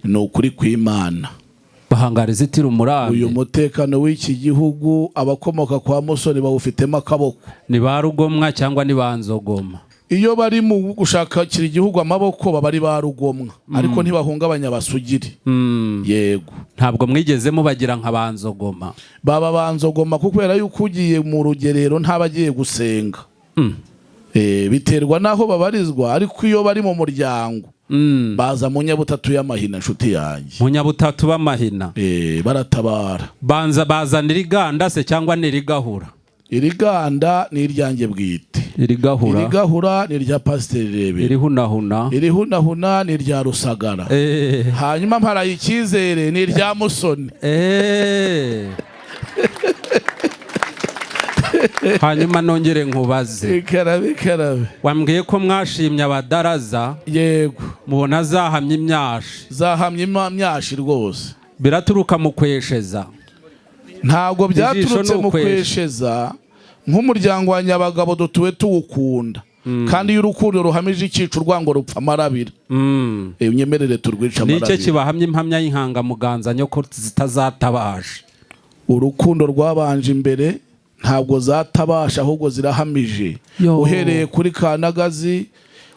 ni ukuri kw'Imana bahangariza itira umurambi. Uyu mutekano w'iki gihugu abakomoka kwa Musoni bawufitemo akaboko. Ni ba Rugomwa cyangwa ni ba Nzogoma? Iyo bari mu gushakira igihugu amaboko baba ari ba Rugomwa, ariko ntibahungabanya Basugiri. Yego. Ntabwo mwigeze mubagira nka ba Nzogoma? Baba ba Nzogoma kuko era yuko ugiye mu rugerero ntabagiye gusenga. Biterwa naho babarizwa, ariko iyo bari mu muryango baza mu Nyabutatu y'amahina nshuti yanjye. Mu Nyabutatu b'amahina baratabara. Bazana iriganda se cyangwa ni irigahura? Iriganda ni iryanjye bwite. Irigahura ni irya Pasiteri Rebero. Irihunahuna ni irya Rusagara. Hanyuma mparaye icyizere ni irya Musoni. Hanyuma nongere nkubaze. Karabe. Wambwiye ko mwashimye abadaraza. Yego. Mubona zahamye imyashi. Zahamye imyashi rwose. Biraturuka mu kwesheza? Ntabwo byaturutse mu kwesheza. Nk'umuryango wa Nyabagabo dutuwe tuwukunda. Kandi iyo urukundo ruhamije ikicu urwango rupfa amarabira. Unyemerere turwica amarabira. Nike kibahamye impamya y'Inkanga Muganza nyoko zitazatabasha? Urukundo rwabanje imbere ntabwo zatabasha ahubwo zirahamije. Uhereye kuri Kanagazi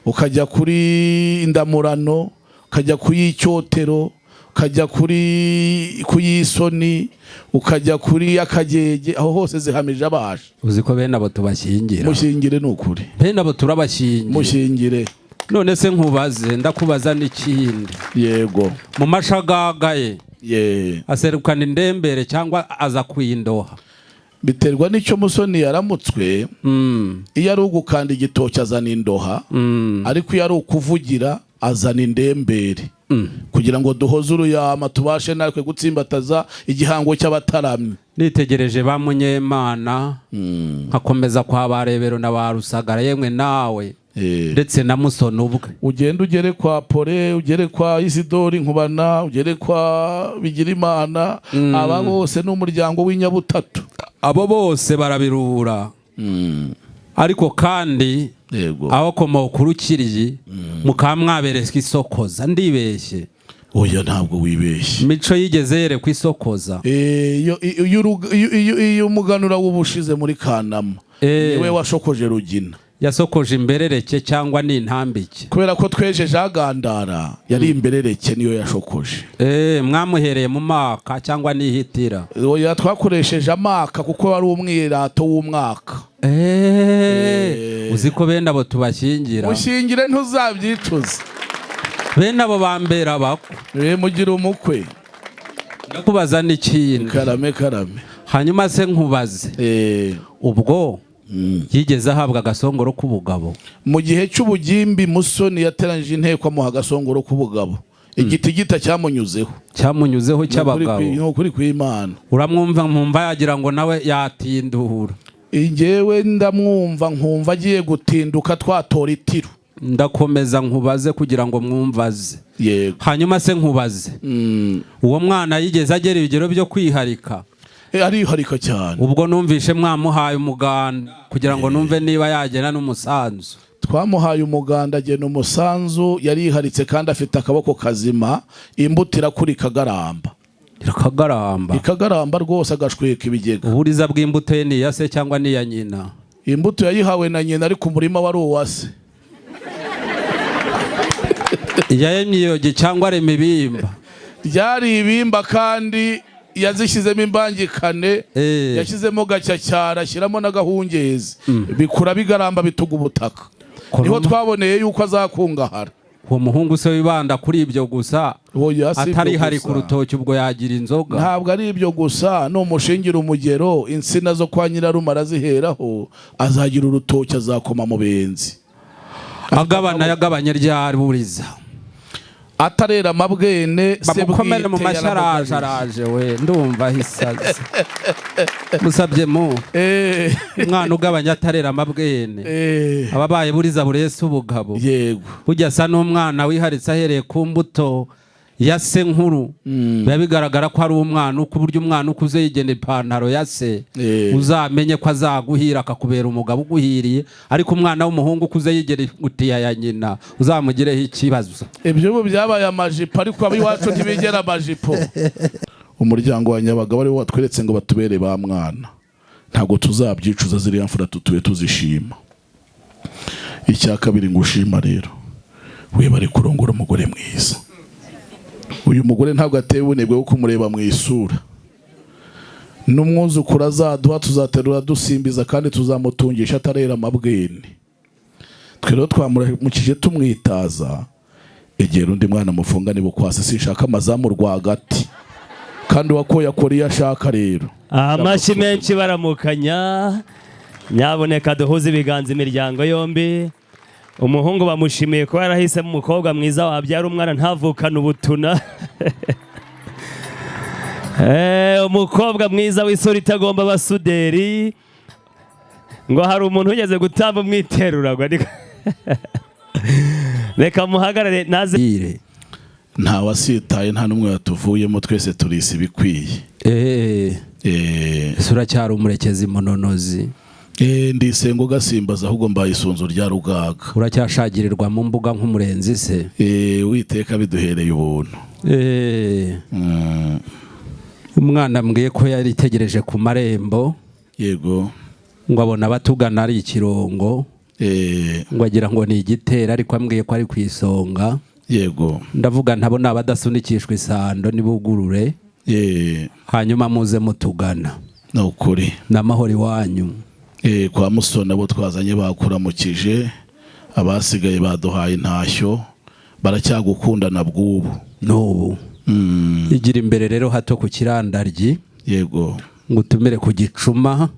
ukajya kuri Indamurano, ukajya kuyicyotero, ukajya kuri Isoni, ukajya kuri Akagege, aho hose zihamije abasha. Uzi ko bene abo tubashyingira? Mushyingire nukuri. Bene abo turabashyingira. Mushyingire. None se nkubaze, ndakubaza n'ikindi. Yego. Mu mashagagaye aserukana indembere cyangwa aza kuyindoha? Biterwa n'icyo Musoni yaramutswe. Iyo ari ugukanda igitoki azana indoha, ariko iyo ari ukuvugira azana indembere. Kugira ngo duhoze uruyama tubashe natwe gutsimbataza igihango cy'abataramye. Nitegereje ba Munyemana, nkakomeza kwa ba Rebero na ba Rusagara, yemwe nawe ndetse na Musoni ubwe. Ugenda ugere kwa Pole, ugere kwa Isidori Nkubana, ugere kwa Bigirimana, aba bose n'umuryango w'Inyabutatu. Abo bose barabirura. Ariko kandi aho komokuru kiriye mukamwabereka isokoza, ndibeshye? Oya, ntabwo wibeshye. Mico yigeze yere ku isokoza. Iyo umuganura w'ubushize muri Kanama niwe washokoje Rugina. Yasokoje imberereke cyangwa ni intambike? Kubera ko twejeje agandara yari imberereke niyo yashokoje. Mwamuhereye mu maka cyangwa nihitira? Oya, twakoresheje amaka kuko wari umwirato w'umwaka. Uzi ko bene abo tubashyingira? Mushyingire ntuzabyicuza. Bene abo bambera bako. Mugira umukwe. Ndakubaza n'ikindi. Karame. Hanyuma se nkubaze. Ubwo yigeze ahabwa agasongoro k'ubugabo? Mu gihe cy'ubugimbi Musoni yateranyije inteko amuha agasongoro k'ubugabo. Igiti gita cyamunyuzeho cy'abagabo. Nk'ukuri kw'Imana. Uramwumva nkumva yagira ngo nawe yatindura? Njyewe ndamwumva nkumva agiye gutinduka twatora itiro. Ndakomeza nkubaze kugira ngo mwumvaze. Yego. Hanyuma se nkubaze. Uwo mwana yigeze agera ibigero byo kwiharika? Ariharika cyane. Ubwo numvishe mwamuhaye umuganda kugira ngo numve niba yagena n'umusanzu. Twamuhaye umuganda agena umusanzu, yariharitse kandi afite akaboko kazima. Imbutira kuri Kagaramba. Ikagaramba rwose agashweka ibigega. Uburiza bw'imbuto ye ni ya se cyangwa ni ya nyina? Imbuto yayihawe na nyina, ariko umurima wari uwase. Yayemyiyoge cyangwa remibimba? Ryari ibimba kandi yazishyizemo imbangikane. Yashyizemo gacyacyara, ashyiramo n'agahungezi. Bikura bigaramba bituga ubutaka. Niho twaboneye yuko azakungahara. Uwo muhungu se wibanda kuri ibyo gusa, atari hari ku rutoki ubwo yagira inzoga? Ntabwo ari ibyo gusa, n'umushingira umugero insina zo kwa Nyirarume araziheraho, azagira urutoki azakoma mu benzi. Yagabanye ryari buriza? Atarera amabwene bamukomere mu masharaje araje we ndumva hisaze. Musabye mu umwana ugabanya atarera amabwene ababaye buriza burese ubugabo. Yego. Burya asa n'umwana wiharitse ahereye ku mbuto ya se nkuru biba bigaragara ko ari umwana ku buryo umwana ukuze yigena ipantaro ya se uzamenye ko azaguhira akakubera umugabo uguhiriye, ariko umwana w'umuhungu ukuze yigena ingutiya ya nyina uzamugireho ikibazo. Ibyo ubu byabaye amajipo, ariko ab'iwacu ntibigera amajipo. Umuryango wa Nyabagabo ari wo watweretse ngo batubere ba mwana, ntabwo tuzabyicuza ziriya mfura tutuye tuzishima. Icya kabiri ngushima rero, we bari kurongora umugore mwiza. Uyu mugore ntabwo ateye ubunebwe bwo kumureba mu isura. N'umwuzukuru azaduha tuzaterura dusimbiza kandi tuzamutungisha atarera amabwene. Twe rero twamuramukije tumwitaza, egera undi mwana mufunga ni bukwase, sinshaka amazamu rwagati kandi wakoye akora iyo ashaka rero. Amashyi menshi baramukanya, nyaboneka duhuze ibiganza imiryango yombi. Umuhungu bamushimiye ko yarahisemo umukobwa mwiza wabyara umwana ntavukane ubutuna. Umukobwa mwiza w'isura itagomba abasuderi, ngo hari umuntu ugeze gutamba umwiterura reka muhagarare naze. Nta wasitaye, nta n'umwe watuvuyemo, twese turisi bikwiye. Isura cyari umurekezi munonozi. Ndisengo gasimbaza ahubwo mbaye isunzu rya rugaga. Uracyashagirirwa mu mbuga nk'umurenzi se? Witeka biduhereye ubuntu. Umwana mbwiye ko yari itegereje ku marembo. Yego. Ngo abona abatugana ari ikirongo. Ngo agira ngo ni igitera, ariko ambwiye ko ari ku isonga. Yego. Ndavuga ntabona abadasunikishwa isando nibugurure. Hanyuma muze mutugana. Nukuri. N'amahoro iwanyu. Kwa Musona bo twazanye bakuramukije, abasigaye baduhaye intashyo, baracyagukundana bw'ubu n'ubu. Igira imbere rero hato ku kirandaryi. Yego. Ngo utumire ku gicuma,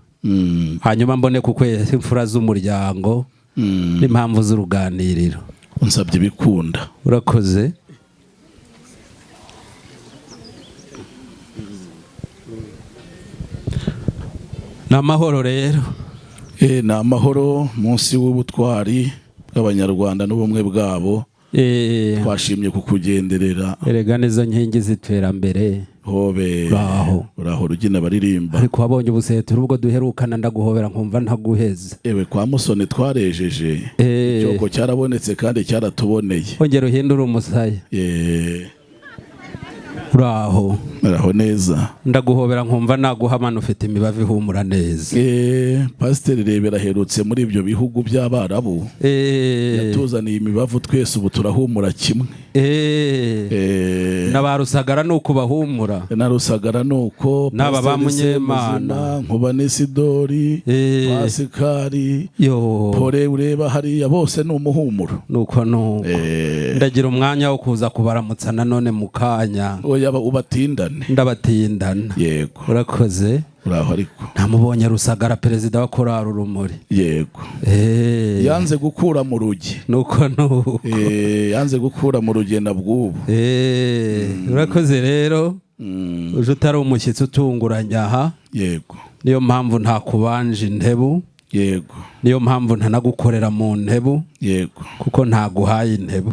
hanyuma mbone kukweza imfura z'umuryango n'impamvu z'uruganiriro. Unsabye bikunda. Urakoze. N'amahoro rero. Ni amahoro munsi w'ubutwari bw'Abanyarwanda n'ubumwe bwabo. Twashimye kukugenderera. Erega nizo nkingi z'iterambere. Hobe. Uraho rugina baririmba. Ariko wabonye ubusetura ubwo duherukana ndaguhobera nkumva ntaguheza. Kwa Musoni twarejeje. Icyoko cyarabonetse kandi cyaratuboneye. Ongera uhindura umusaya. Uraho. Uraho neza. Ndaguhobera nkumva naguhamana ufite imibavu ihumura neza. Pasiteri Rebera aherutse muri ibyo bihugu by'Abarabu. Yatuzaniye imibavu twese ubu turahumura kimwe. Na Rusagara nuko bahumura. Na Rusagara nuko. N'aba ba Munyemana. Nkuba n'Isidori. Pasikari. Pore ureba hariya bose ni umuhumuro. Nuko nuko. Ndagira umwanya wo kuza kubaramutsa nanone mu kanya. Yaba ubatindane. Ndabatindana. Yego. Urakoze. Uraho ariko. Namubonye Rusagara perezida wa Korali Urumuri. Yego. Yanze gukura mu rugi. Nuko nuko. Yanze gukura mu rugenda bw'ubu. Urakoze rero. Uje utari umushyitsi utunguranya aha. Yego. Niyo mpamvu nta kubanje intebu. Yego. Niyo mpamvu ntanagukorera mu ntebu. Yego. Kuko ntaguhaye intebu.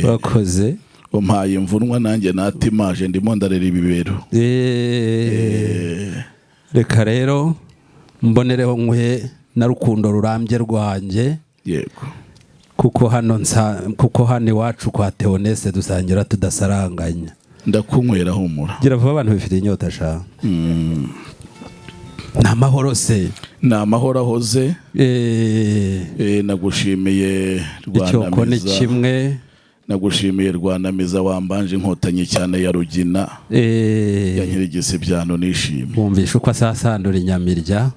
Urakoze. Umpaye imvunwa nanjye natimaje ndimo ndarera ibibero. Reka rero mbonereho nkwe na rukundo rurambye rwanjye. Yego. Kuko hano iwacu kwa Theoneste dusangira tudasaranganya. Ndakunywera humura. Gira vuba abantu bifite inyota sha. N'amahoro se. N'amahoro ahoze. Nagushimiye Rwanda Icyoko ni kimwe. Nagushimiye Rwanamiza wambanje inkotanyi cyane ya Rugina. Yankirigise byano nishimye. Wumvisha uko asasandura inyamirya.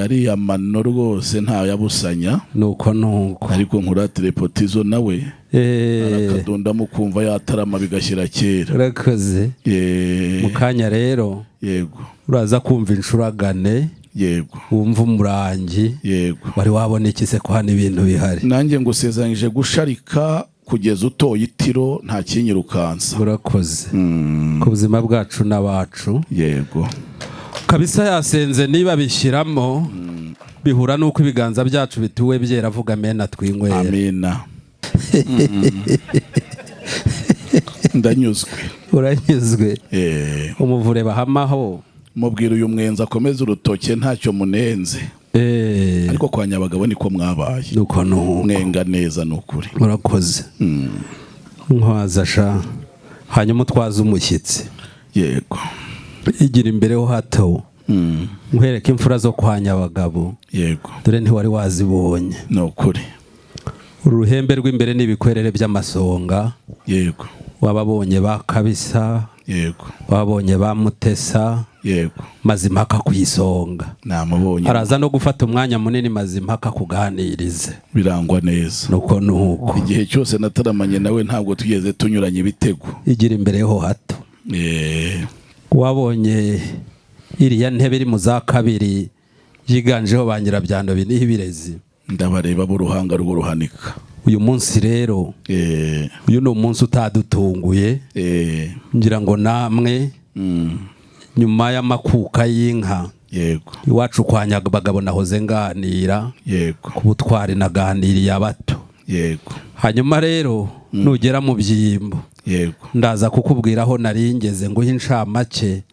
Ari amano rwose nta yabusanya. Nuko nuko. Ariko nkuratire potizo nawe. Arakadunda mukumva yatarama bigashyira kera. Urakoze. Mukanya rero. Yego. Uraza kumva inshuragane. Yego. Wumva umurangi. Yego. Wari wabona iki se ko hano ibintu bihari? Nanjye ngusezanije gusharika kugeza utoye itiro nta kinyirukansa. Urakoze. Ku buzima bwacu n'abacu. Yego. Kabisa yasenze niba bishyiramo bihura nuko ibiganza byacu bituwe byera avuga amena twinywera. Amina. ndanyuzwe. uranyuzwe. Umuvure bahamaho mubwira uyu mwenza akomeza urutoke ntacyo munenze. Ariko kwa Nyabagabo niko mwabaye. Nuko mwenga neza nukuri. Murakoze. Nkwaza sha hanyuma utwaza umushyitsi. Yego. Igira imbere ho hato. Nkwereka imfura zo kwa Nyabagabo. Yego. Dore ntiwari wazibonye. Nukuri. Uruhembe rw'imbere n'ibikwerere by'amasonga. Yego. Wababonye ba Kabisa. Yego. Wabonye ba Mutesa. Yego. Mazimpaka kuyisonga. Namubonye. Araza no gufata umwanya munini Mazimpaka kuganirize. Birangwa neza. Nuko. Igihe cyose nataramanye nawe ntabwo tugeze tunyuranye ibitego. Igira imbere ho hato. Wabonye iriya ntebe iri mu za kabiri yiganjeho ba Nyirabyando biniho ibirezi. Ndabareba b'uruhanga rw'uruhanika. Uyu munsi rero uyu ni umunsi utadutunguye. Ngira ngo namwe nyuma y'amakuka y'inka. Yego. Iwacu kwa Nyabagabo nahoze nganira. Yego. Ku butwari naganiriye abato. Yego. Hanyuma rero nugera mu byimbo. Yego. Ndaza kukubwiraho naringeze ngo inshamake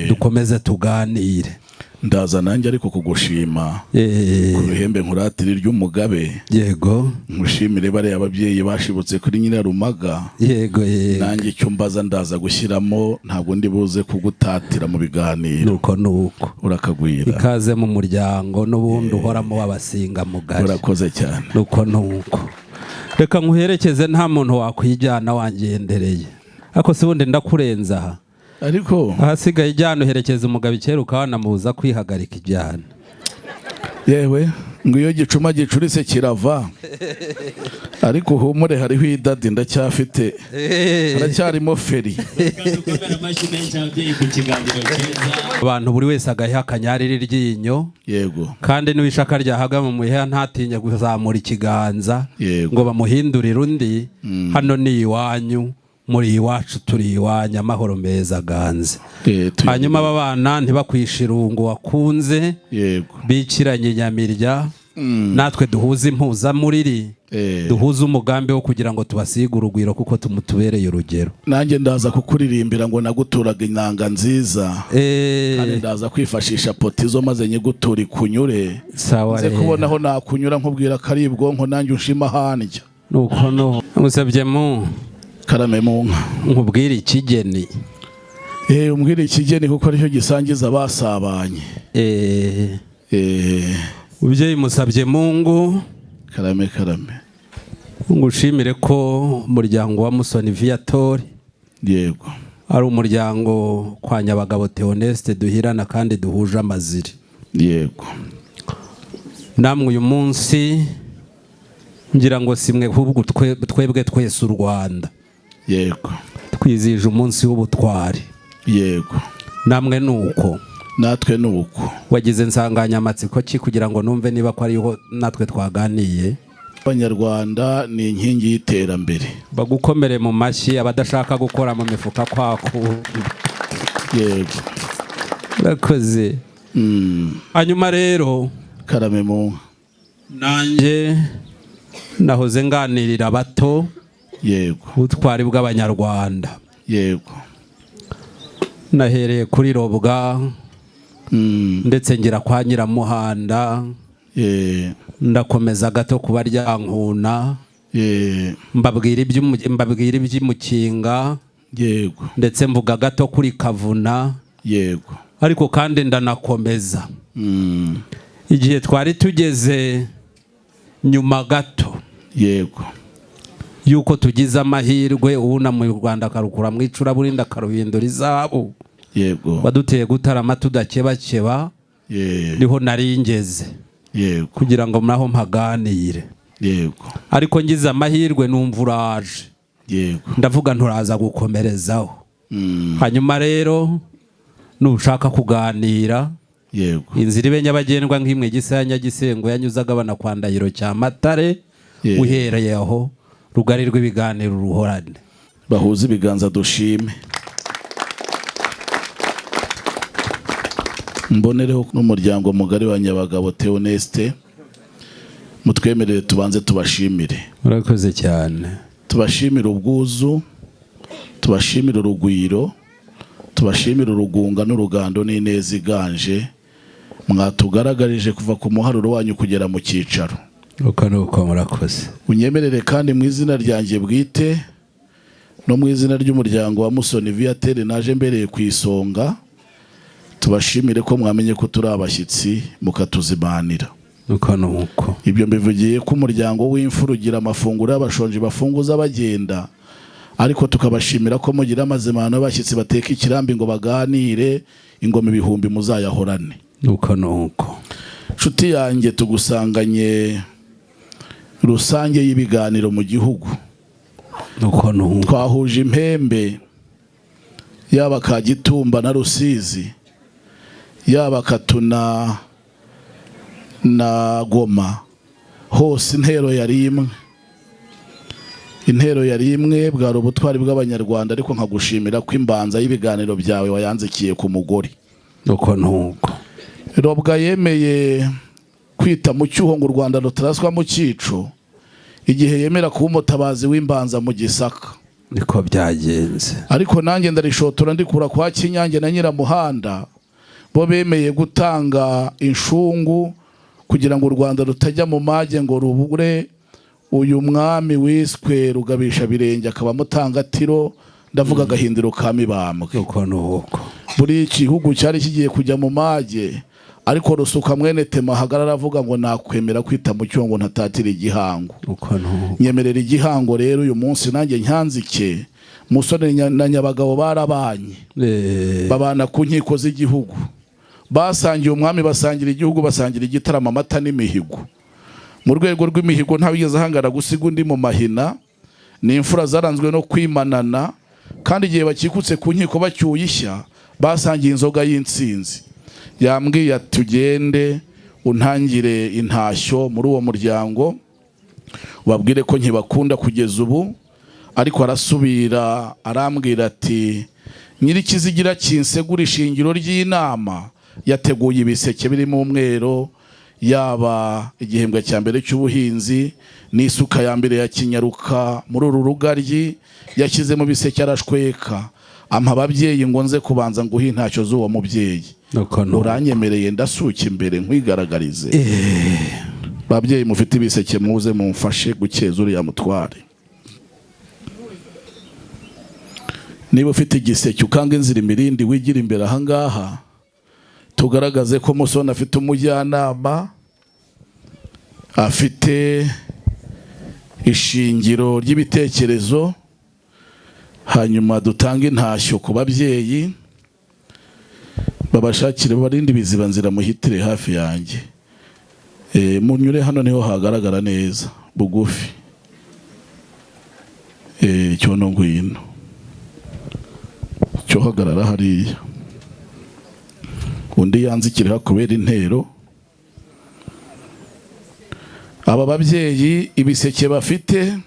dukomeze tuganire. Ndaza nanjye ariko kugushima ku ruhembe nkuratiri ry'umugabe. Yego. Nkushimire bare ababyeyi bashibutse kuri Nyirarumaga. Yego. Nanjye icyo mbaza ndaza gushyiramo ntabwo ndi buze kugutatira mu biganiro. Nuko urakagwira. Ikaze mu muryango n'ubundi uhoramo wabasinga mugari. Urakoze cyane. Nuko reka nkuherekeze nta muntu wakwijyana wangendereye. Ako si bundi ndakurenza aha. Ariko ahasigaye ijyana uherekeza umugabo ikera ukanamubuza kwihagarika ijyana. Yewe ngo iyo gicuma gicurise kirava. Ariko humure hariho idadi ndacyafite. Haracyarimo feri. Abantu buri wese agahiha akanyarira iryinyo. Yego. Kandi n'uwishaka ryahaga mu muheha ntatinye kuzamura ikiganza ngo bamuhindurire undi. Hano ni iwanyu. Muri iwacu turi iwanya amahoro meza ganze. Hanyuma aba bana ntibakwishirungo wakunze. Yego. Bikiranye Nyamirya. Natwe duhuza impuzamuriri. Duhuza umugambi wo kugira ngo tubasige urugwiro kuko tumutubereye urugero. Nanjye ndaza kukuririmbira ngo naguturaga inanga nziza. Kandi ndaza kwifashisha potizo maze nyigutura ikunyure. Sawa rero. Nze kubonaho nakunyura nkubwira kari ibwonko nanjye ushima hanjya. Nuko musabye mu Karame munka. Nkubwira ikigeni. Umbwira ikigeni kuko aricyo gisangiza basabanye. Ubyeyi musabye Mungu. Karame. Ngushimire ko umuryango wa Musoni Viatori. Yego. Ari umuryango kwa Nyabagabo Theoneste duhirana kandi duhuje amaziri. Yego. Namwe uyu munsi ngira ngo simwe ahubwo twebwe twese u Rwanda. Yego. Twizije umunsi w'ubutwari. Yego. Namwe nuko. Natwe nuko. Wagize insanganyamatsiko ki kugira ngo numve niba ko ariho natwe twaganiye. Abanyarwanda ni inkingi y'iterambere. Bagukomere mu mashyi abadashaka gukora mu mifuka kwako. Yego. Urakoze. Hanyuma rero Karame mu nanjye nahoze nganirira bato. Yego. Ubutwari bw'Abanyarwanda. Yego. Nahereye kuri Robwa. Ndetse ngira kwa Nyiramuhanda. Ndakomeza gato kuba Ryankuna. Mbabwira iby'Umukinga. Yego. Ndetse mvuga gato kuri Kavuna. Yego. Ariko kandi ndanakomeza. Igihe twari tugeze nyuma gato. Yego. Yuko tugize amahirwe ubuna mu Rwanda karukura mu icuraburinda karuhindura izabo. Yego. Baduteye gutarama tudakebakeba. Niho naringeze. Yego. Kugira ngo naho mpaganire. Yego. Ariko ngize amahirwe numva uraje. Yego. Ndavuga nturaza gukomerezaho. Hanyuma rero nushaka kuganira. Yego. Inzira ibe nyabagendwa nk'imwe Gisanya Gisengo yanyuzaga bana kwa Ndahiro cya Matare. Uhereye aho rugari rw'ibiganiro ruhorane. Bahuza ibiganza dushime. Mbonereho n'umuryango mugari wa Nyabagabo Theoneste. Mutwemerere tubanze tubashimire. Urakoze cyane. Tubashimire ubwuzu tubashimire urugwiro, tubashimire urugunga n'urugando n'ineza iganje mwatugaragarije kuva ku muharuro wanyu kugera mu cyicaro. Nuko murakoze. Unyemerere kandi mu izina ryanjye bwite no mu izina ry'umuryango wa Musoni Viateur naje mbereye ku isonga, tubashimire ko mwamenye ko turi abashyitsi mukatuzimanira. Nuko ibyo mbivugiye ko umuryango w'imfura ugira amafunguro y'abashonji bafunguza bagenda, ariko tukabashimira ko mugira amazimano y'abashyitsi bateka ikirambi ngo baganire, ingoma ibihumbi muzayahorane. Nuko nshuti yanjye tugusanganye rusange y'ibiganiro mu gihugu. Twahuje impembe yaba Kagitumba na Rusizi, yaba Katuna na Goma, hose intero yari imwe. Bwari ubutwari bw'abanyarwanda, ariko nkagushimira ko imbanza y'ibiganiro byawe wayanzikiye ku mugore. Nuko Robwa yemeye kwita mu cyuho ngo u Rwanda rutaraswa mu cyico, igihe yemera kuba umutabazi w'imbanza mu Gisaka. Niko byagenze. Ariko nanjye ndarishotora ndikura kwa Kinyange na Nyiramuhanda, bo bemeye gutanga inshungu kugira ngo u Rwanda rutajya mu mage ngo rubure uyu mwami wiswe Rugabisha Birenge akaba mutangatiro, ndavuga Gahindiro ka Mibambwe. Nuko buri gihugu cyari kigiye kujya mu mage, ariko Rusuka mwene Tema hagarara avuga ngo nakwemera kwita mu cyongo ntatatira igihango. Nyemerera igihango rero uyu munsi nanjye nyanzike. Musoni na Nyabagabo barabanye, babana ku nkiko z'igihugu, basangiye umwami, basangira igihugu, basangira igitaramo, amata n'imihigo. Mu rwego rw'imihigo ntawigeze ahangara gusiga undi mu mahina. Ni imfura zaranzwe no kwimanana, kandi igihe bakikutse ku nkiko bacyuye ishya basangiye inzoga y'intsinzi. Yambwiye ati tugende untangire intashyo muri uwo muryango, ubabwire ko nkibakunda kugeza ubu. Ariko arasubira arambwira ati Nyirikizigira kinsegura ishingiro ry'inama, yateguye ibiseke birimo umwero, yaba igihembwe cya mbere cy'ubuhinzi n'isuka ya mbere ya Kinyaruka muri uru rugaryi, yashyize mu biseke arashweka, ampa ababyeyi ngo nze kubanza nguhe intashyo z'uwo mubyeyi. Uranyemereye ndasuka imbere nkwigaragarize. Babyeyi mufite ibiseke muze mumfashe gukeza uriya mutware. Niba ufite igiseke ukanga inzira imirindi wigira imbere ahangaha, tugaragaze ko Musoni afite umujyanama, afite ishingiro ry'ibitekerezo. Hanyuma dutanga intashyo ku babyeyi, babashakire barindi bizibanzira muhitire hafi yanjye. Munyure hano niho hagaragara neza bugufi. Cyono ngwino, cyo hagarara hariya, undi yanzikire kubera intero. Aba babyeyi ibiseke bafite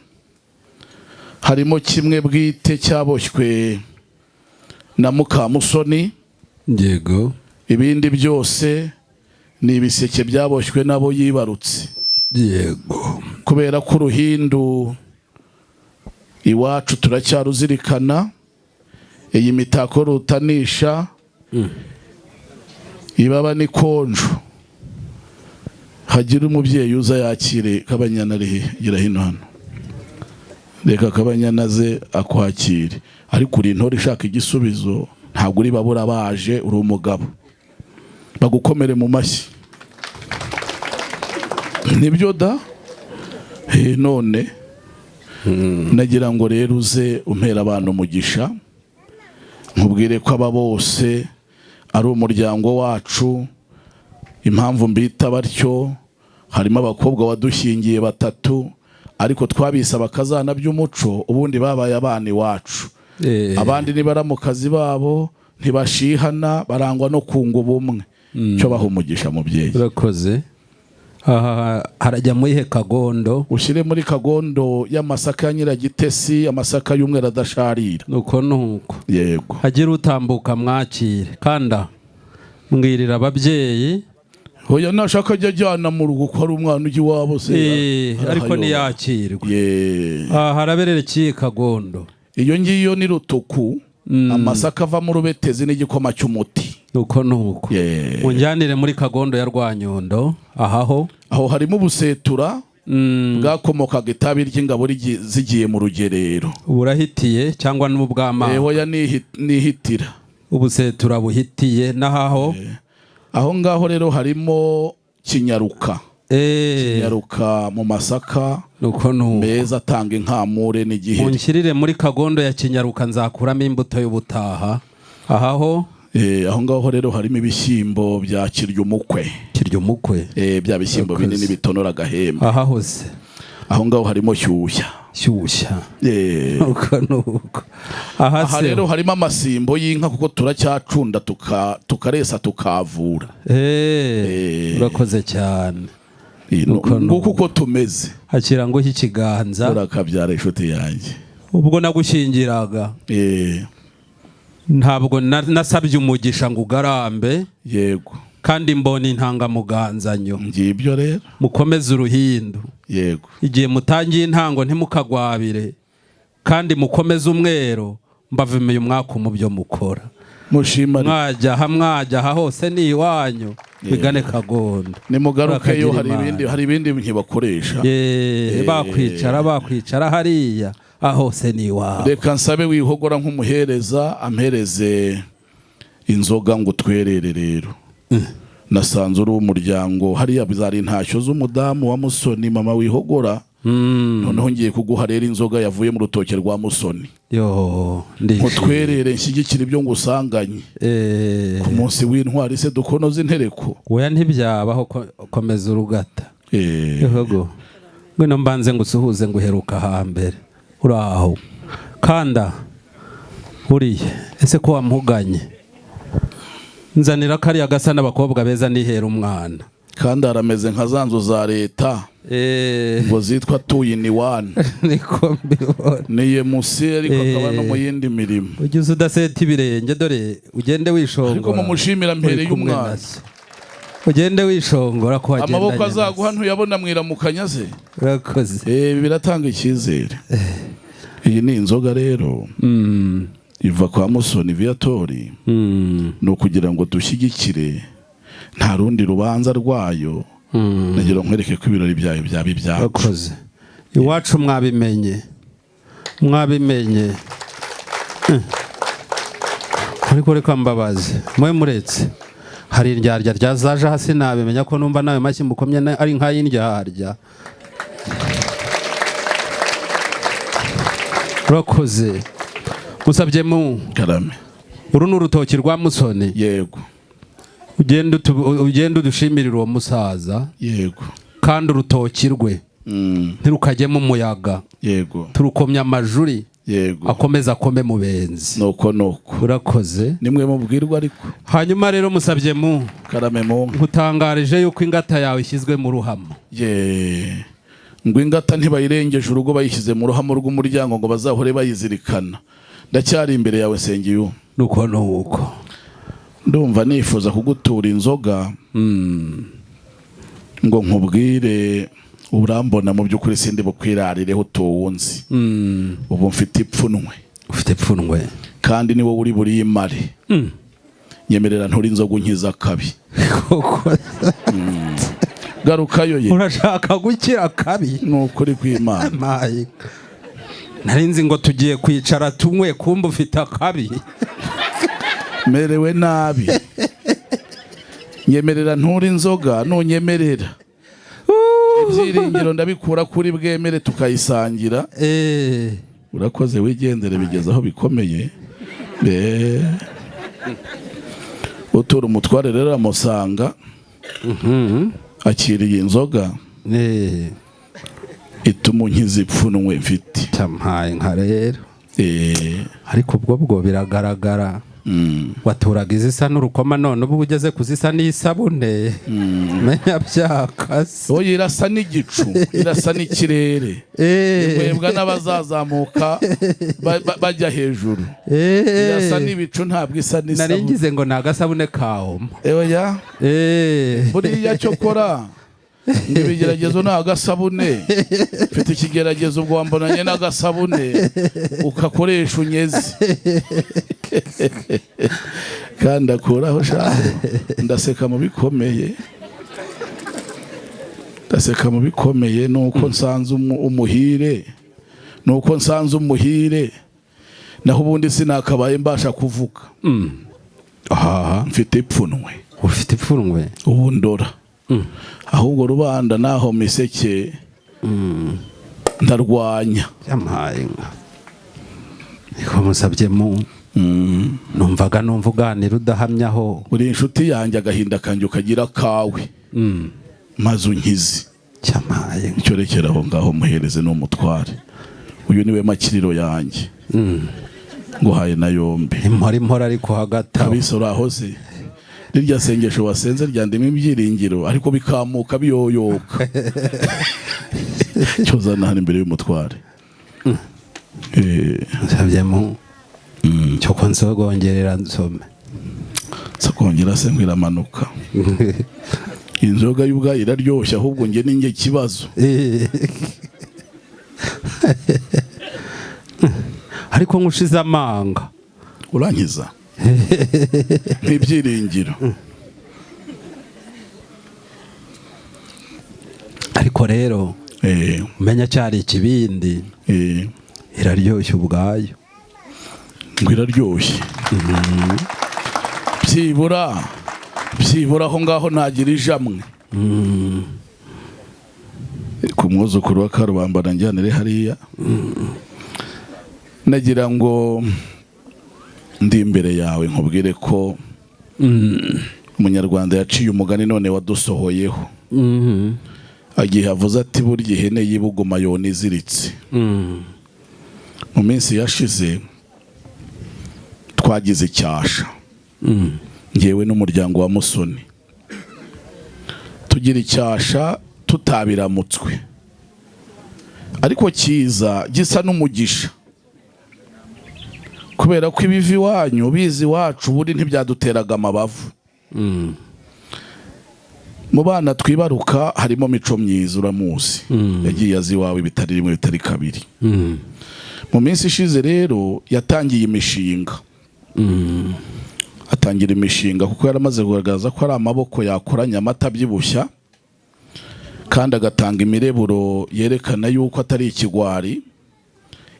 harimo kimwe bwite cyaboshywe na Mukamusoni. Yego. Ibindi byose ni ibiseke byaboshywe nabo yibarutse. Yego. Kubera ko uruhindu iwacu turacyaruzirikana, iyi mitako rutanisha, ibaba n'ikonjo. Hagira umubyeyi uza yakire Kabanyana gira hino hano. Reka Kabanyana ze akwakire. Ariko uri intore ishaka igisubizo, ntabwo uri babura baje, uri umugabo. Bagukomere mu mashyi. Nibyo da? None nagira ngo rero uze umpera abantu umugisha, nkubwire ko aba bose ari umuryango wacu. Impamvu mbita batyo, harimo abakobwa wadushyingiye 3, ariko twabise abakazana by'umuco, ubundi babaye abana iwacu. Abandi ni baramukazi babo, ntibashihana, barangwa no kunga ubumwe. Cyo baha umugisha mubyeyi. Urakoze. Harajya muri Kagondo, ushyire muri Kagondo y'amasaka ya Nyiragitesi, amasaka y'umwera adasharira. Nuko yego. Hagira utambuka mwakire, kanda mbwirira ababyeyi. Hoya nashaka ajya ajyana mu rugo ko ari umwana ugi wabo se. Ariko ntiyakirwe. Haraberere ki Kagondo. iyo ngiyo ni rutuku, amasaka ava mu rubetezi n'igikoma cy'umuti. nuko unjyanire muri Kagondo ya Rwanyundo. aho harimo ubusetura bwakomokaga itabi ry'ingabo zigiye mu rugerero. burahitiye cyangwa n'ubw'amazi? Hoya nihitira. ubusetura buhitiye naho. aho ngaho rero harimo kinyaruka. kinyaruka mu masaka meza atanga inkamure n'igihe. unshyirire muri Kagondo ya Kinyaruka nzakuramo imbuto y'ubutaha. aho ngaho rero harimo ibishyimbo bya Kiryumukwe. bya bishyimbo binini bitonora agahembe. aho ngaho harimo Shyushya. aha rero harimo amasimbo y'inka kuko turacyacunda tukaresa tukavura. urakoze cyane. nguko uko tumeze. hakira ngo ikiganza urakabyara inshuti yanjye. ubwo nagushyingiraga ntabwo nasabye umugisha ngo ugarambe. Yego. kandi mbona intangamuganzanyo. ngibyo rero mukomeze uruhindu. Yego. igihe mutangiye intango ntimukagwabire kandi mukomeze umwero mbavimeye umwaka mu byo mukora. mushimane mwajya aha hose ni iwanyu. bigane Kagondo nimugarukeyo. hari ibindi ntibakoresha. bakwicara hariya hose ni iwawe. reka nsabe wihogora nk'umuhereza ampereze inzoga ngo twerere rero. nasanze uri umuryango hariya bizari intashyo z'umudamu wa Musoni mama wihogora. noneho ngiye kuguha rero inzoga yavuye mu rutoke rwa Musoni. mutwerere nshyigikira ibyo ngusanganye. ku munsi w'intwari se dukonoza intereko. oya ntibyabaho. komeza urugata. ngwino mbanze ngusuhuze nguheruka hambere. uraho kanda uriye. ese ko wampuganye nzanira kariya gasa n'abakobwa beza nihera umwana. kandi arameze nka za nzu za leta ngo zitwa tuyiniwani. niko mbibona. niye musi ariko akaba no mu yindi mirimo. ugize udaseta ibirenge dore ugende wishongora. ariko mumushimira mbere y'umwana. ugende wishongora ko wagenda. amaboko azaguha ntuyabona mwiramukanya se. urakoze. biratanga icyizere. iyi ni inzoga rero iva kwa Musoni Viatori. ni ukugira ngo dushyigikire nta rundi rubanza rwayo. nagira nkwereke ko ibirori byayo byaba ibyacu. urakoze. iwacu mwabimenye ariko reka mbabaze mwe muretse hari indyarya ryazaje hasi nabimenya ko numva nawe mashyi mukomye ari nk'ay'indyarya. urakoze. musabye mu karame. uru ni urutoki rwa Musoni. Yego. ugenda udushimirira uwo musaza. Yego. kandi urutoki rwe ntirukajyemo umuyaga. Yego. turukomya amajuri. Yego. akomeza akome mu benzi. nuko urakoze. nimwe mubwirwa ariko. hanyuma rero musabye mu karame mu ngutangarije yuko ingata yawe ishyizwe mu ruhamo. ngo ingata ntibayirengeje urugo bayishyize mu ruhamo rw'umuryango ngo bazahore bayizirikana. ndacyari imbere yawe Sengiyo. nuko ndumva nifuza kugutura inzoga ngo nkubwire urambona mu by'ukuri sindi bukwirarireho utuwunzi. ubu mfite ipfunwe. ufite ipfunwe kandi ni wowe uri buriyimare. nyemerera nturi inzoga unkiza akabi. garukayo ye. urashaka gukira kabi. nukuri kw'Imana. narinzi ngo tugiye kwicara tunywe kumba ufite akabi. merewe nabi. nyemerera nturi inzoga nunyemerera. ibyiringiro ndabikura kuri bwemere tukayisangira. urakoze wigendere bigeze aho bikomeye. utura umutware rero amusanga. akiriye inzoga. ituma unkiza ipfunwe mfite. tampaye nka rero. ariko ubwo biragaragara. waturaga izisa n'urukoma none ubu ugeze kuzisa n'isabune. menya byakase. oya irasa n'igicu irasa n'ikirere. webwa n'abazazamuka bajya hejuru. irasa n'ibicu ntabwo isa n'isabune. naringize ngo ni agasabune kawoma. oya buriya cyo kora ngo ibigeragezo ni agasabune, mfite ikigeragezo ubwo wambonanye n'agasabune ukakoresha unyezi. kandi akuraho shaka ndaseka mu bikomeye, ndaseka mu bikomeye nuko nsanze umuhire, nuko nsanze umuhire, naho ubundi sinakabaye mbasha kuvuga. Mfite ipfunwe. Ufite ipfunwe ubu ndora, ahubwo rubanda naho miseke ndarwanya. Yampaye inka niko musabye mu numvaga numva uganira udahamyaho. Uri inshuti yanjye, agahinda kanjye ukagira kawe, maze unkize. Yampaye inka icyo rekera aho ngaho, muhereze n'umutware. Uyu niwe makiriro yanjye, nguhaye na yombi. Impora ariko hagati kabisa urahoze. Rirya sengesho wasenze ryandimo ibyiringiro, ariko bikamuka biyoyoka. Cyozana hano imbere y'umutware. Nsabye mu cyo konsogongerera nsome. Sakongera se ngiramanuka. Inzoga y'ubwa iraryoshye, ahubwo nge ninge kibazo. Ariko ngushize amanga urankiza nk'ibyiringiro. Ariko rero umenya cyari ikibindi, iraryoshye ubwayo. Ngo iraryoshye. byibura aho ngaho ntagira ijamwe. Ku mwuzukuru wa Karubamba njyanire hariya, nagira ngo ndi imbere yawe nkubwire ko umunyarwanda yaciye umugani none wadusohoyeho. Agiye avuze ati burya ihene y'ibuguma yona iziritse. Mu minsi yashize twagize icyasha, ngewe n'umuryango wa Musoni tugira icyasha tutabiramutswe, ariko kiza gisa n'umugisha, kubera ko ibivi iwanyu bizi iwacu buri ntibyaduteraga amabavu. Mu bana twibaruka harimo Mico Myiza, uramuzi, yagiye azi iwawe bitari rimwe bitari kabiri. Mu minsi ishize rero yatangiye imishinga, atangira imishinga kuko yaramaze kugaragaza ko ari amaboko yakoranya amata abyibushya, kandi agatanga imireburo yerekana yuko atari ikigwari.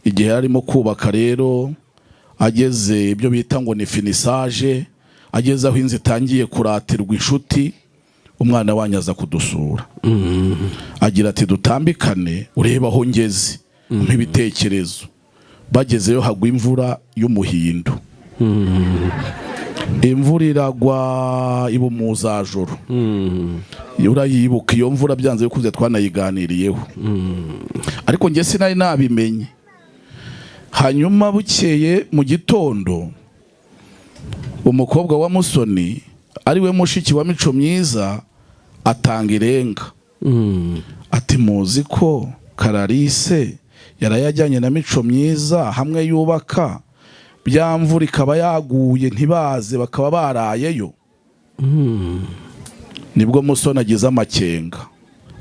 Igihe arimo kubaka rero, ageze ibyo bita ngo ni finisage, ageze aho inzu itangiye kuratirwa inshuti, umwana wanyu aza kudusura. Agira ati dutambikane ureba aho ngeze nk'ibitekerezo. Bagezeyo hagwa imvura y'umuhindo. Imvura iragwa ibumuzajoro. Urayibuka iyo mvura byanze bikuze twanayiganiriyeho. Ariko nge sinari nabimenye. Hanyuma bukeye mu gitondo, umukobwa wa Musoni ari we mushiki wa Mico Myiza atanga irenga. Ati muzi ko Karalise yarayajyanye na Mico Myiza hamwe yubaka, byamvura ikaba yaguye ntibaze bakaba barayeyo. Nibwo Musoni agize amakenga,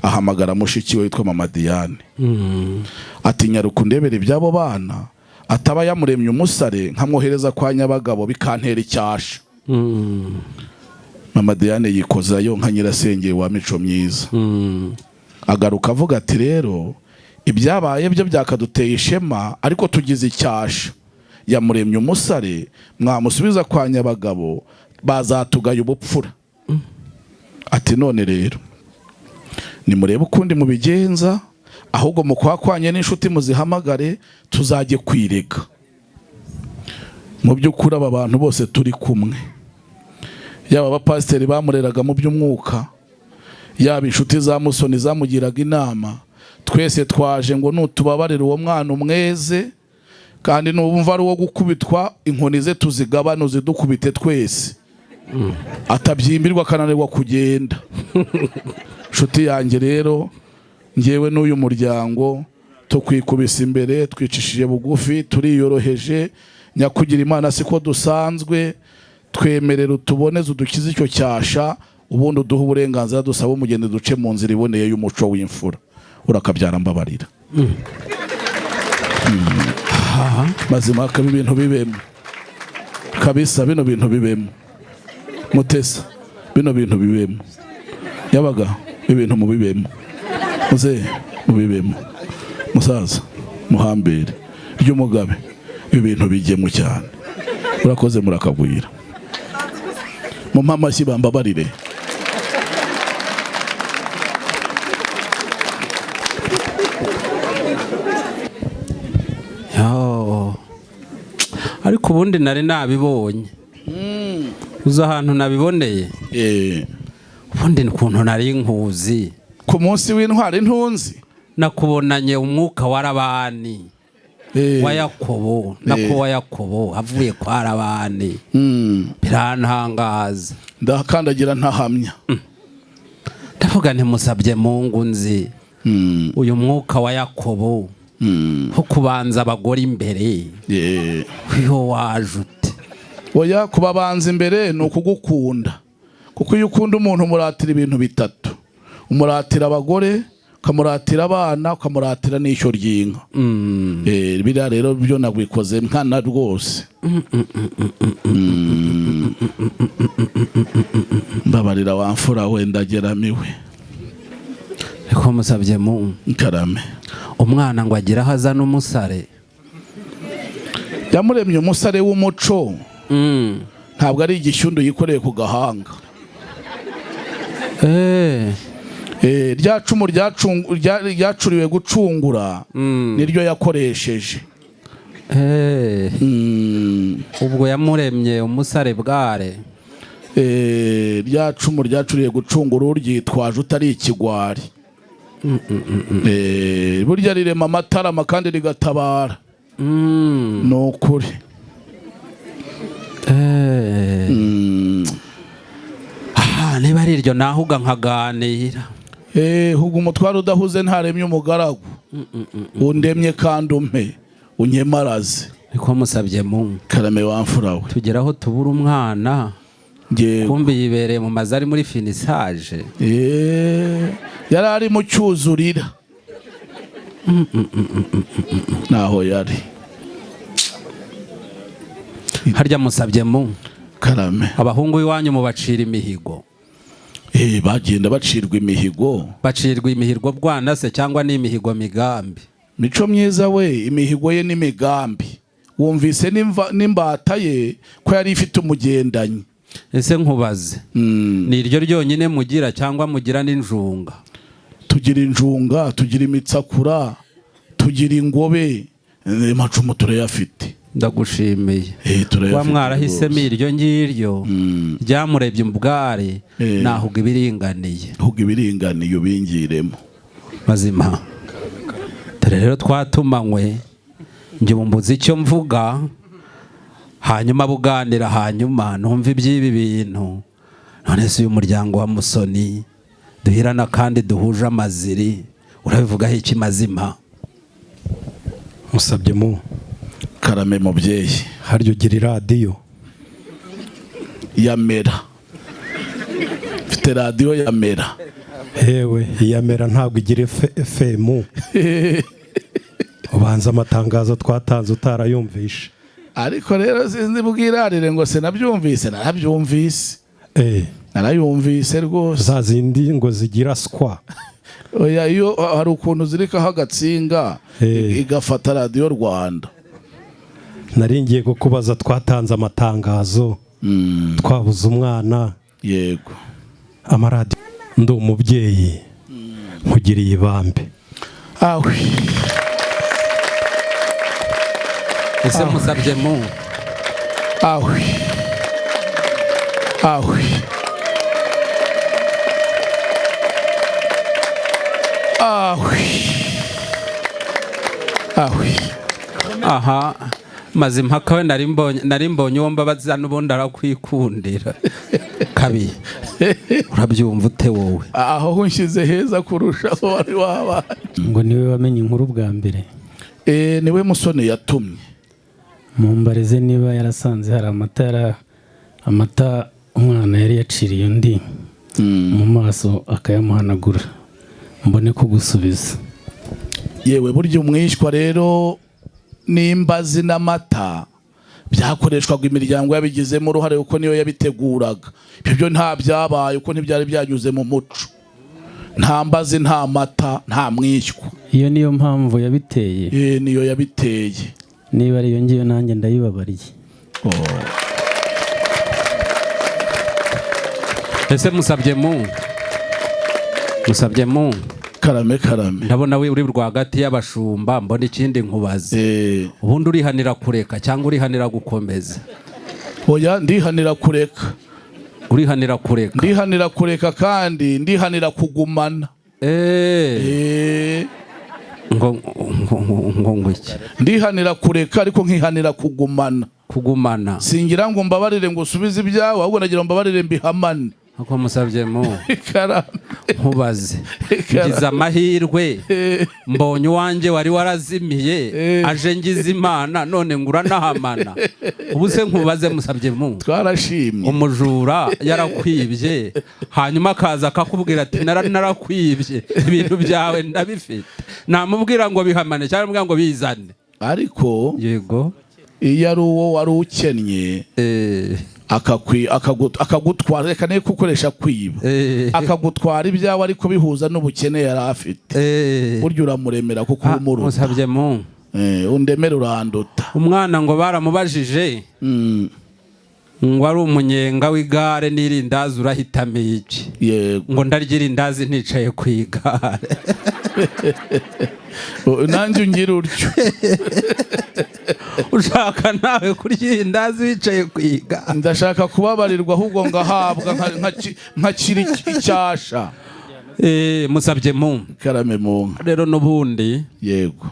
ahamagara mushiki we witwa Mama Diane. Ati nyaruka undebere ibyabo bana, ataba yamuremye umusare nkamwohereza kwa Nyabagabo bikantera icyasha. Mama Diane yikozayo nka nyirasenge wa Mico Myiza. Agaruka avuga ati rero ibyabaye byo byakaduteye ishema, ariko tugize icyasha. Yamuremye umusare, mwamusubiza kwa Nyabagabo bazatugaye ubupfura. Ati none rero nimurebe ukundi mubigenza, ahubwo mukwakwanye n'inshuti muzihamagare tuzajye kwirega. Mu by'ukuri aba bantu bose turi kumwe, yaba abapasiteri bamureraga mu by'umwuka, yaba inshuti za Musoni zamugiraga inama, twese twaje ngo nutubabarire uwo mwana umweze, kandi numva ari uwo gukubitwa inkoni ze tuzigabane zidukubite twese, atabyimbirwa akananirwa kugenda. Nshuti yanjye rero, ngewe n'uyu muryango tukwikubisa imbere, twicishije bugufi, turiyoroheje. Nyakugira Imana siko dusanzwe, twemerera utuboneze udukize icyo cyasha, ubundi uduha uburenganzira dusaba umugeni duce mu nzira iboneye y'umuco w'imfura urakabyara mbabarira. Mazima kabi ibintu bibemo kabisa, bino bintu bibemo Mutesa, bino bintu bibemo Yabaga, ibintu mu bibemo muze mu bibemo musaza muhambere ry'umugabe, ibintu bigemo cyane. Urakoze murakagwira mu mpamashyi bambabarire. Ariko ubundi nari nabibonye uza ahantu nabiboneye ubundi ukuntu nari nkuzi ku munsi w'intwari ntunzi nakubonanye umwuka wa Labani wa Yakobo nako wa Yakobo avuye kwa Labani birantangaza ndakandagira ntahamya ndavuga ntimusabye Mungu nzi uyu mwuka wa Yakobo ho kubanza abagore imbere iyo wajute oya kubabanza imbere ni ukugukunda, kuko iyo ukunda umuntu umuratira ibintu bitatu: umuratira abagore, ukamuratira abana, ukamuratira n'ishyo ry'inka. Biriya rero byo nagwikoze nkana rwose. Mbabarira wamfura wenda geramiwe. Reko musabye mu karame umwana ngo agira hazana umusare, yamuremye umusare w'umuco, ntabwo ari igishyundu yikoreye ku gahanga. Rya cumu ryacuriwe gucungura niryo yakoresheje. Ubwo yamuremye umusare bware. Rya cumu ryacuriwe gucungura uryitwaje utari ikigwari. Burya rirema amatarama kandi rigatabara. Ni ukuri. Niba ari iryo nahuga nkaganira. Huga umutwaro udahuze ntaremye umugaragu. Undemye kandi umpe unyemaraze. Niko musabye mu karame wamfurawe. Tugeraho tubura umwana. Kumbe yibereye mu mazi ari muri finisage. Yari ari mu cyuzurira. Naho yari. Harya musabye mu karame abahungu iwanyu mu bacira imihigo. Bagenda bacirwa imihigo. Bacirwa imihigo bwana se cyangwa ni imihigo migambi? Mico myiza we, imihigo ye n'imigambi. Wumvise n'imbata ye ko yari ifite umugendanyi. Ese nkubaze ni iryo ryonyine mugira cyangwa mugira n'injunga? Tugira injunga, tugira imitsakura, tugira ingobe, amacumu turayafite. Ndagushimiye wa mwarahisemo iryo ngiryo ryamurebye ubware nahuga ibiringaniye. Huga ibiringaniye ubingiremo mazima. Dore rero twatumanywe njye mbuze icyo mvuga, hanyuma buganira, hanyuma numva iby'ibi bintu. None se uyu muryango wa Musoni duhirana kandi duhuje amaziri urabivugaho iki mazima? Musabye mu karame mubyeyi. Haryo ugira iradiyo? Yamera. Mfite radiyo Yamera. Hewe Yamera ntabwo igira FM. Ubanza amatangazo twatanze utarayumvishe. Ariko rero sinzi bwirarire ngo se nabyumvise. Narabyumvise. Narayumvise rwose. Za zindi ngo zigira skwa. Oya, iyo hari ukuntu zirikaho agatsinga igafata radiyo Rwanda. Naringiye kukubaza twatanze amatangazo twabuze umwana. Yego. Amaradiyo ndi umubyeyi nkugiriye ibambe. Awe. Ese musabye mu awe. Awe. Awe. Awe. Aha mazimpaka we nari mbonye uwo mbabaza n'ubundi arakwikundira kabi. Urabyumva ute wowe? Aho hunshyize heza kurusha aho wari wabaye. Ngo niwe wamenye inkuru bwa mbere? Niwe Musoni yatumye. Mumbarize niba yarasanze hari amata umwana yari yaciriye undi mu maso akayamuhanagura mbone kugusubiza. yewe burya umwishywa rero n'imbazi n'amata byakoreshwaga imiryango yabigizemo uruhare kuko niyo yabiteguraga. Ibyo nta byabaye uko ntibyari byanyuze mu muco. Nta mbazi, nta mata, nta mwishywa. Iyo niyo mpamvu yabiteye. Niyo yabiteye. Niba ari iyo ngiyo nanjye ndayibabariye. Ese musabye mu karame ndabona we uri rwagati y'abashumba mbona ikindi nkubaze. Ubundi urihanira kureka cyangwa urihanira gukomeza? Oya, ndihanira kureka. Urihanira kureka? Ndihanira kureka kandi ndihanira kugumana. ngo iki? Ndihanira kureka ariko nkihanira kugumana. Singira ngo mbabarire ngo usubize ibyawe, ahubwo nagira ngo mbabarire mbihamane. Ako musabye nkubaze. Ngize amahirwe mbonye uwanjye wari warazimiye aje ngize Imana none ngura nahamana. Ubu se nkubaze musabye twarashimye umujura yarakwibye hanyuma akaza akakubwira ati narakwibye ibintu byawe ndabifite, namubwira ngo bihamane cyangwa mbwira ngo bizane? Ariko yego, iyo ari uwo wari ukennye akagutwara, reka ne gukoresha kwiba, akagutwara ibyawe ariko bihuza n'ubukene yari afite, burya uramuremera kuko umuruta. Musabye undemera uranduta. Umwana ngo baramubajije ngo ari umunyenga w'igare n'irindazi urahitamo iki? Ngo ndarya irindazi nticaye ku igare. Nanjye ungira utyo. Ushaka nawe kurya irindazi wicaye ku igare? Ndashaka kubabarirwa ahubwo ngahabwa nkakiri icyasha. Musabye karame rero n'ubundi yego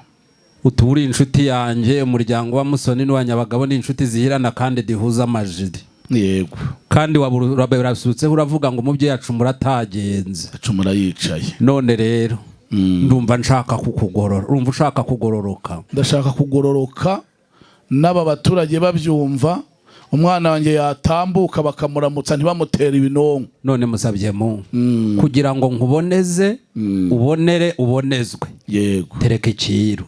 uturi inshuti yanjye, umuryango wa Musoni n'uwa Nyabagabo ni inshuti zihirana kandi dihuza amajiri. Yego, kandi wabirasutse uravuga ngo umubyeyi acumura atagenze, acumura yicaye. None rero ndumva nshaka kukugorora. Urumva ushaka kugororoka? Ndashaka kugororoka n'aba baturage babyumva, umwana wanjye yatambuka bakamuramutsa ntibamutera ibinonko. None musabye kugira ngo nkuboneze ubonere ubonezwe, yego, tereka ikiru.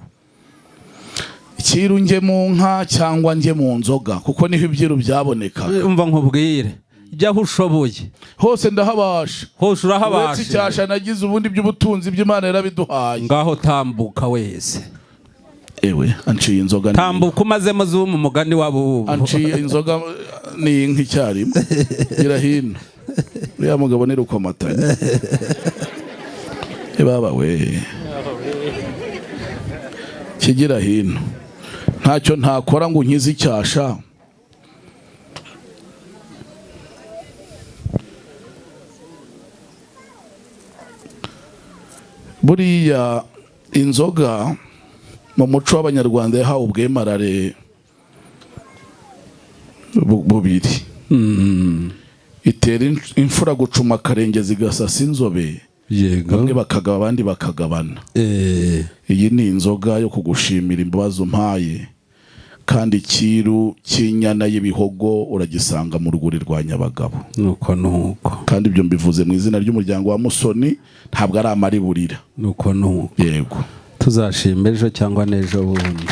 Ikiru nge mu nka cyangwa nge mu nzoga, kuko niho ibyiru byabonekaga. Umva nkubwire, jya aho ushoboye hose ndahabasha. Hose urahabasha. Uretse icyasha nagize ubundi by'ubutunzi by'Imana yarabiduhaye. Ngaho tambuka wese. Ewe anciye inzoga. Tambuka umazemo zumu umugani wabo. Anciye inzoga ni nk'icyarimo. Gira hino. Uriya mugabo ni rukomatanye. Baba we. Kigira hino. Ntacyo ntakora ngo nkize icyasha. Buriya inzoga mu muco w'Abanyarwanda yahawe ubwemarare bubiri. Itera imfura gucuma akarenge zigasasa inzobe. Bamwe bakagaba abandi bakagabana. Iyi ni inzoga yo kugushimira imbabazi umpaye, kandi ikiru cy'inyana y'ibihogo uragisanga mu rwuri rwa Nyabagabo. Nuko kandi ibyo mbivuze mu izina ry'umuryango wa Musoni, ntabwo ari amariburira. Nuko yego, tuzashima ejo cyangwa n'ejo bundi.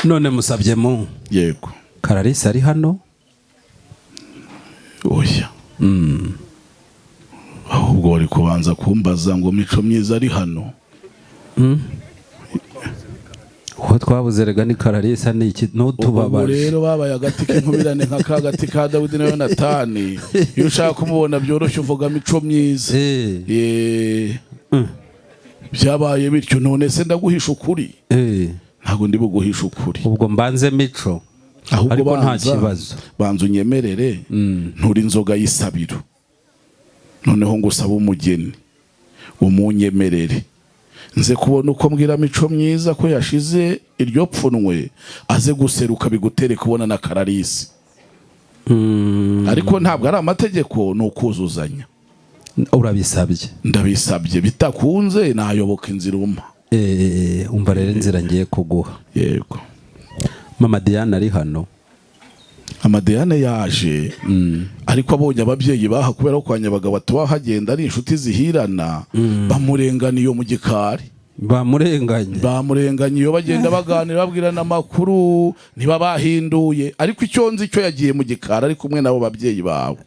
None musabye yego, Kararisa ari hano? Oya. Ahubwo wari kubanza kumbaza ngo Mico Myiza ari hano. Uwo twabuze rega ni Kararisa ni iki nutubabaje. Rero babaye agati k'inkubirane nka kagati ka Dawidi na Yonatani. Iyo ushaka kumubona byoroshye uvuga Mico Myiza. Byabaye bityo, none se ndaguhisha ukuri? Ntabwo ndi buguhisha ukuri. Ubwo mbanze Mico. Ariko nta kibazo. Banza unyemerere nturi inzoga y'isabiro. Noneho ngo usaba umugeni umunyemerere, nze kubona uko mbwira Mico Myiza ko yashize iryo pfunwe, aze guseruka bigutere kubona na Kararisi. Ariko ntabwo ari amategeko, ni ukuzuzanya. Urabisabye? Ndabisabye, bitakunze nayoboka inzira umpa. Umva rero inzira ngiye kuguha. Yego. Mama Diana ari hano? amadeyane yaje ariko abonye ababyeyi baha kubera ko kwa Nyabagabo tuba hagenda ari inshuti zihirana bamurengana iyo mu gikari bamurenganye iyo bagenda baganira babwirana amakuru niba bahinduye ariko icyo nzi cyo yagiye mu gikari ari kumwe nabo babyeyi bawe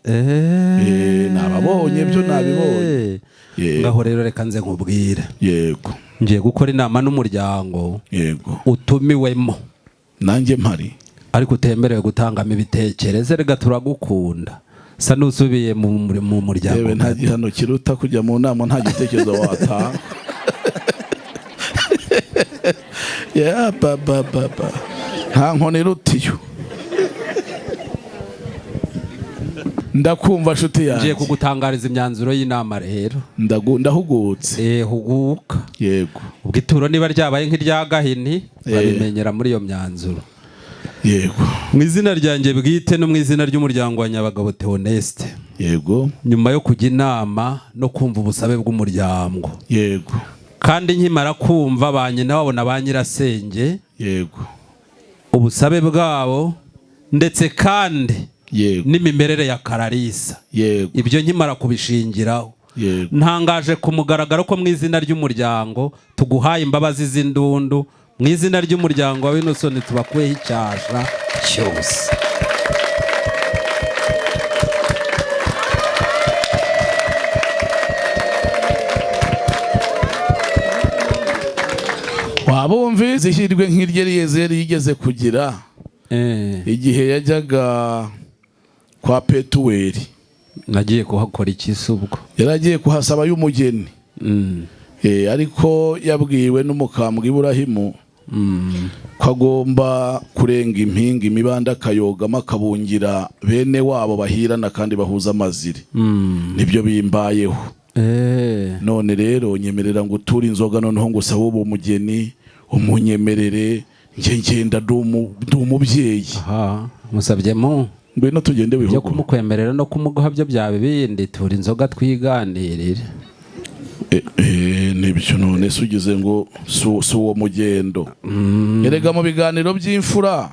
nababonye byo nabibonye ngaho rero reka nze nkubwire yego ngiye gukora inama n'umuryango yego utumiwemo nanjye mpari ariko utemerewe gutangamo ibitekerezo rega turagukunda sa nusubiye mu muryango yewe nta gihano kiruta kujya mu nama nta gitekerezo watanga ya baba nta nkoni rutiyo ndakumva nshuti yanjye ngiye kugutangariza imyanzuro y'inama rero ndahugutse huguka yego ubwo ituro niba ryabaye nk'irya Gahini babimenyera muri iyo myanzuro yego mu izina ryanjye bwite no mu izina ry'umuryango wa Nyabagabo Theoneste yego nyuma yo kujya inama no kumva ubusabe bw'umuryango yego kandi nkimara kumva ba nyina wabo na ba nyirasenge yego ubusabe bwabo ndetse kandi n'imimerere ya Kararisa ibyo nkimara kubishingiraho ntangaje ku mugaragaro ko mu izina ry'umuryango tuguhaye imbabazi z'indundu mu izina ry'umuryango wa Winston tubakuyeho icyasha cyose wabumvi zihirwe nk'irye Eliyezeri yigeze kugira igihe yajyaga kwa Petuweli nagiye kuhakora ikisi ubwo yaragiye kuhasaba y'umugeni ariko yabwiwe n'umukambwe Iburahimu ko agomba kurenga impinga imibanda akayogamo akabungira bene wabo bahirana kandi bahuza amaziri nibyo bimbayeho none rero nyemerera ngo uture inzoga noneho ngo usabe uwo mugeni umunyemerere ngenda ndi umubyeyi musabyemo ngwino tugende wihugu byo kumukwemerera no kumuguha byo byabe bindi tura inzoga twiganirire nibyo none se ugize ngo si uwo mugendo erega mu biganiro by'imfura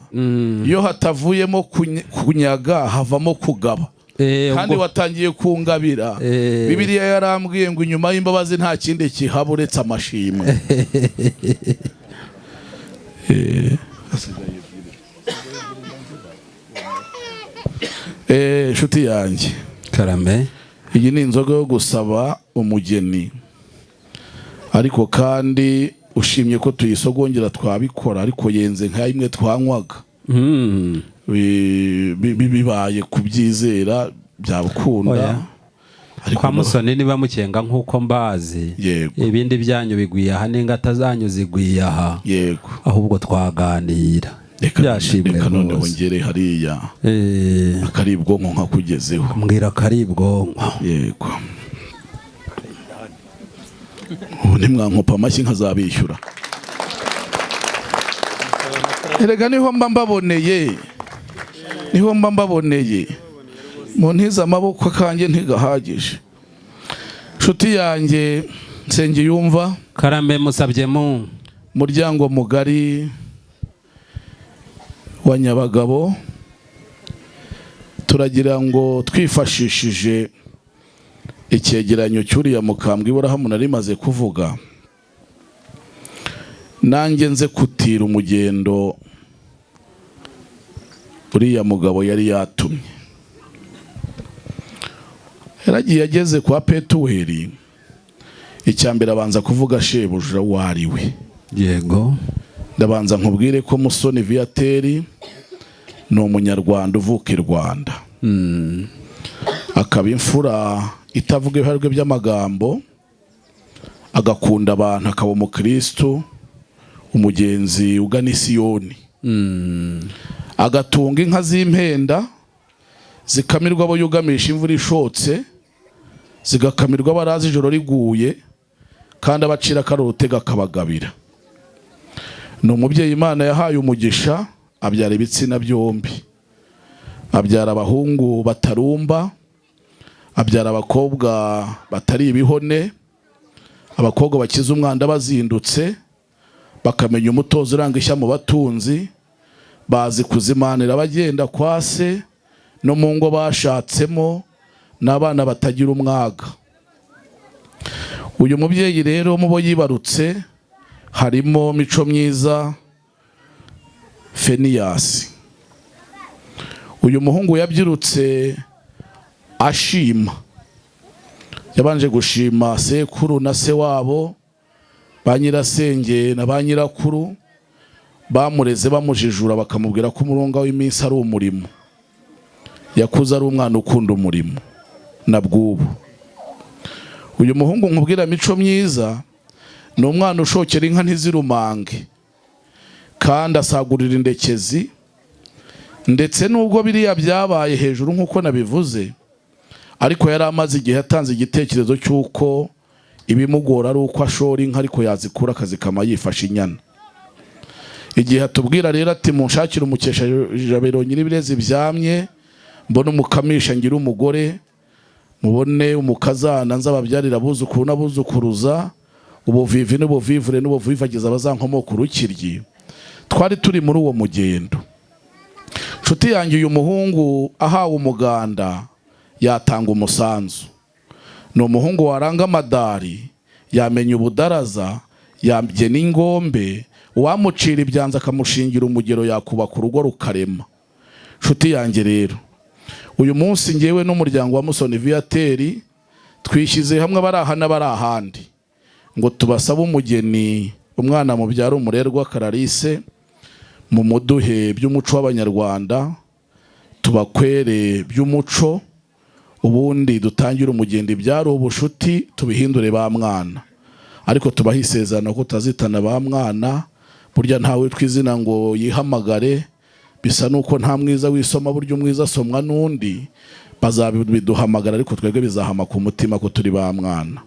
iyo hatavuyemo kunyaga havamo kugaba kandi watangiye kungabira Bibiliya yarambwiye ngo inyuma y'imbabazi nta kindi kihaba uretse amashimwe nshuti yanjye karame iyi ni inzoga yo gusaba umugeni ariko kandi ushimye ko tuyisogongera twabikora ariko yenze nka imwe twanywaga bibaye kubyizera byabukunda kwa Musoni niba mukenga nk'uko mbazi ibindi byanyu bigwiye aha n'ingata zanyu zigwiye aha yego ahubwo twaganira reka noneho ngere hariya akaribwonko nkakugezeho mbwira akaribwonko yego ubu ntimwankopa amashyi nkazabishyura erega niho mba mbaboneye mu ntiza amaboko kanjye ntigahagije nshuti yanjye Nsengiyumva karame musabyemo muryango mugari wa Nyabagabo turagira ngo twifashishije icyegeranyo cy'uriya mukambwe Iburahimu nari maze kuvuga nanjye nze kutira umugendo uriya mugabo yari yatumye yaragiye ageze kwa Petuweli icyambere abanza kuvuga shebuja wariwe yego ndabanza nkubwire ko Musoni Viateri ni umunyarwanda uvuka i Rwanda akaba imfura itavuga ibiharwe by'amagambo agakunda abantu akaba umukristo umugenzi ugana Isiyoni agatunga inka z'impenda zikamirwa abo yugamisha imvura ishotse zigakamirwa abarazi ijoro riguye kandi abacira akarote gakabagabira ni umubyeyi Imana yahaye umugisha abyara ibitsina byombi abyara abahungu batarumba abyara abakobwa batari ibihone abakobwa bakiza umwanda bazindutse bakamenya umutozo uranga ishya mu batunzi bazi kuzimanira bagenda kwa se no mu ngo bashatsemo n'abana batagira umwaga. Uyu mubyeyi rero mu bo yibarutse harimo Mico Myiza Feniyasi. Uyu muhungu yabyirutse ashima, yabanje gushima sekuru na se wabo, ba nyirasenge na ba nyirakuru bamureze bamujijura bakamubwira ko umurunga w'iminsi ari umurimo. Yakuze ari umwana ukunda umurimo na bw'ubu. Uyu muhungu nkubwira Mico Myiza ni umwana ushokera inka ntizirumange kandi asagurira indekezi, ndetse nubwo biriya byabaye hejuru nk'uko nabivuze, ariko yari amaze igihe atanze igitekerezo cy'uko ibimugora ari uko ashora inka ariko yazikura akazikama yifashe inyana. Igihe atubwira rero ati munshakire umukesha jabero nyiribirezi byamye, mbone umukamisha ngira umugore, mubone umukazana nzababyarira abuzukuru n'abuzukuruza, ubuvivi n'ubuvivure n'ubuvivagiza bazankomoka urukiryi. Twari turi muri uwo mugendo. Nshuti yanjye, uyu muhungu ahawe umuganda yatanga umusanzu. Ni umuhungu waranga amadari, yamenya ubudaraza, yamgena ingombe, uwamucira ibyanza akamushingira umugero yakubaka urugo rukarema. Nshuti yanjye rero, uyu munsi ngewe n'umuryango wa Musoni Viateur twishyize hamwe abari aha n'abari ahandi ngo tubasabe umugeni, umwana mubyara umurerwa Clarisse, mu muduhe by'umuco w'Abanyarwanda, tubakwere by'umuco, ubundi dutangire umugeni byari ubushuti tubihindure ba mwana. Ariko tubaha isezerano ko tutazitana ba mwana, burya ntawe twizina ngo yihamagare, bisa nuko nta mwiza wisoma burya umwiza asomwa n'undi, bazabiduhamagara ariko twebwe bizahama ku mutima ko turi ba mwana.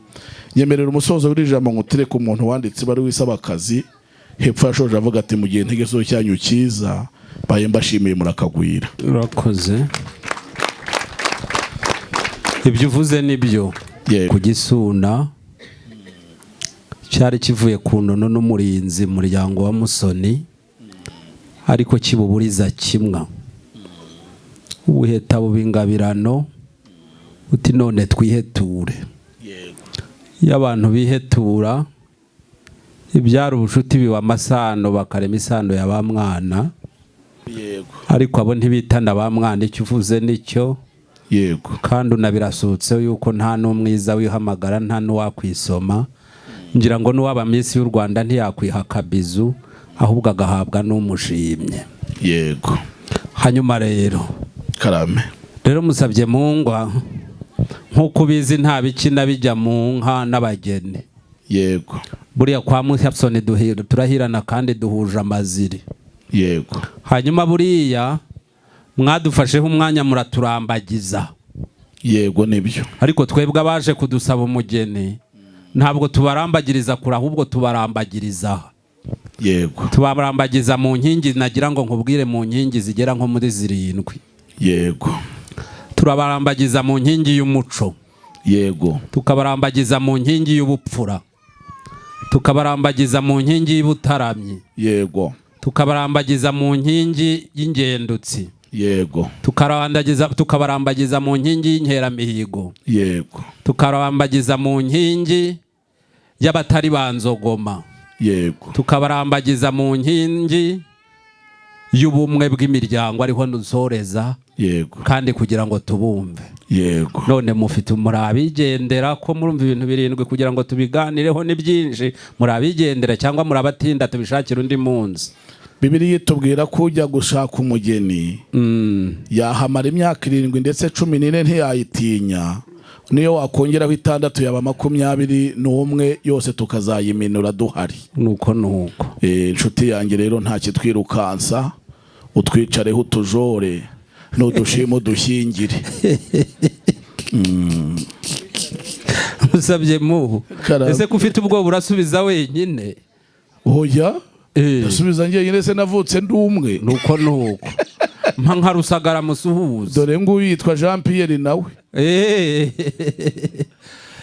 Nyemerera umusozo w'iri jambo ngutire ku muntu wanditse bari wisaba akazi, hepfo yashoje avuga ati mu gihe ntegezo cyanyu cyiza baye mbashimiye murakagwira. Urakoze. Ibyo uvuze nibyo. Ku Gisuna cyari kivuye ku nono n'umurinzi muryango wa Musoni, ariko kibuburiza kimwa. Ubuheta bubingabirano uti none twiheture. Y'abantu bihetura ibyari ubushuti biwa amasano bakarema isano ya ba mwana. Ariko abo ntibitana ba mwana, icyo uvuze nicyo. Yego. Kandi unabirasutse yuko nta n'umwiza wihamagara, nta n'uwakwisoma. Ngira ngo n'uwaba Miss y'u Rwanda ntiyakwiha kabizu, ahubwo agahabwa n'umushimye. Yego. Hanyuma rero karame, rero musabye mungwa nk'uko bizi nta bikina bijya mu nka n'abageni. Yego. Buriya kwa Musoni turahirana kandi duhuje amaziri. Yego. Hanyuma buriya mwadufasheho umwanya muraturambagiza. Yego nibyo. Ariko twebwe abaje kudusaba umugeni ntabwo tubarambagiriza kure, ahubwo tubarambagiriza. Yego. Tubarambagiza mu nkingi, nagira ngo nkubwire mu nkingi zigera nko muri 7. Yego. Turabarambagiza mu nkingi y'umuco. Yego. Tukabarambagiza mu nkingi y'ubupfura. Tukabarambagiza mu nkingi y'ubutaramyi. Yego. Tukabarambagiza mu nkingi y'ingendutsi. Yego. Tukabarambagiza mu nkingi y'inkeramihigo. Yego. Tukabarambagiza mu nkingi y'abatari banzogoma. Yego. Tukabarambagiza mu nkingi y'ubumwe bw'imiryango ariho nuzoreza. Yego. Kandi kugira ngo tubumve. Yego. None mufite murabigendera ko murumva ibintu 7 kugira ngo tubiganireho ni byinshi, murabigendera cyangwa murabatinda tubishakira undi munsi. Bibiliya itubwira ko ujya gushaka umugeni yahamara imyaka 7 ndetse 14 ntiyayitinya, niyo wakongeraho 6 yaba 21 yose tukazayiminura duhari. Nuko inshuti yanjye rero nta kitwirukansa, utwicareho utujore n'udushimo dushyingire. Musabye mu ese kufite ubwo burasubiza wenyine? Oya, ndasubiza njyenyine, se navutse ndumwe. Nuko mpa nka Rusagara musuhuza. Dore ngo yitwa Jean Pierre nawe.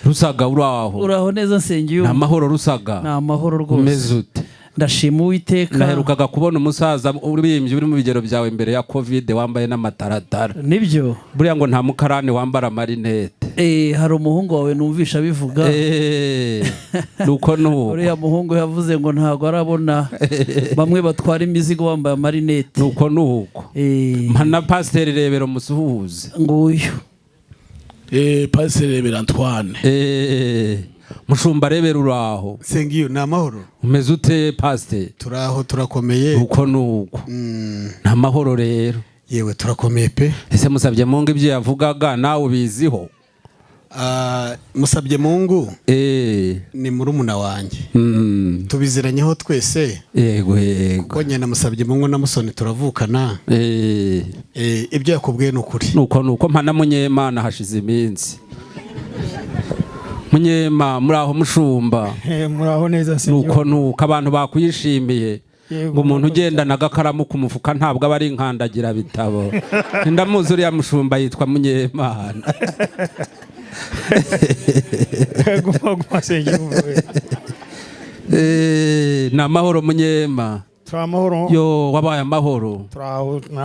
Rusaga uraho? Uraho neza Nsengiyumva. Namahoro Rusaga? Namahoro rwose. Umeze ute? ndashima Uwiteka. naherukaga kubona umusaza urimbye uri mu bigero byawe imbere ya covid wambaye n'amataratara. Nibyo buriya ngo nta mukarani wambara marinete. hari umuhungu wawe numvisha bivuga. nuko uriya muhungu yavuze ngo ntago arabona bamwe batwara imizigo bambaye marinete. nuko mpana pasiteri Rebero musuhuze nguyu. pasiteri Rebero Antoine. mushumba Rebero uraho? Sengiyo ni amahoro. umeze ute pasiteri? Turaho turakomeye. nuko nta mahoro rero. yewe turakomeye pe. ese musabye Mungu ibyo yavugaga nawe ubiziho? Musabye Mungu ni murumuna wanjye. tubiziranyeho twese. yego kuko nyina Musabye Mungu na Musoni turavukana. ibyo yakubwiye ni ukuri. nuko mpana Munyemana hashize iminsi. Munyema muraho mushumba? muraho neza Sengiyo. nuko abantu bakwishimiye ngo umuntu ugendana agakaramu ku mufuka ntabwo aba ari inkandagira bitabo. ndamuzi uriya mushumba yitwa Munyemana. ni amahoro Munyema? turamahoro. yo wabaye amahoro?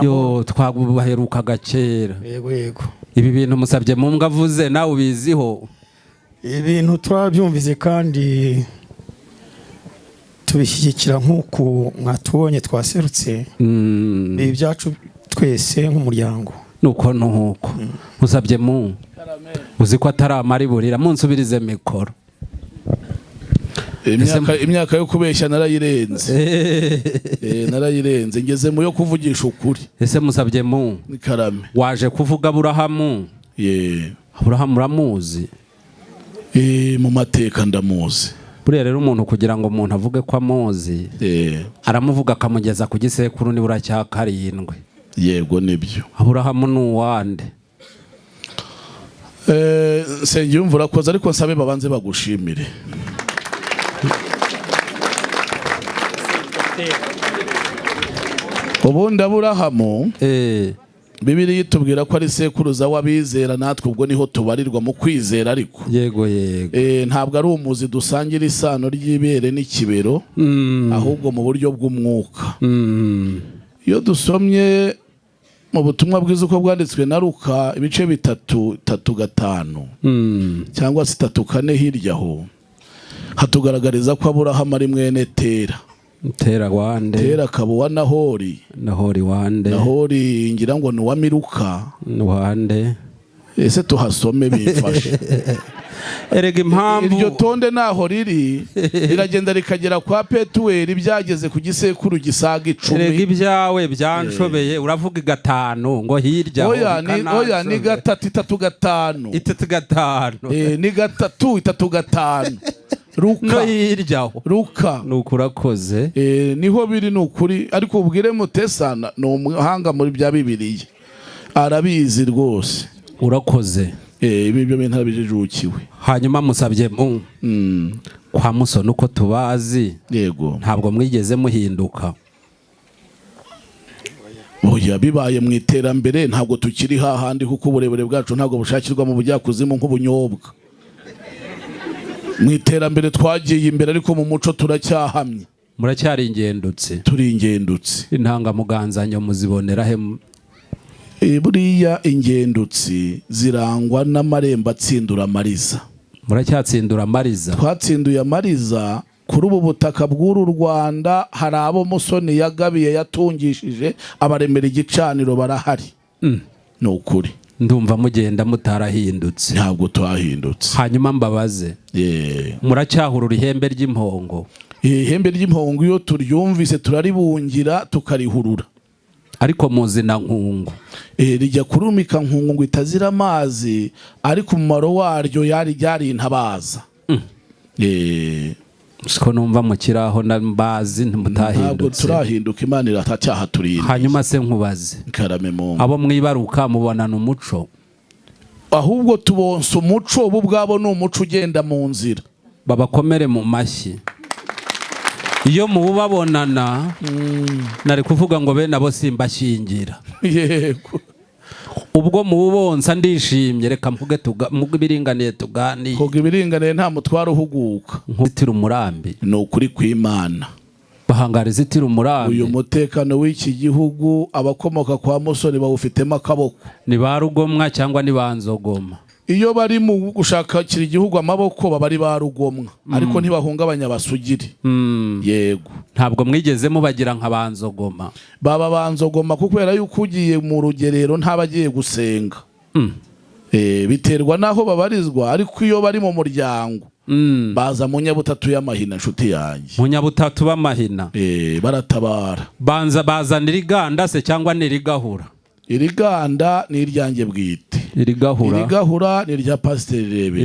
yo twabaherukaga kera. yego ibi bintu Musabye Mungu avuze nawe ubiziho? ibintu turabyumvise kandi tubishyigikira nk'uko mwatubonye twaserutse. ibi byacu twese nk'umuryango. nuko Musabye Mungu uzi ko atari amariburira munsubirize mikoro. imyaka yo kubeshya narayirenze. narayirenze ngeze mu yo kuvugisha ukuri. ese Musabye Mungu Karame waje kuvuga Aburahamu? Aburahamu uramuzi? mu mateka ndamuzi. buriya rero umuntu kugira ngo umuntu avuge ko amuzi aramuvuga akamugeza ku gisekuru nibura cya 7. yego nibyo. Aburahamu ni uwande? Sengiyo mvura koza ariko nsabe babanze bagushimire. ubundi Aburahamu Bibiliya itubwira ko ari sekuruza w'abizera, natwe ubwo niho tubarirwa mu kwizera. Ariko yego ntabwo ari umuzi dusangira isano ry'ibere n'ikibero, ahubwo mu buryo bw'umwuka. iyo dusomye mu butumwa bwiza uko bwanditswe na Luka ibice 3:5 cyangwa 3:4 hirya aho hatugaragariza ko Aburahamu ari mwene Tera wande? Tera akaba uwa Nahori wande? Nahori ngira ngo ni uwa Miruka wande? ese tuhasome bifashe. erega impamvu iryo tonde naho riri riragenda rikagera kwa Petuweli byageze ku gisekuru gisaga 10. erega ibyawe byanshobeye uravuga 5 ngo hirya ho. oya ni 3:5 ni 3:5 Luka hirya Luka nuko urakoze. niho biri nukuri, ariko ubwire Mutesana no umuhanga muri bya Bibiliya arabizi rwose. urakoze. ibi byo bintu arabijijukiwe. hanyuma Musabye Mungu kwa Musoni uko tubazi yego ntabwo mwigeze muhinduka. oya bibaye mu iterambere ntabwo tukiri hahandi, kuko uburebure bwacu ntabwo bushakirwa mu bujyakuzimu nk'ubunyobwa. mu iterambere twagiye imbere, ariko mu muco turacyahamye. muracyari ingendutse? turi ingendutse. intangamuganzanyo muzibonera he? buriya ingendutsi zirangwa n'amarembo atsindura amariza. muracyatsindura amariza? twatsinduye amariza. kuri ubu butaka bw'uru Rwanda hari abo Musoni yagabiye yatungishije abaremera igicaniro barahari. ni ukuri ndumva mugenda mutarahindutse. ntabwo twahindutse. hanyuma mbabaze muracyahurura ihembe ry'impongo? ihembe ry'impongo iyo turyumvise turaribungira tukarihurura. ariko muzi na nkungu rijya kurumika nkungu ngo itazira amazi, ariko umumaro waryo ryari intabaza. siko numva mukiraho na mbazi ntimutahindutse. ntabwo turahinduka, Imana iratacyaha turinde. hanyuma se nkubaze Karame Mungu, abo mwibaruka mubonana umuco? ahubwo tubonsa umuco, ubu bwabo ni umuco ugenda mu nzira. babakomere mu mashyi. iyo mubabonana nari kuvuga ngo bene abo simbashyingira. yego ubwo mubonsa ndishimye, reka mvuge ibiringaniye tuganire. ibiringaniye nta mutwaro uhuguka. nkutira umurambi ni ukuri kw'Imana. bahangariza itira umurambi. uyu mutekano w'iki gihugu abakomoka kwa Musoni bawufitemo akaboko. Ni ba Rugomwa cyangwa ni ba Nzogoma? Iyo bari mu gushakira igihugu amaboko baba ari ba Rugomwa, ariko ntibahungabanya abasugiri. Yego. Ntabwo mwigeze mubagira nka ba Nzogoma? Baba ba Nzogoma kuko era yuko ugiye mu rugerero ntabagiye gusenga. Biterwa naho babarizwa, ariko iyo bari mu muryango baza mu nyabutatu y'amahina nshuti yanjye. Mu nyabutatu b'amahina baratabara. Bazanira iganda se cyangwa nirigahura? Iriganda ni iryanjye bwite. Irigahura ni irya Pasiteri Rebero.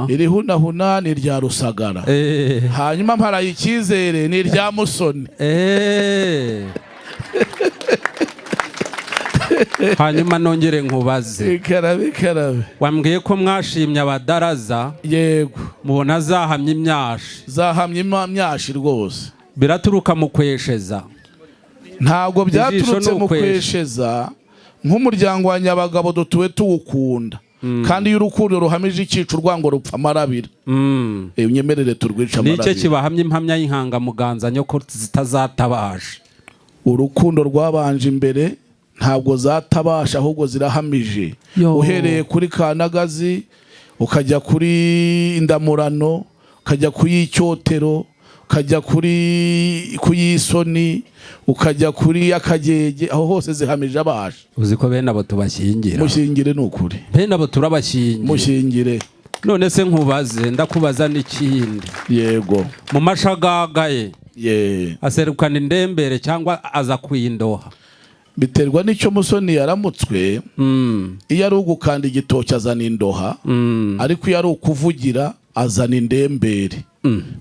Irihunahuna ni irya Rusagara. Hanyuma mparaye icyizere ni irya Musoni. Hanyuma nongere nkubaze. Karabe. Wambwiye ko mwashimye abadaraza. Yego. Mubona zahamye imyashi. Zahamye imyashi rwose. Biraturuka mu kwesheza? Ntabwo byaturutse mu kwesheza. Nk'umuryango wa Nyabagabo dutuwe tuwukunda. Kandi iyo urukundo ruhamije icyica urwango rupfa amarabira. Unyemerere turwica amarabira. Nicyo kibahamye impamya y'inkangamuganza nyoko zitazatabasha. Urukundo rwabanje imbere ntabwo zatabasha ahubwo zirahamije. Uhereye kuri Kanagazi ukajya kuri Indamurano, ukajya kuri Icyotero, ukajya kuri Isoni, ukajya kuri Akagege, aho hose zihamije abasha. Uzi ko bene abo tubashyingira? Mushyingire n'ukuri. Bene abo turabashyingira. Mushyingire. None se nkubaze, ndakubaza n'ikindi. Yego. Mu mashagagaye aserukana indembere cyangwa aza kwindoha? Biterwa n'icyo Musoni yaramutswe. Iyo ari ugukanda igitoki azana indoha, ariko iyo ari ukuvugira azana indembere.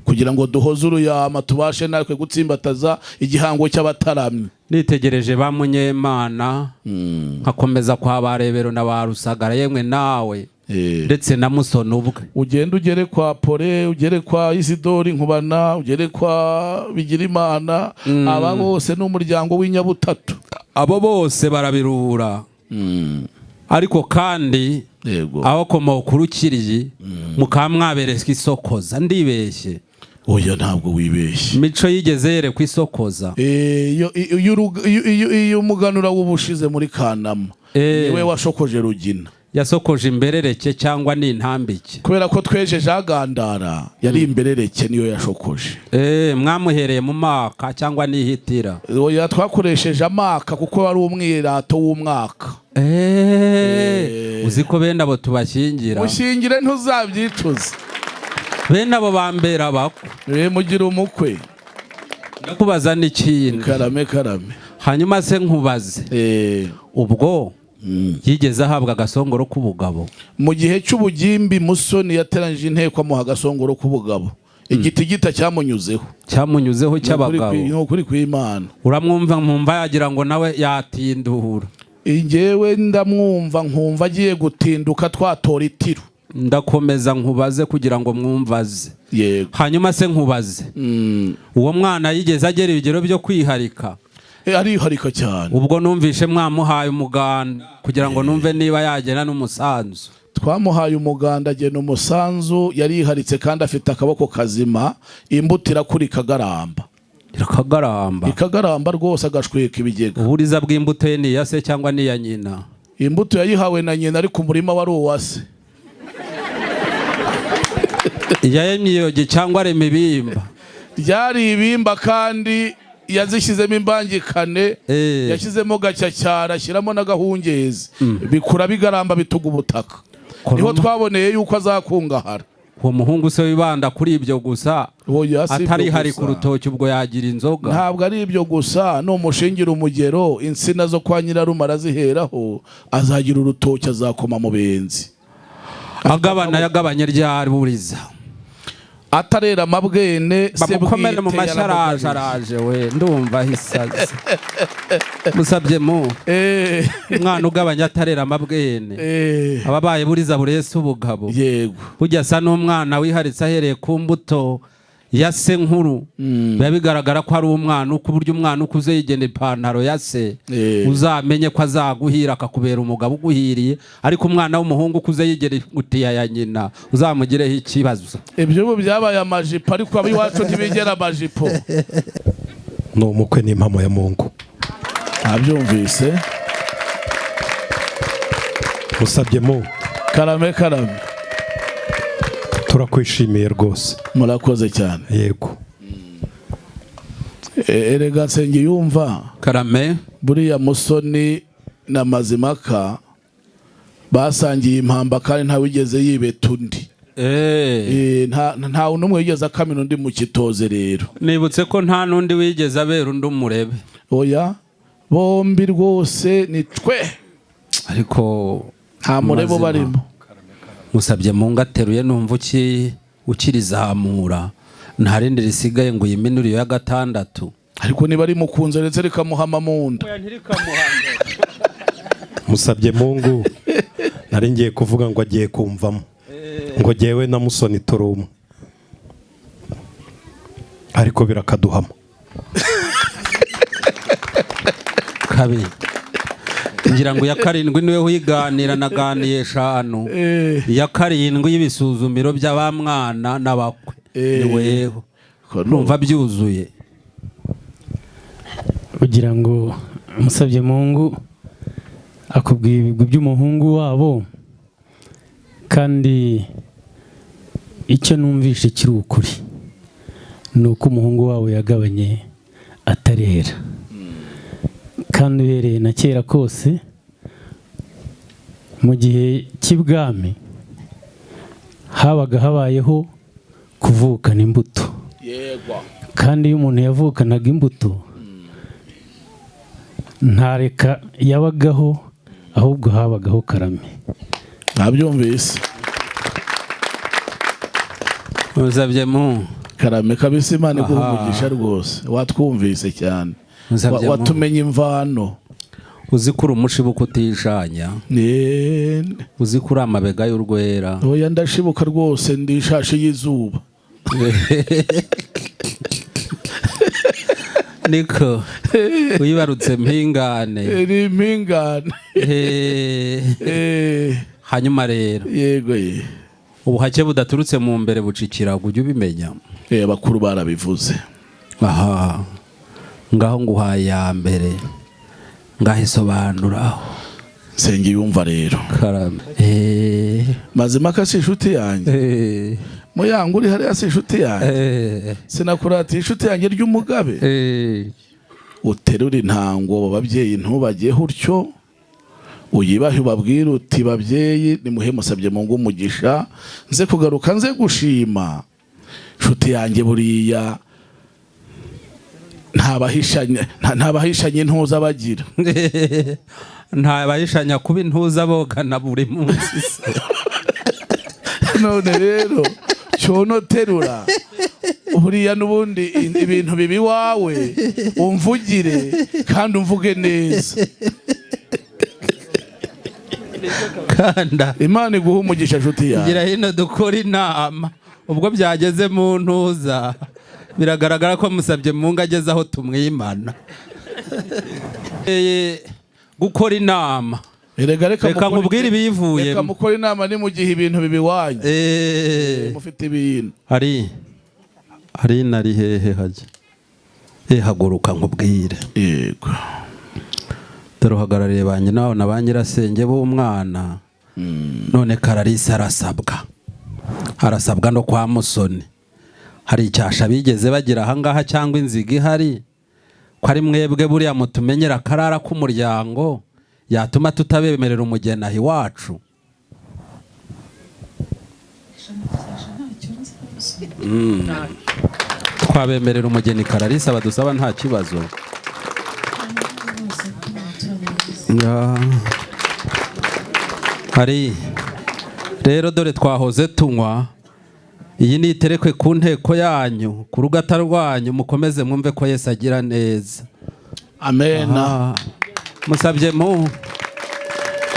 Kugira ngo duhoze uruyama tubashe natwe gutsimbataza igihango cy'abataramye. Nitegereje ba Munyemana, nkakomeza kwa ba Rebero na ba Rusagara, yemwe nawe ndetse na Musoni ubwe. Ugenda ugere kwa Pole, ugere kwa Isidori Nkubana, ugere kwa Bigirimana, aba bose n'umuryango w'inyabutatu. Abo bose barabirura. Ariko kandi aho komoka urukiriye mukamwabereka isokoza. Ndibeshye? Oya, ntabwo wibeshye. Mico yigeze yerekwa isokoza? Iyo umuganura w'ubushize muri Kanama niwe washokoje Rugina. Yasokoje imberereke cyangwa ni intambike? Kubera ko twejeje agandara yari imberereke niyo yashokoje. Mwamuhereye mu maka cyangwa nihitira? Oya, twakoresheje amaka kuko wari umwirato w'umwaka. Uzi ko bene abo tubashyingira? Mushyingire ntuzabyicuza. Bene abo bambera bako. Mugira umukwe. Ndakubaza n'ikindi. Karame. Hanyuma se nkubaze. Ubwo yigeze ahabwa agasongoro k'ubugabo? Mu gihe cy'ubugimbi Musoni yateranyije inteko amuha agasongoro k'ubugabo. Igiti gita cyamunyuzeho cy'abagabo. Kuri kw'Imana. Uramwumva mwumva yagira ngo nawe yatindura? Ingewe ndamwumva nkumva agiye gutinduka twatora itiro. Ndakomeza nkubaze kugira ngo mwumvaze. Yego. Hanyuma se nkubaze. Uwo mwana yigeze agera ibigero byo kwiharika? Ariharika cyane. Ubwo numvishe mwamuhaye umuganda kugira ngo numve niba yagena n'umusanzu. Twamuhaye umuganda agena umusanzu, yariharitse kandi afite akaboko kazima. Imbuto irakuri Kagaramba. Ikagaramba rwose agashweka ibigega. Uburiza bw'imbuto ye ni iya se cyangwa ni iya nyina? Imbuto yayihawe na nyina, ariko umurima wari uwase. Yayemye iyogi cyangwa arema ibimba? Ryari ibimba kandi yazishyizemo imbangikane. Yashyizemo gacyacyara, ashyiramo n'agahungezi. Bikura bigaramba bituga ubutaka. Niho twaboneye yuko azakungahara. Uwo muhungu se wibanda kuri ibyo gusa, atari hari ku rutoki ubwo yagira inzoga? Ntabwo ari ibyo gusa, numushingira umugero insina zo kwa Nyirarume araziheraho, azagira urutoki azakoma mu benzi. Yagabanye ryari buriza? Atarera amabwene bamukomere mu mashyaraje we ndumva hisaze. Musabye umwana ugabanya atarera amabwene ababaye buriza burese ubugabo. Yego. Burya asa n'umwana wiharitse ahereye ku mbuto ya se nkuru. Biba bigaragara ko ari umwana uko uburyo umwana ukuze yigenda ipantaro ya se uzamenye ko azaguhira akakubera umugabo uguhiriye, ariko umwana w'umuhungu ukuze yigera ingutiya ya nyina uzamugireho ikibazo. Ibyo byabaye amajipo, ariko abiwacu ntibigera amajipo. ni umukwe n'impamo ya Mungu. Nabyumvise. Musabye mu Karame turakwishimiye rwose. Murakoze cyane. Yego. Erega nsenge yumva Karame buriya Musoni na Mazimaka basangiye impamba kandi nta wigeze yibeta undi. Nta n'umwe wigeze akamena undi mu kitoze rero. Nibutse ko nta n'undi wigeze abera undi umurebe. Oya bombi rwose ni twe ariko nta murebo barimo. Musabye Mungu ateruye numva ukirizamura nta rindi risigaye ngo yiminure ya gatandatu. Ariko niba ari mukunze ndetse rikamuhama mu nda. Musabye Mungu nari ngiye kuvuga ngo agiye kumvamo ngo jyewe na Musoni turuma ariko birakaduhama. Kabi ngira ngo ya karindwi niwe wiganira naganiye 5 ya karindwi y'ibisuzumiro by'abamwana n'abakwe niweho numva byuzuye kugira ngo Musabye Mungu akubwiye ibigwi by'umuhungu wabo kandi icyo numvishe kiri ukuri ni uko umuhungu wabo yagabanye atarera kandi uhereye na kera kose mu gihe cy'ibwami habayeho kuvukana imbuto kandi iyo umuntu yavukanaga imbuto ntareka yabagaho ahubwo habagaho karame. Nabyumvise. Musabye Mungu Karame kabisa Imana iguhumugisha rwose watwumvise cyane. Watumenye imvano. Uzikura umushibuka utishanya. Uzikura amabega y'urwera. Oya ndashibuka rwose ndishashi y'izuba. Niko wibarutse mpingane. Iri mpingane. Hanyuma rero yego ubuhake budaturutse mu mbere bucikira ujye ubimenya. Bakuru barabivuze. Aha ngaho nguhaye ya mbere ngaho isobanuraho. Nsenge yumva rero. Karame. Mazimaka si inshuti yanjye. Muyango uri hariya si inshuti yanjye. Sinakurata inshuti yanjye ry'umugabe. Uterura intango babyeyi ntubagiyeho utyo uyibahe ubabwira uti babyeyi nimuhe Musabye Mungu umugisha nze kugaruka nze gushima inshuti yanjye buriya ntabahishanye intuza bagira. Ntabahishanya kuba intuza bogana buri munsi. None rero cyono terura buriya n'ubundi ibintu bibi wawe umvugire kandi umvuge neza. Kanda Imana iguha umugisha nshuti yawe. Gira hino dukora inama ubwo byageze mu ntuza biragaragara ko Musabye Mungu ageze aho tumwimana. Gukora inama reka nkubwire ibiyivuye. Reka mukora inama ni mu gihe ibintu bibiwanye. Mufite ibintu hari nari hehe hajya haguruka nkubwire. Yego dore uhagarariye ba nyina na ba nyirasenge b'umwana. None Kararisa arasabwa no kwa Musoni. Hari icyasha bigeze bagira ahangaha cyangwa inziga ihari ko ari mwebwe buriya mutumenyera akarara k'umuryango yatuma tutabemerera umugeni aho iwacu. Twabemerera umugeni Kararisa badusaba nta kibazo. Hari rero dore twahoze tunywa iyi ni iterekwe ku nteko yanyu ku rugata rwanyu mukomeze mwumve ko Yesu agira neza. Amena. Musabye Mungu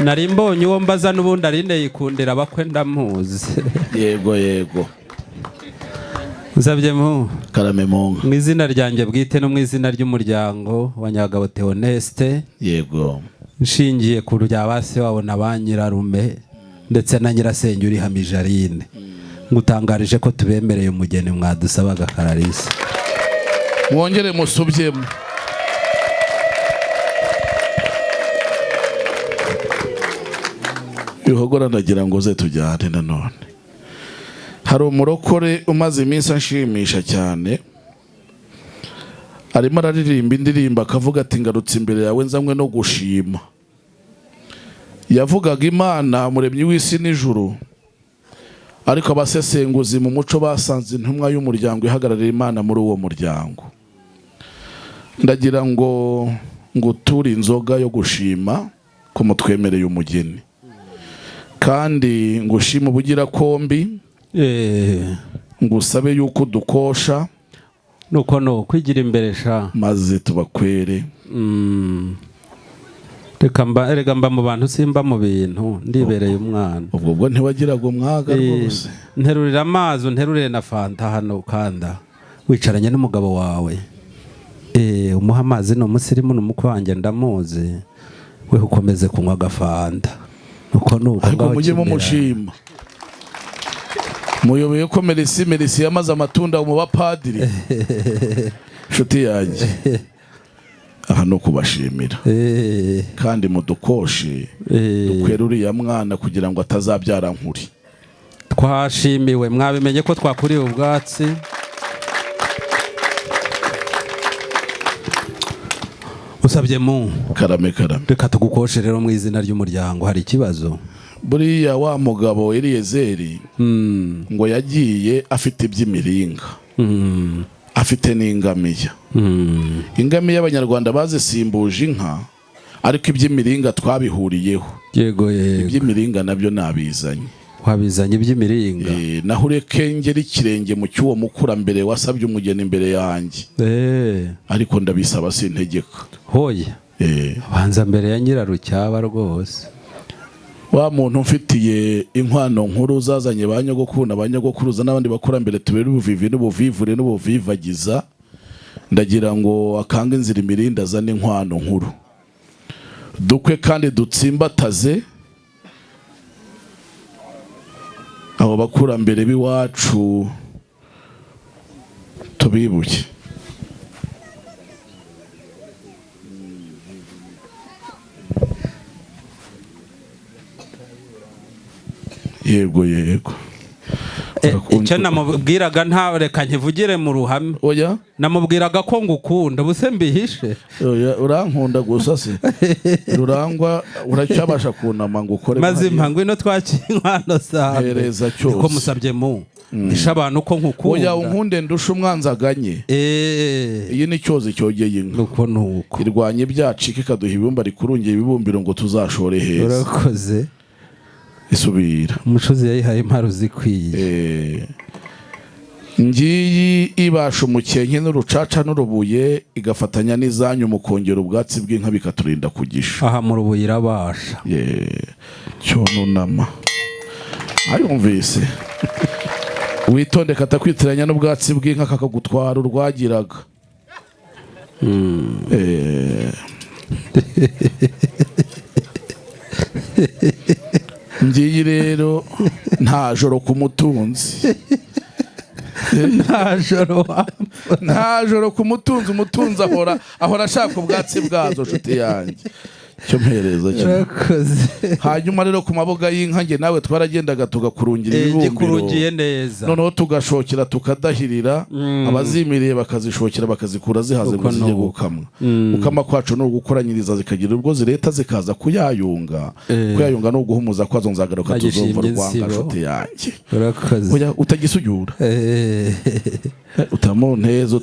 nari mbonye uwo mbaza n'ubundi arinde yikundira abakwe ndamuzi. Yego Musabye Mungu Karame Mungu mu izina ryanjye bwite no mu izina ry'umuryango wa Nyagabo Theoneste. Yego nshingiye ku rya base wabo na ba nyirarume ndetse na nyirasenge uri Hamijarine ngutangarije ko tubemereye umugeni mwadusabaga Kararisa. mwongere musubyemo. Bihogora ndagira ngo ze tujyane nanone. Hari umurokore umaze iminsi anshimisha cyane, arimo araririmba indirimbo akavuga ati ngarutse imbere yawe nzanywe no gushima. Yavugaga Imana umuremyi w'isi n'ijuru, ariko abasesenguzi mu muco basanze intumwa y'umuryango ihagararira Imana muri uwo muryango. Ndagira ngo nguture inzoga yo gushima ko mutwemereye umugeni, kandi ngushima ubugira kombi, ngusabe yuko dukosha nuko no kwigira imbere sha maze tubakwere. Reka mba mu bantu simba mu bintu ndibereye umwana. Ubwo ntibagiraga umwaga rwose. Nterurira amazi unterurire na fanta hano ukanda wicaranye n'umugabo wawe. Umuha amazi no musirimu n'umukwe wanjye ndamuzi, we ukomeze kunywa agafanta. Ariko mujye mumushima. Muyoboye ko Merisi yamaze amatunda mu bapadiri. Nshuti yanjye. Aha no kubashimira. Kandi mudukoshe dukwera uriya mwana kugira ngo atazabyara nkuri. Twashimiwe, mwabimenye ko twakuriye ubwatsi. Usabye mu karame. Reka tugukoshe rero mu izina ry'umuryango. Hari ikibazo? Buriya wa mugabo Eliyezeri ngo yagiye afite iby'imiringa, afite n'ingamiya. Ingamiya y'Abanyarwanda bazisimbuje inka, ariko iby'imiringa twabihuriyeho. Yego. Iby'imiringa nabyo nabizanye. Wabizanye iby'imiringa? Naho ureke ngera ikirenge mu cy'uwo mukurambere wasabye umugeni imbere yanjye. Ariko ndabisaba sintegeka. Hoya. Banza mbere ya Nyirarucyaba rwose. Wa muntu mfitiye inkwano nkuru zazanye ba nyogokuru na ba nyogokuruza n'abandi bakurambere tubere ubuvivi n'ubuvivure n'ubuvivagiza, ndagira ngo akanga inzira imirinda azane inkwano nkuru. Dukwe kandi dutsimbataze abo bakurambere b'iwacu tubibuke. Yego. Icyo namubwiraga nta reka nkivugire mu ruhame. Oya. Namubwiraga ko ngukunda, buse mbihishe. Oya, urankunda gusa se. Rurangwa uracyabasha kunama ngo ukore. Maze impangwe no twakinkwano zawe. Hereza cyose. Ko musabye mu. Isha abantu ko nkukunda. Oya, unkunde ndusha umwanzaganye. Iyi ni cyozi cyogeye inka. Nuko. Irwanye byacika ikaduha ibumba rikurungiye ibibumbiro ngo tuzashore heza. Urakoze. Isubira. Umucuzi yayihaye imparo zikwiye. Ngiyi ibasha umukenke n'urucaca n'urubuye igafatanya n'izanyu mu kongera ubwatsi bw'inka bikaturinda kugisha. Aha mu rubuye irabasha. Cyonunama. Ayumvise. Witonde katakwitiranya n'ubwatsi bw'inka kakagutwara urwagiraga. Ngiyi rero nta joro ku mutunzi. Nta joro ku mutunzi. Umutunzi ahora ashaka ubwatsi bwazo, nshuti yanjye. Cyo mpereza cyo. Hanyuma rero ku maboga y'inka nge nawe twaragendaga tugakurungira ibibumbiro. Gikurungiye neza. Noneho tugashokera tukadahirira, abazimiriye bakazishokera bakazikura zihaze ngo zijye gukamwa. Ukama kwacu no gukoranyiriza zikagira ubwo zireta zikaza kuyayunga. Kuyayunga no guhumuza kwazo nzagaruka tuzumva Rwanga, nshuti yanjye. Urakoze. Oya, utagisujura. Utamuneza.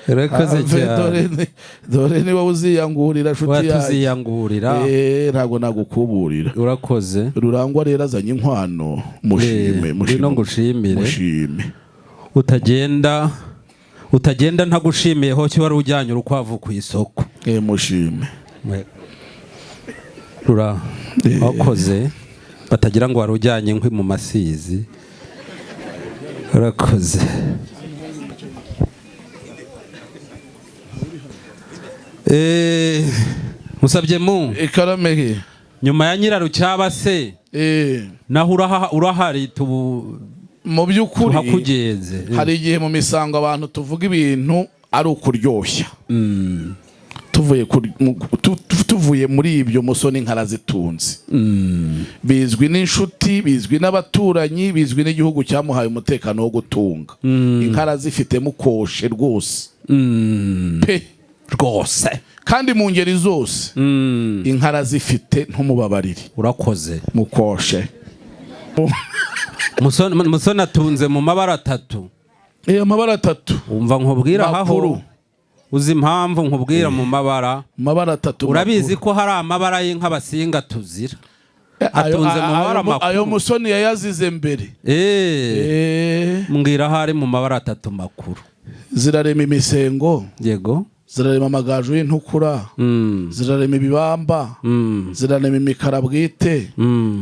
Urakoze cyane. Dore ni wowe uziyangurira, nshuti yanjye. Watuziyangurira. Ntago nagukuburira. Urakoze. Rurangwa rero azanye inkwano. Mushime. No ngushimire. Mushime. Utagenda ntagushimiye ho cyo wari ujyanye urukwavu ku isoko. Mushime. Wakoze. Batagira ngo wari ujyanye inkwi mu masizi. Urakoze. Musabye mu Ikaramege. Nyuma ya Nyirarucyaba se naho urahari mu by'ukuri tuhakugenze hari igihe mu misango abantu tuvuga ibintu ari ukuryoshya tuvuye muri ibyo Musoni inka arazitunze bizwi n'inshuti bizwi n'abaturanyi bizwi n'igihugu cyamuhaye umutekano wo gutunga inka arazifite mukoshe rwose pe rwose kandi mu ngeri zose inka arazifite ntumubabarire urakoze mukoshe Musoni atunze mu mabara 3 amabara 3 umva nkubwira aho uzi impamvu nkubwira mu mabara 3 urabizi ko hari amabara y'inka basinga tuzira atunze mu mabara makuru ayo Musoni yayazize mbere mbwira hari mu mabara 3 makuru zirarema imisengo yego zirarema amagaju y'intukura zirarema ibibamba zirarema imikara bwite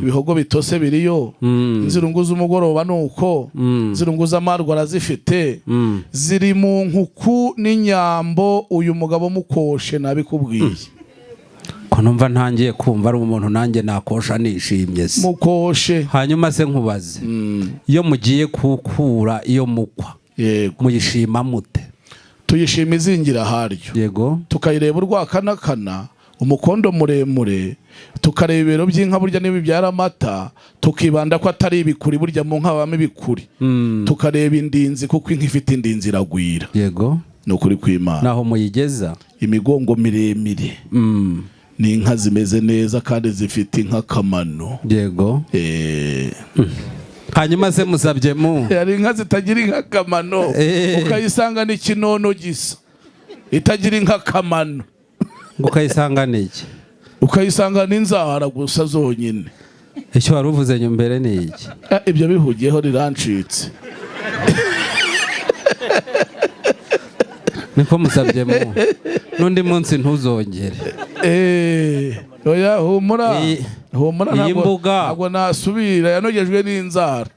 ibihogo bitose biriyo inzirungu z'umugoroba nuko inzirungu z'amarwa arazifite ziri mu nkuku n'inyambo uyu mugabo mukoshe nabikubwiye ko numva ntangiye kumva ari umuntu nanjye nakosha nishimye se mukoshe hanyuma se nkubaze iyo mugiye kukura iyo mukwa muyishima mute tuyishima izingira haryo yego tukayireba urwakanakana umukondo muremure tukareba ibiro by'inka burya n'ibibyara amata tukibanda ko atari ibikuri burya mu nka habamo ibikuri tukareba indinzi kuko inka ifite indinzi iragwira yego ni ukuri kw'Imana naho muyigeza imigongo miremire ni inka zimeze neza kandi zifite inka kamano yego hanyuma se musabye yari inka zitagira inka kamano ukayisanga n'ikinono gisa itagira inka kamano ukayisanga n'iki ukayisanga n'inzara gusa zonyine icyo wari uvuze nyumbere ni iki ibyo bihugiyeho rirancitse niko musabye n'undi munsi ntuzongere oya humura ntabwo nasubira yanogejwe n'inzara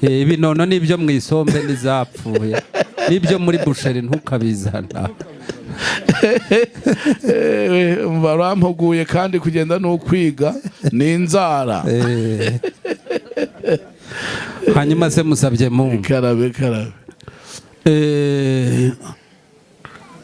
ibinono n'ibyo mu isombe n'izapfuye n'ibyo muri busheri ntukabizana barampuguye kandi kugenda ni ukwiga ni inzara hanyuma se musabye karabe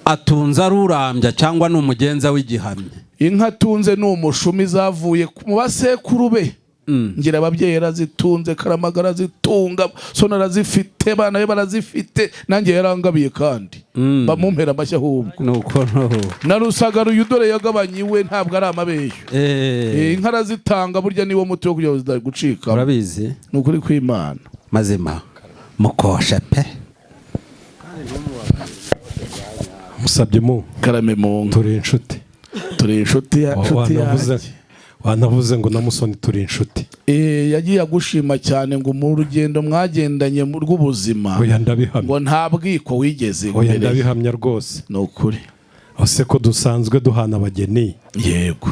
atunze arurambya cyangwa ni umugenza w'igihamya inka atunze ni umushumi zavuye mu basekuru be ngira ababyeyi arazitunze Karamagara arazitunga Soni arazifite bana be barazifite nanjye yarangabiye kandi bamumpera amashyi ahubwo nuko na Rusagara uyu dore yagabanyiwe ntabwo ari amabeshyo inka arazitanga burya niwo muti wo kugira ngo zidagucika urabizi ni ukuri kw'Imana mazima mukoshe pe musabye karame turi inshuti wanavuze ngo na Musoni turi inshuti yagiye agushima cyane ngo mu rugendo mwagendanye mu rw'ubuzima ngo nta bwiko wigeze oya ndabihamya rwose ni ukuri ose ko dusanzwe duhana abageni yego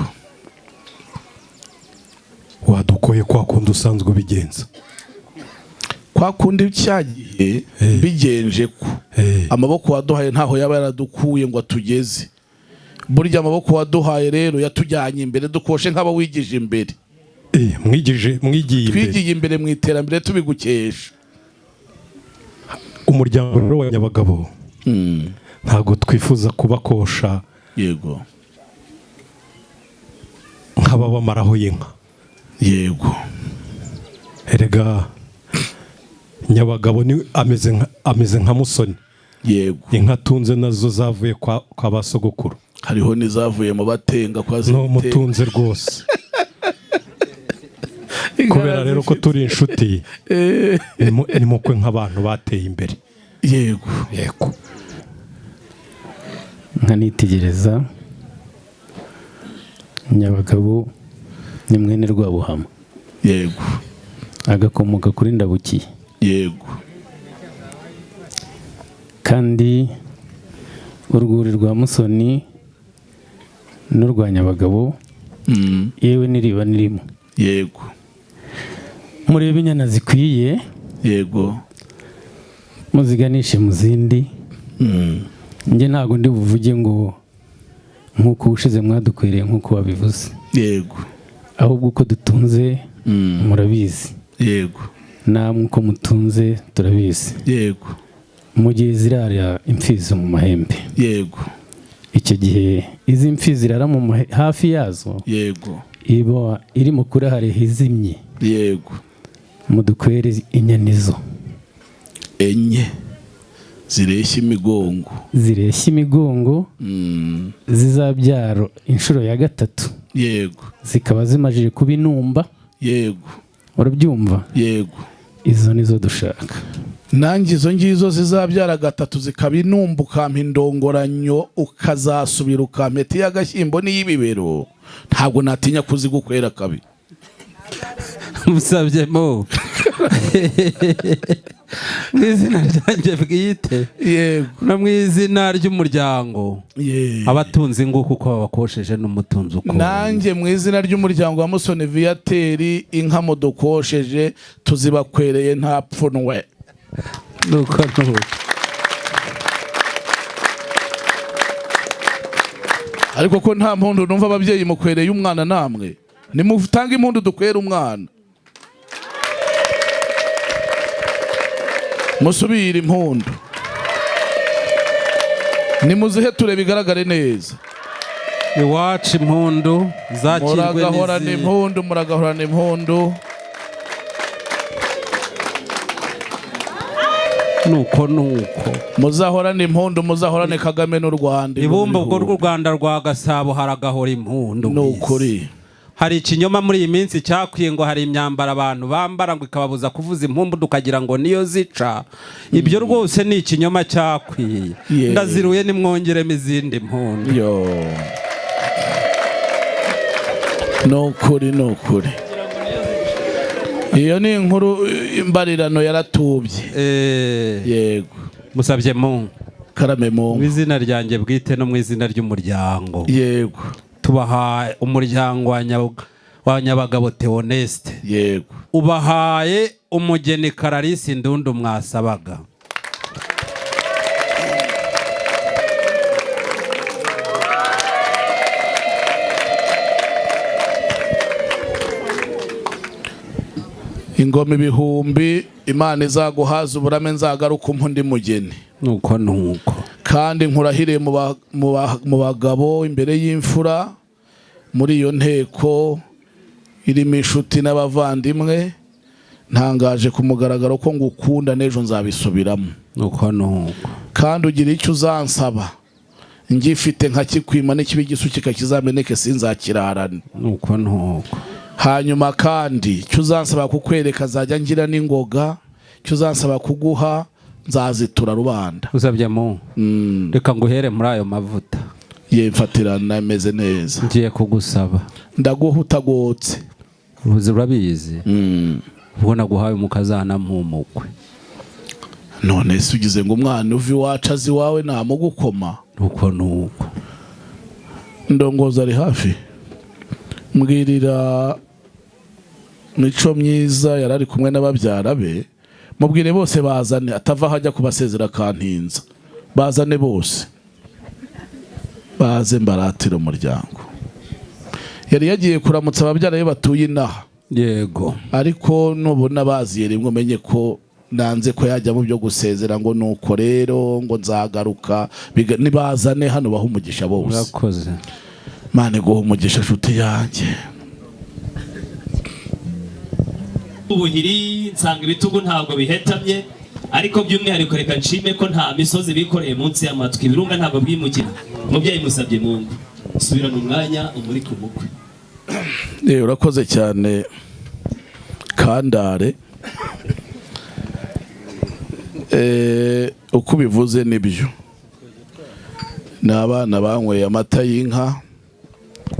wadukoye kwa kundi usanzwe ubigenza kwa kundi cyagiye bigenje ko amaboko waduhaye ntaho yaba yaradukuye ngo atugeze burya amaboko waduhaye rero yatujyanye imbere dukoshe nk'aba wigije imbere twigiye imbere mu iterambere tubigukesha umuryango rero wa Nyabagabo ntabwo twifuza kubakosha yego nk'ababamaraho y'inka yego erega Nyabagabo ni ameze nka Musoni yego inka atunze nazo zavuye kwa basogokuru hariho n'izavuye mu batenga kwa no mutunze rwose kubera rero ko turi inshuti ni mukwe nk'abantu bateye imbere yego nkanitegereza Nyabagabo ni mwene Rwabuhama yego agakomoka kuri Ndabukiye yego kandi urwuri rwa Musoni n'urwa Nyabagabo yewe n'iriba nirimo yego murebe inyana zikwiye yego muziganishe mu zindi njye ntabwo ndi buvuge ngo nk'uko ushize mwadukwiriye nk'uko wabivuze yego ahubwo uko dutunze murabizi yego namwe uko mutunze turabizi. Yego. Mu gihe zirara imfizi mu mahembe. Yego. Icyo gihe izi mfizi zirara mu hafi yazo. Yego. Iba iri mu kurahare hizimye. Yego. Mudukwere inyanizo enye zireshya imigongo. Zireshya imigongo. Zizabyaro inshuro ya 3. Yego. Zikaba zimajije kuba inumba. Yego. Urabyumva? Yego. Izo nizo dushaka. Nanjye izo ngizo zizabyara 3 zikaba inumba ukampa indongoranyo ukazasubira ukampeta y'agashyimbo n'iy'ibibero, ntabwo natinya kuzigukwera kabi. Musabyemo mu izina ryanjye bwite. Yego. No mu izina ry'umuryango. Abatunzi inguko uko babakosheje n'umutunzi uko. Nanjye mu izina ry'umuryango wa Musoni Viateri inka mudukosheje tuzibakwereye nta pfunwe. Nuko ariko ko nta mpundu numva ababyeyi mukwereye umwana namwe nimutanga impundu dukwera umwana. Musubire impundu nimuzihe ture bigaragare neza. Iwacu impundu zakirwe muragahorana impundu, muragahorana impundu. Nuko muzahorane impundu, muzahorane Kagame n'u Rwanda. Ibumba ubwo rw'u Rwanda rwa Gasabo haragahora impundu. Nukuri hari ikinyoma muri iyi minsi cyakwiye ngo hari imyambaro abantu bambara ngo ikababuza kuvuza impumbu tukagira ngo niyo zica. Ibyo rwose ni ikinyoma cyakwiye. Ndaziruye nimwongeremo izindi mpundu. Nukuri iyo ni inkuru imbarirano yaratubye. Yego. Musabye mu karame mu izina ryanjye bwite no mu izina ry'umuryango. Yego. Tubahaye umuryango wa Nyabagabo Theoneste. Yego. Ubahaye umugeni Kararisi Ndundu mwasabaga. Ingoma ibihumbi Imana izaguhaza uburame nzagaruka umpundi mugeni. Nuko kandi nkurahire mu bagabo imbere y'imfura muri iyo nteko irimo inshuti n'abavandimwe, ntangaje ku mugaragaro ko ngukunda n'ejo nzabisubiramo. Kandi ugira icyo uzansaba ngifite nkakikwima n'ikibi gisukika kizameneke sinzakirarane. Hanyuma kandi cyo uzansaba kukwereka zajya ngira n'ingoga, cyo uzansaba kuguha nzazitura rubanda. Usabye mu reka nguhere muri ayo mavuta. Yemfatirana meze neza. Ngiye kugusaba. Ndaguha utagotse. Urabizi. Ubona guhaye umukazana mpumukwe. None se ugize ngo umwana uvi wacu azi wawe namugukoma. Nuko ndongoza ari hafi. Mbwirira Mico myiza yarari kumwe n'ababyara be, mubwire bose bazane atava hajya kubasezera kantinza. Bazane bose baze mbaratira umuryango. Yari yagiye kuramutsa ababyara be batuye inaha. Yego. Ariko nubona baziye rimwe umenye ko nanze ko yajya mu byo gusezera ngo nuko rero ngo nzagaruka. Nibazane hano baha umugisha bose. Urakoze. Mane guha umugisha nshuti yanjye. Ubuhiri nsanga ibitugu ntabwo bihetamye, ariko by'umwihariko reka nshime ko nta misozi bikoreye munsi y'amatwi. Ibirunga ntabwo bwimukira. Mubyeyi musabye Mungu subirana umwanya umuri ku mukwe. Urakoze cyane Kandare. Uko bivuze nibyo. N'abana banyweye amata y'inka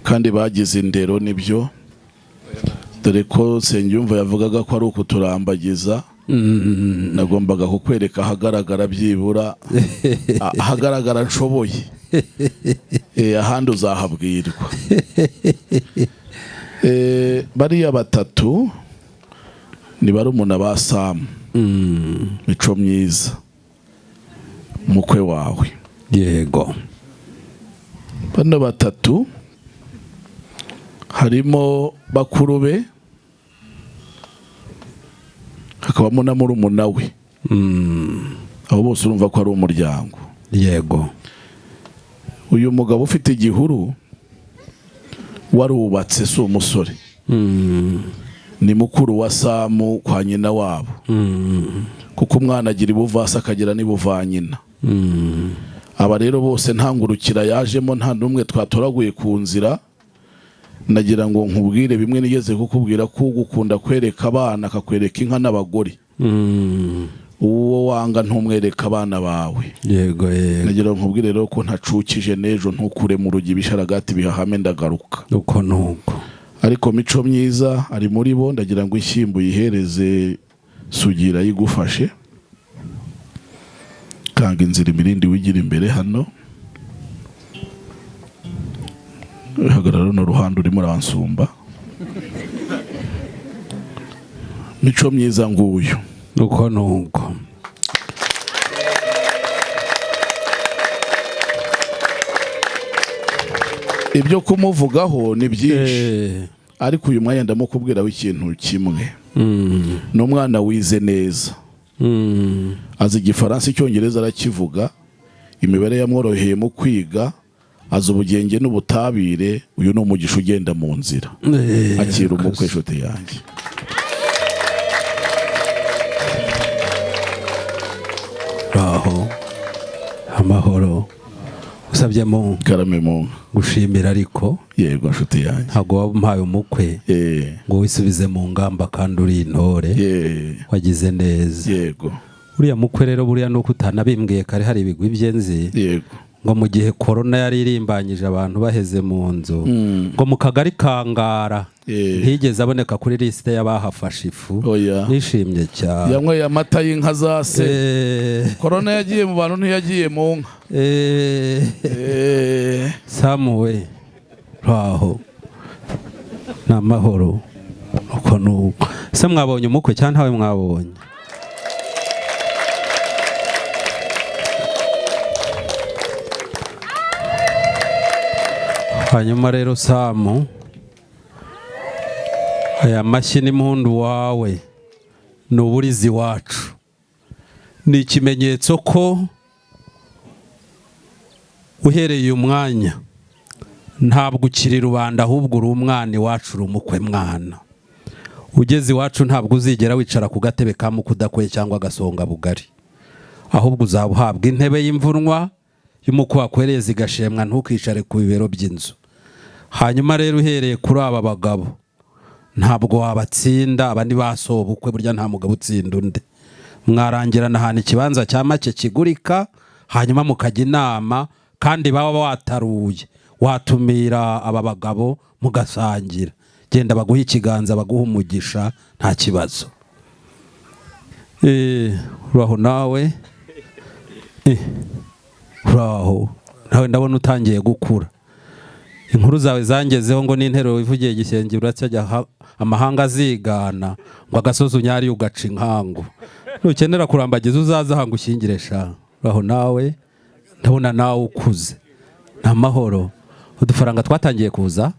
kandi bagize indero nibyo. Dore ko Nsengiyumva yavugaga ko ari ukuturambagiza. Nagombaga kukwereka ahagaragara byibura ahagaragara nshoboye. Ahandi uzahabwirwa. Bariya batatu ni barumuna ba Sam. Mico myiza mukwe wawe. Yego. Bano batatu harimo bakuru be, hakabamo na murumuna we. Abo bose urumva ko ari umuryango. Yego. Uyu mugabo ufite igihuru warubatse, si umusore. Ni mukuru wa Samu kwa nyina wabo. Kuko umwana agira ibuvasi akagira n'ibuvanyina. Aba rero bose ntangurukira yajemo, nta n'umwe twatoraguye ku nzira. Nagira ngo nkubwire bimwe nigeze kukubwira ko ugukunda kwereka abana akakwereka inka n'abagore. Uwo wanga ntumwereka abana bawe. Yego. Nagira ngo nkubwire rero ko ntacukije n'ejo ntukure mu rugi bisharagati bihahame ndagaruka. Uko nuko. Ariko mico myiza ari muri bo, ndagira ngo ishyimbo yihereze Sugira yigufashe. Kanga inzira imirindi wigira imbere hano. Hagarara no ruhande urimo uransumba. Mico myiza nguyu. Uko nuko. Ibyo kumuvugaho ni byinshi. Ariko uyu mwanya ndamukubwira w'ikintu kimwe. N'umwana wize neza. Azi Igifaransa, Icyongereza arakivuga. Imibare yamworoheye mu kwiga. Azi ubugenge n'ubutabire. Uyu ni umugisha ugenda mu nzira. Akira umukwe inshuti yanjye. Raho amahoro. Usabye mu karame mu gushimira, ariko yego inshuti yanjye, ntabwo wampaye umukwe ngo wisubize mu ngamba kandi uri intore. Wagize neza. Yego. Uriya mukwe rero buriya nuko utanabimbwiye kare, hari ibigwi byenzi. Yego. Ngo mu gihe corona yari irimbanyije abantu baheze mu nzu, ngo mu kagari Kangara ntigeze aboneka kuri liste y'abahafashe ifu. Nishimye cyane. Yanyweye amata y'inka za se. Corona yagiye mu bantu ntiyagiye mu nka. Samuwe raho n'amahoro. Uko nuko. Se mwabonye umukwe cyane ntawe mwabonye? Hanyuma rero Samu, aya mashyi n'impundu wawe ni uburizi wacu. Ni ikimenyetso ko uhereye umwanya ntabwo ukiri rubanda, ahubwo uri umwana iwacu, uri umukwe mwana. Ugeze iwacu ntabwo uzigera wicara ku gatebe ka mukudakwe cyangwa agasonga bugari, ahubwo uzaba uhabwa intebe y'imvunwa y'umukwe wakwereza igashemwa, ntukicare ku bibero by'inzu. Hanyuma rero uhereye kuri aba bagabo ntabwo wabatsinda. Aba ni basoba ubukwe, burya nta mugabo utsinda undi. Mwarangirana ahantu ikibanza cya make kigurika, hanyuma mukajya inama, kandi baba wataruye watumira aba bagabo mugasangira. Genda baguha ikiganza, baguha umugisha, nta kibazo. Uraho nawe. Uraho nawe, ndabona utangiye gukura. Inkuru zawe zangezeho ngo n'intero wivugiye Gisenge uracyajya amahanga azigana, ngo agasozi unyari ugaca inkangu. Nukenera kurambagiza uzaza hanga ushyingire sha. Uraho nawe, ndabona nawe ukuze. N'amahoro. Udufaranga twatangiye kuza.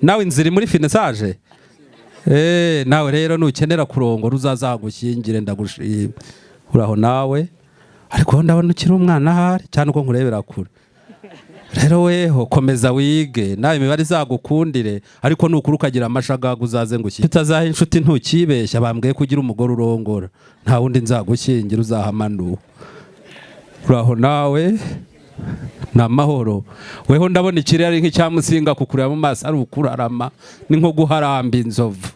Nawe inzira muri finesaje. Nawe rero nukenera kurongora uzaza hanga ushyingire, ndagushima. Uraho nawe. Ariko ndabona ukiri umwana ahari cyane uko nkurebera kure. Rero weho komeza wige, nawe imibare izagukundire, ariko nukuri ukagira amashagaga uzaze ngushyingire. Tutazaha inshuti ntukibeshya, bambwiye kugira umugore urongora, nta wundi nzagushyingira, uzahamanu. Uraho nawe. N'amahoro. Weho ndabona ikiri ari nk'icyamusinga kukureba mu maso ari ukurarama, ni nko guharamba inzovu.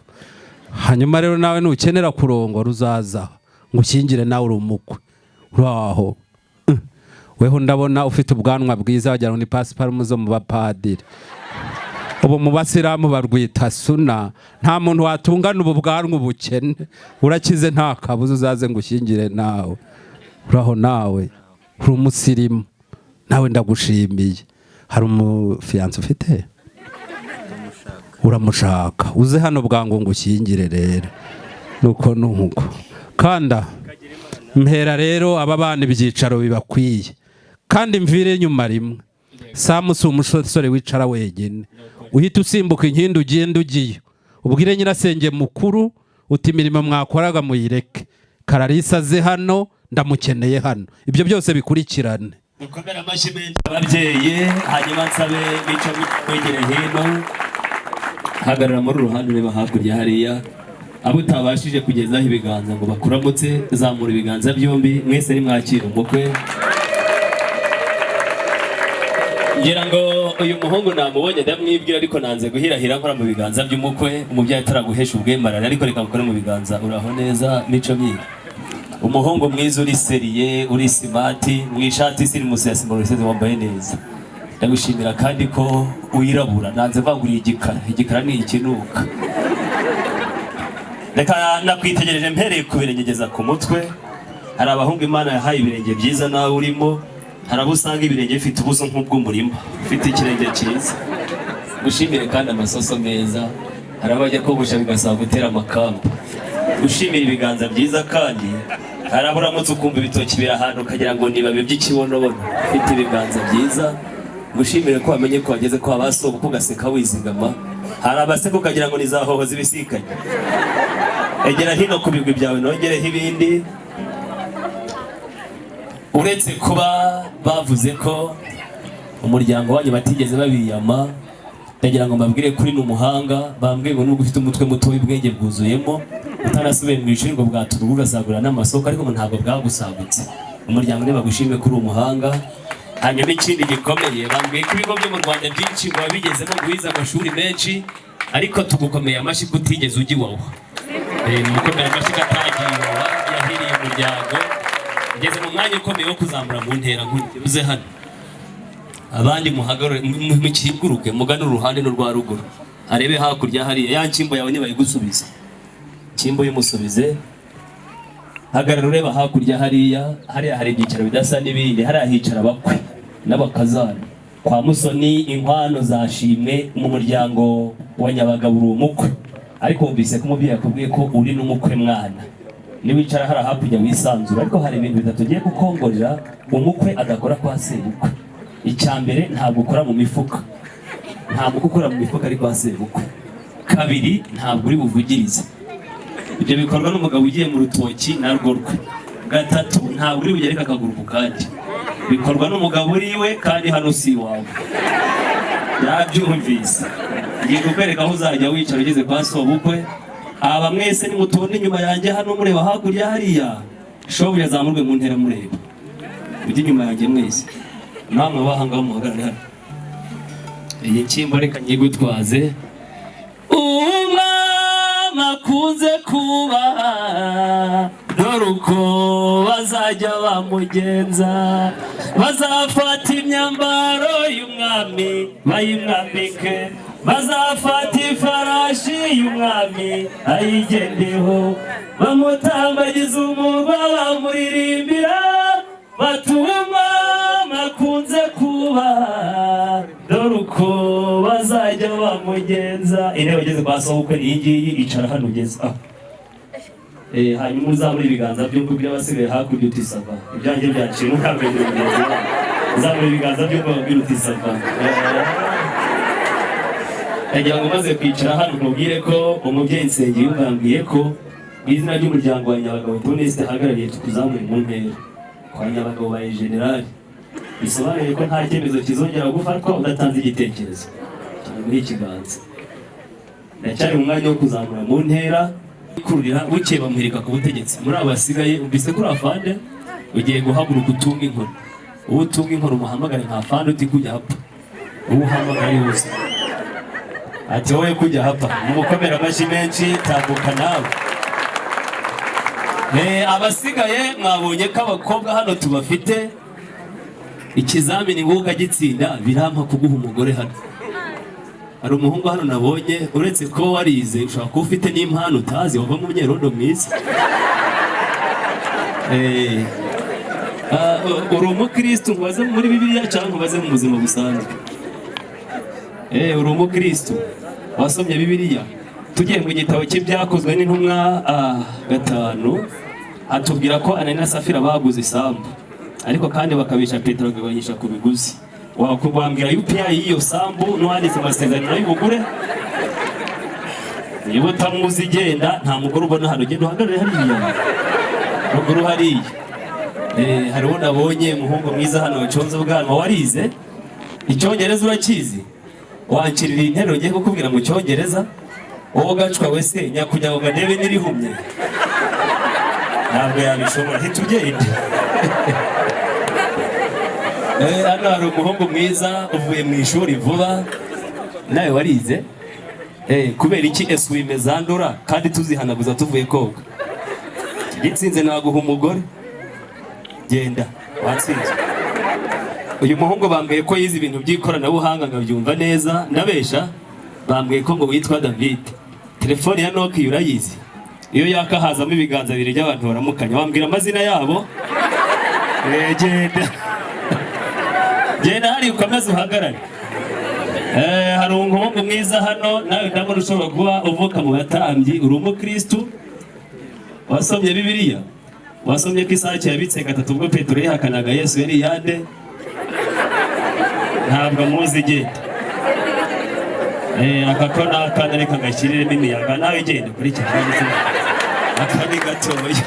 Hanyuma rero nawe nukenera kurongora uzaza ngushyingire, nawe uri umukwe. Uraho. Weho ndabona ufite ubwanwa bwiza, wagira ngo ni pasiparumu zo mu bapadiri. Ubu mu basilamu barwita suna. Nta muntu watungana ubu bwanwa ubukene. Urakize nta kabuza, uzaze ngushyingire nawe. Uraho nawe. Uri umusirimu. Nawe ndagushimiye. Hari umufiyanse ufite? Uramushaka. Uze hano bwangu ngushyingire rero. Nuko nuko. Kanda mpera rero aba bana ibyicaro bibakwiye, kandi mvire nyuma rimwe. Samu si umusore wicara wenyine, uhita usimbuka inkindi ugenda ugiye, ubwire nyirasenge mukuru uti imirimo mwakoraga muyireke, Kararisa aze hano, ndamukeneye hano. Ibyo byose bikurikirane. Mukomera amashyi menshi ababyeyi, hanyuma nsabe Mico mwegere hino, hagarara muri ruhande ureba hakurya hariya. Abo utabashije kugezaho ibiganza ngo bakuramutse, zamura ibiganza byombi, mwese ni mwakira umukwe. Ngira ngo uyu muhungu namubonye ndamwibwira, ariko nanze guhirahira nkora mu biganza by'umukwe. Umubyeyi ataraguhesha ubwemarare, ariko reka mukore mu biganza. Uraho neza Mico myiza, umuhungu mwiza, uri seriye, uri simati, mu ishati isiri musi ya simboliseze, wambaye neza. Ndagushimira kandi ko uyirabura, nanze mvanguriye igikara. Igikara ni ikinuka. Reka nakwitegereje mpereye ku birenge ngeza ku mutwe. Hari abahungu Imana yahaye ibirenge byiza nawe urimo, hari abo usanga ibirenge bifite ubuso nk'ubw'umurima, ufite ikirenge cyiza. Gushimire kandi amasoso meza, hari abajya kogosha bigasaba gutera amakamba. Gushimira ibiganza byiza kandi hari abo uramutse ukumva ibitoki biri ahantu ukagira ngo nibabe by'ikibonobono, ufite ibiganza byiza. Gushimire ko wamenye ko wageze ko abasoba uko ugaseka wizigama. Hari abaseka ukagira ngo nizahohoza ibisikanye. Egera hino ku bigwi byawe nongereho ibindi. Uretse kuba bavuze ko umuryango wanyu batigeze babiyama, ndagira ngo mbabwire kuri n'umuhanga. Bambwiye ngo nubwo ufite umutwe muto w'ubwenge bwuzuyemo, utanasubiye mu ishuri ngo bwaturuka ugasagura n'amasoko, ariko ntabwo bwagusagutse. Umuryango niba gushimye kuri umuhanga. Hanyuma ikindi gikomeye, bambwiye ko ibigo byo mu Rwanda byinshi ngo babigezemo guhiza amashuri menshi, ariko tugukomeye amashyi ko utigeze ujya iwawa. Mukomera amashyi katagiye iwawa, yahiriye umuryango. Ngeze mu mwanya ukomeye wo kuzamura mu ntera nk'uze hano. Abandi muhagarare mukiguruke, mugane uruhande n'urwa ruguru. Arebe hakurya hariya, ya nshyimbo yawe nibayigusubiza. Nshyimbo y'umusubize. Hagarara ureba hakurya hariya, hariya hari ibyicaro bidasa n'ibindi, hariya hicara abakwe n'abakazana. Kwa Musoni inkwano zashimwe mu muryango wa Nyabagabo uri umukwe. Ariko wumvise ko umubyeyi yakubwiye ko uri n'umukwe mwana. Niwicara hariya hakurya wisanzura, ariko hari ibintu bitatu ugiye gukongorera umukwe adakora kwa sebukwe. Icyambere, ntabwo ukora mu mifuka. Ntabwo ukora mu mifuka ari kwa sebukwe. Kabiri, ntabwo uri buvugirize. Ibyo bikorwa n'umugabo ugiye mu rutoki narwo rwe. Gatatu, ntabwo uri bugereka akaguru ku kandi. Bikorwa n'umugabo uri iwe kandi hano si iwawe. Yabyumvise. Ngiye kukwereka aho uzajya wicara ugeze kwa sobukwe. Aba mwese nimutonde inyuma yanjye hano mureba hakurya hariya. Shobu yazamurwe mu ntera mureba. Ujye inyuma yanjye mwese. Namwe bahangaho muhagarare hano. Iyi nshyimbo reka nyigutwaze. Makunze kuba dore uko bazajya bamugenza, bazafata imyambaro y'umwami bayimwambike, bazafata ifarashi y'umwami ayigendeho, bamutambagiza umurwa bamuririmbira, batuma makunze kuba dore uko bazajya bamugenza. Intebe ugeze kwa sobukwe iyi ngiyi, icara hano ugeze aho. Hanyuma uzamura ibiganza byombi by'abasigaye hakurya uti sava. Ibyanjye byaciye ntukabwenge mugenzi wawe. Uzamura ibiganza byombi babwira uti sava. Ndagira ngo maze kwicara hano nkubwire ko umubyeyi Nsengiyumva yambwiye ko izina ry'umuryango wa Nyabagabo Theoneste ahagarariye tukuzamure mu ntera kwa Nyabagabo baye generali. Bisobanuye ko nta cyemezo kizongera gufatwa udatanze igitekerezo. Cyangwa ikiganza. Ndacyari mu mwanya wo kuzamura mu ntera. Kurira buke bamuhirika ku butegetsi. Muri abo basigaye umbise kuri afande ugiye guhaguruka utunga inkoro. Uwo utunga inkoro umuhamagare nka afande uti kujya hapfa. Uwo uhamagare wose ati wowe kujya hapfa. Mukomera amashyi menshi, tambuka nawe. Abasigaye mwabonye ko abakobwa hano tubafite. Ikizamini wowe gitsinda birampa kuguha umugore hano. Hari umuhungu hano nabonye uretse ko warize ushobora kuba ufite n'impano utazi, wava mu myerondo mwiza. Uri umukristo ubaze muri Bibiliya cyangwa ubaze mu buzima busanzwe? Uri umukristo wasomye Bibiliya? Tugiye mu gitabo cy'ibyakozwe n'intumwa 5 atubwira ko Anania na Safira baguze isambu, ariko kandi bakabisha Petero agabanyisha ku biguzi. Wakubambira UPI y'iyo sambu n'uwanditse amasezerano y'ubugure. niba utamuzi igenda nta mugore ubona hano, ugenda uhagarare hariya ruguru hariya. Hariho nabonye umuhungu mwiza hano waconze ubwanwa, warize icyongereza urakizi? Wancirira interuro ngiye kukubwira mu cyongereza, wowe gacwa wese nyakugira ngo ndebe nirihumye, ntabwo yabishobora. Hita ugenda. Hano hari umuhungu mwiza uvuye mu ishuri vuba, nawe warize? Kubera iki eswime zandura kandi tuzihanaguza tuvuye koga? Gitsinze naguha umugore, genda watsinze. Uyu muhungu bambwiye ko yize ibintu by'ikoranabuhanga ngabyumva neza, ndabesha? Bambwiye ko ngo witwa David. Telefone ya Nokia urayizi? Iyo yaka hazamo ibiganza bibiri by'abantu baramukanya. Wambwira amazina yabo? Genda. Genda hari ukomeze uhagarare. Hari umuhungu mwiza hano, nawe ndabona ushobora kuba uvuka mu batambyi, uri umukristu. Wasomye Bibiliya? Wasomye ko Isaki yabitse gatatu ubwo Petero yihakanaga Yesu yari yande? Ntabwo muzi, genda. Aka ko n'akana reka gashyiriremo imiyaga, nawe genda kuri cyane akandi gatoya.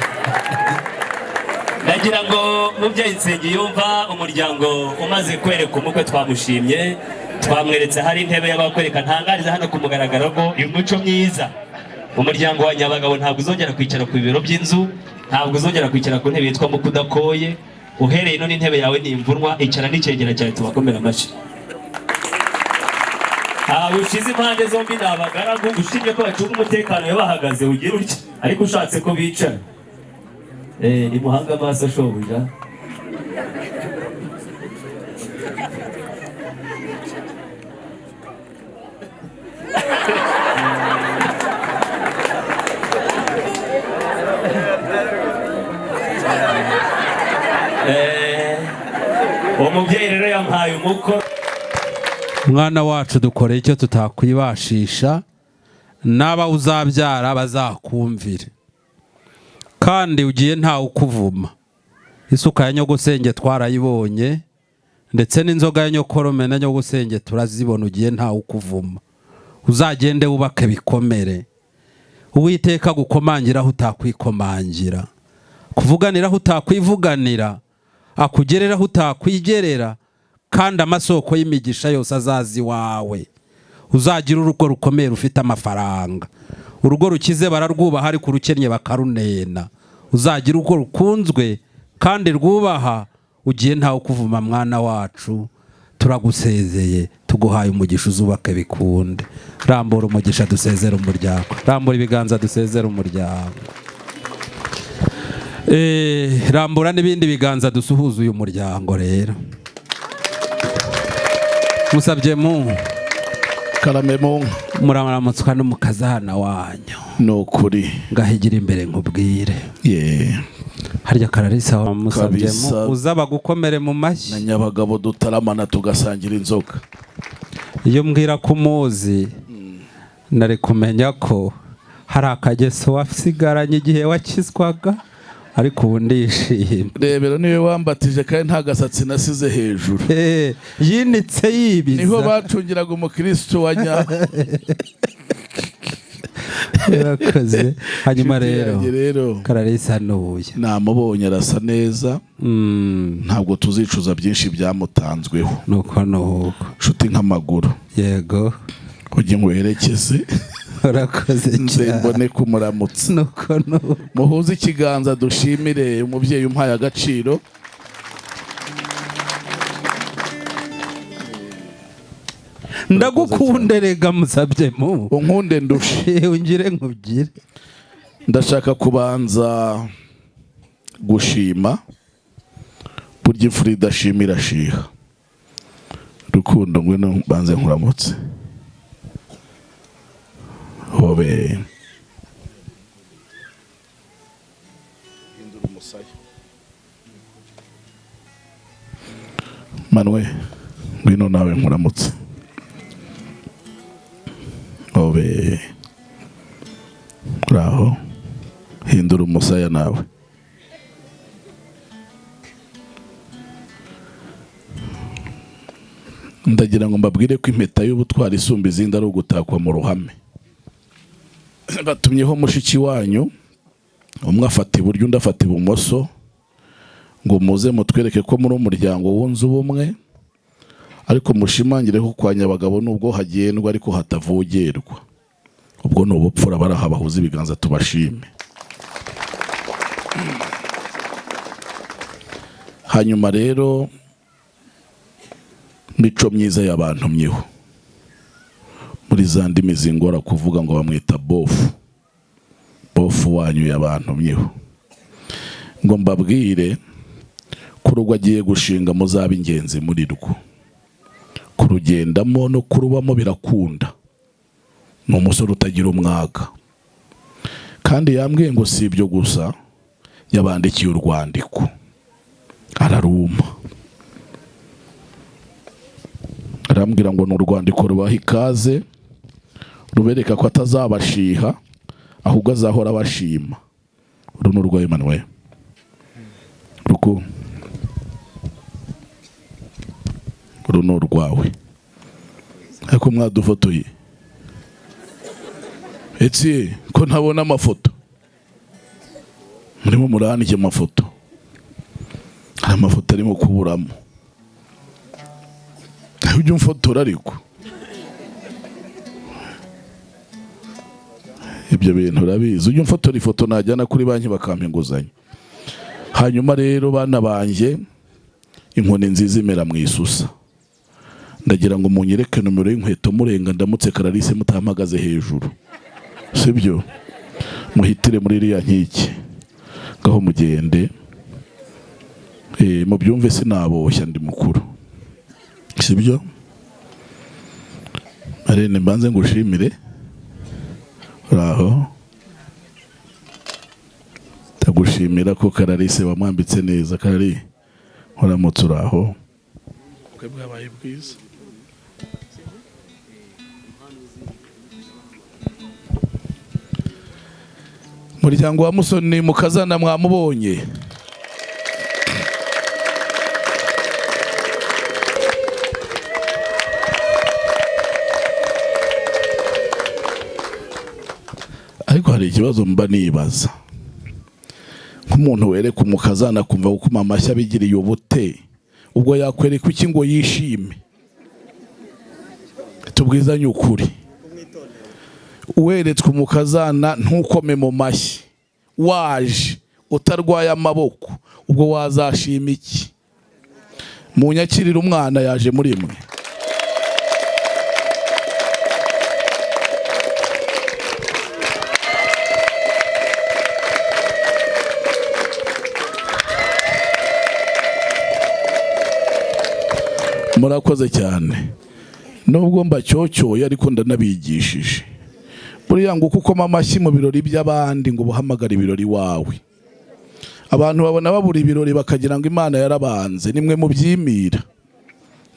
Ndagira ngo mubyeyi Nsengiyumva, umuryango umaze kwereka umukwe twamushimye, twamweretse hari intebe y'abakwereka, ntangariza hano ku mugaragaro ko uyu muco mwiza umuryango wa Nyabagabo ntabwo uzongera kwicara ku bibero by'inzu, ntabwo uzongera kwicara ku ntebe yitwa Mukudakoye. Uhereye none intebe yawe ni imvunwa, icara n'icyegera cyawe tubakomera amashyi. Ushize impande zombi ni abagaragu, ushimye ko bacunga umutekano iyo bahagaze ugira utya, ariko ushatse ko bicara ni muhanga amaso shobuja. Umubyeyi rero yampaye umukoro. Mwana wacu dukoreye icyo tutakwibashisha, n'aba uzabyara bazakumvire, kandi ugiye ntawe ukuvuma. Isuka ya nyogosenge twarayibonye, ndetse n'inzoga ya nyokorome na nyogosenge turazibona, ugiye ntawe ukuvuma. Uzagende wubake bikomere, Uwiteka gukomangiraho utakwikomangira, kuvuganiraho utakwivuganira, akugereraho utakwigerera, kandi amasoko y'imigisha yose azazi wawe. Uzagira urugo rukomeye rufite amafaranga, urugo rukize bararwubaha ariko urukennye bakarunena. Uzagira urugo rukunzwe kandi rwubaha, ugiye ntawe kuvuma. Mwana wacu turagusezeye, tuguhaye umugisha, uzubake bikunde. Rambura umugisha dusezera umuryango, rambura ibiganza dusezera umuryango. Rambura n'ibindi biganza dusuhuza uyu muryango. Rero musabye mu karame mu muramutsa n'umukazana wanyu, nukuri ngahigira imbere nkubwire. Harya Kararisa wamusabye mu uzaba gukomere mu mashyi, na Nyabagabo dutaramana tugasangira inzoga. Iyo mbwira ko umuzi nari kumenya ko hari akageso wasigaranye igihe wakizwaga, ariko ubu ndishimye. Rebero niwe wambatije kandi nta gasatsi nasize hejuru. Yinitse yibiza, niho bacungiraga umukristo wa nyawe. Yarakoze. Hanyuma rero Kararisa nuye namubonye arasa neza, ntabwo tuzicuza byinshi byamutanzweho. Nuko nshuti nk'amaguru. Yego ujye ngwerekeze. Urakoze cyane. Mbone kumuramutsa. Nuko muhuze ikiganza dushimire umubyeyi umpaye agaciro. Ndagukunde rega musabye mu unkunde ndushe ungire nkubwire. Ndashaka kubanza gushima, burya imfura idashimira shiha. Rukundo ngwino banze nkuramutse. Hobe hindura umusaya. Manwe ngwino nawe nkuramutse. Hobe raho hindura umusaya nawe. Ndagira ngo mbabwire ko impeta y'ubutwari isumba izindi ari ugutakwa mu ruhame. batumyeho mushiki wanyu, umwe afata iburyo undi afata ibumoso, ngo muze mutwereke ko muri umuryango wunze ubumwe, ariko mushimangire ko kwa Nyabagabo nubwo hagendwa ariko hatavogerwa. Ubwo ni ubupfura, baraha bahuza ibiganza tubashime. Hanyuma rero mico myiza y'abantu myeho muri za ndimi zingora kuvuga ngo bamwita bofu wanyu y'abantu myeho, ngo mbabwire ko urugo agiye gushinga muzaba ingenzi muri rwo, kurugendamo no kurubamo birakunda. Ni umusore utagira umwaga, kandi yambwiye ngo si ibyo gusa, yabandikiye urwandiko araruma, arambwira ngo ni urwandiko rubaha ikaze, rubereka ko atazabashiha ahubwo azahora bashima. Uru ni urwa Emmanuel uru ni urwawe, ariko mwadufotoye etse ko ntabona amafoto, murimo muranike amafoto, hari amafoto arimo kuburamo. Ujya umfotora ariko ibyo bintu urabizi, ujya umfotora ifoto najyana kuri banki bakampa inguzanyo. Hanyuma rero bana banjye, inkoni nziza imera mu isusa, ndagira ngo munyereke nomero y'inkweto murenga ndamutse Clarisse mutahamagaze hejuru, sibyo? Muhitire muri iriya nkiki ngaho mugende, mubyumve sinaboshya ndi mukuru, sibyo? Arene mbanze ngushimire, uraho, tagushimira ko Clarisse wamwambitse neza. Clarisse uramutse uraho, ubukwe bwabaye bwiza. Muryango wa Musoni mukazana mwamubonye? Ariko hari ikibazo mba nibaza, nk'umuntu wereka umukazana kumva gukoma amashyi abigiriye ubute, ubwo yakwereka iki ngo yishime? Tubwizanye ukuri, weretswe umukazana ntukome mu mashyi, waje utarwaye amaboko, ubwo wazashima iki? Munyakirira umwana yaje muri mwe. Murakoze cyane, nubwo mbacyocyoye ariko ndanabigishije. Buriya ngo ukoma amashyi mu birori by'abandi ngo buhamagara ibirori wawe. Abantu babona babura ibirori bakagira ngo Imana yarabanze, nimwe mubyimira.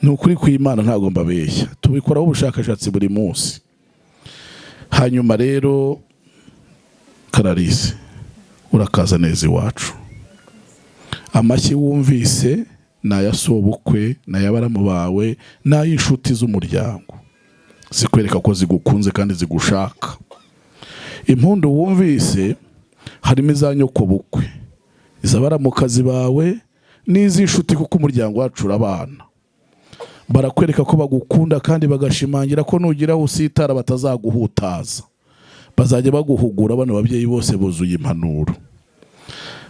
Ni ukuri kw'Imana ntago mbabeshya, tubikoraho ubushakashatsi buri munsi. Hanyuma rero Clarisse urakaza neza iwacu. Amashyi wumvise n'ayasobukwe, n'ayabaramu bawe, n'ay'inshuti z'umuryango, zikwereka ko zigukunze kandi zigushaka. Impundu wumvise harimo iza nyokobukwe, iz'abaramukazi bawe, n'iz'inshuti, kuko umuryango wacu urabana. Barakwereka ko bagukunda kandi bagashimangira ko nugira usitara batazaguhutaza, bazajya baguhugura. Bano babyeyi bose buzuye impanuro.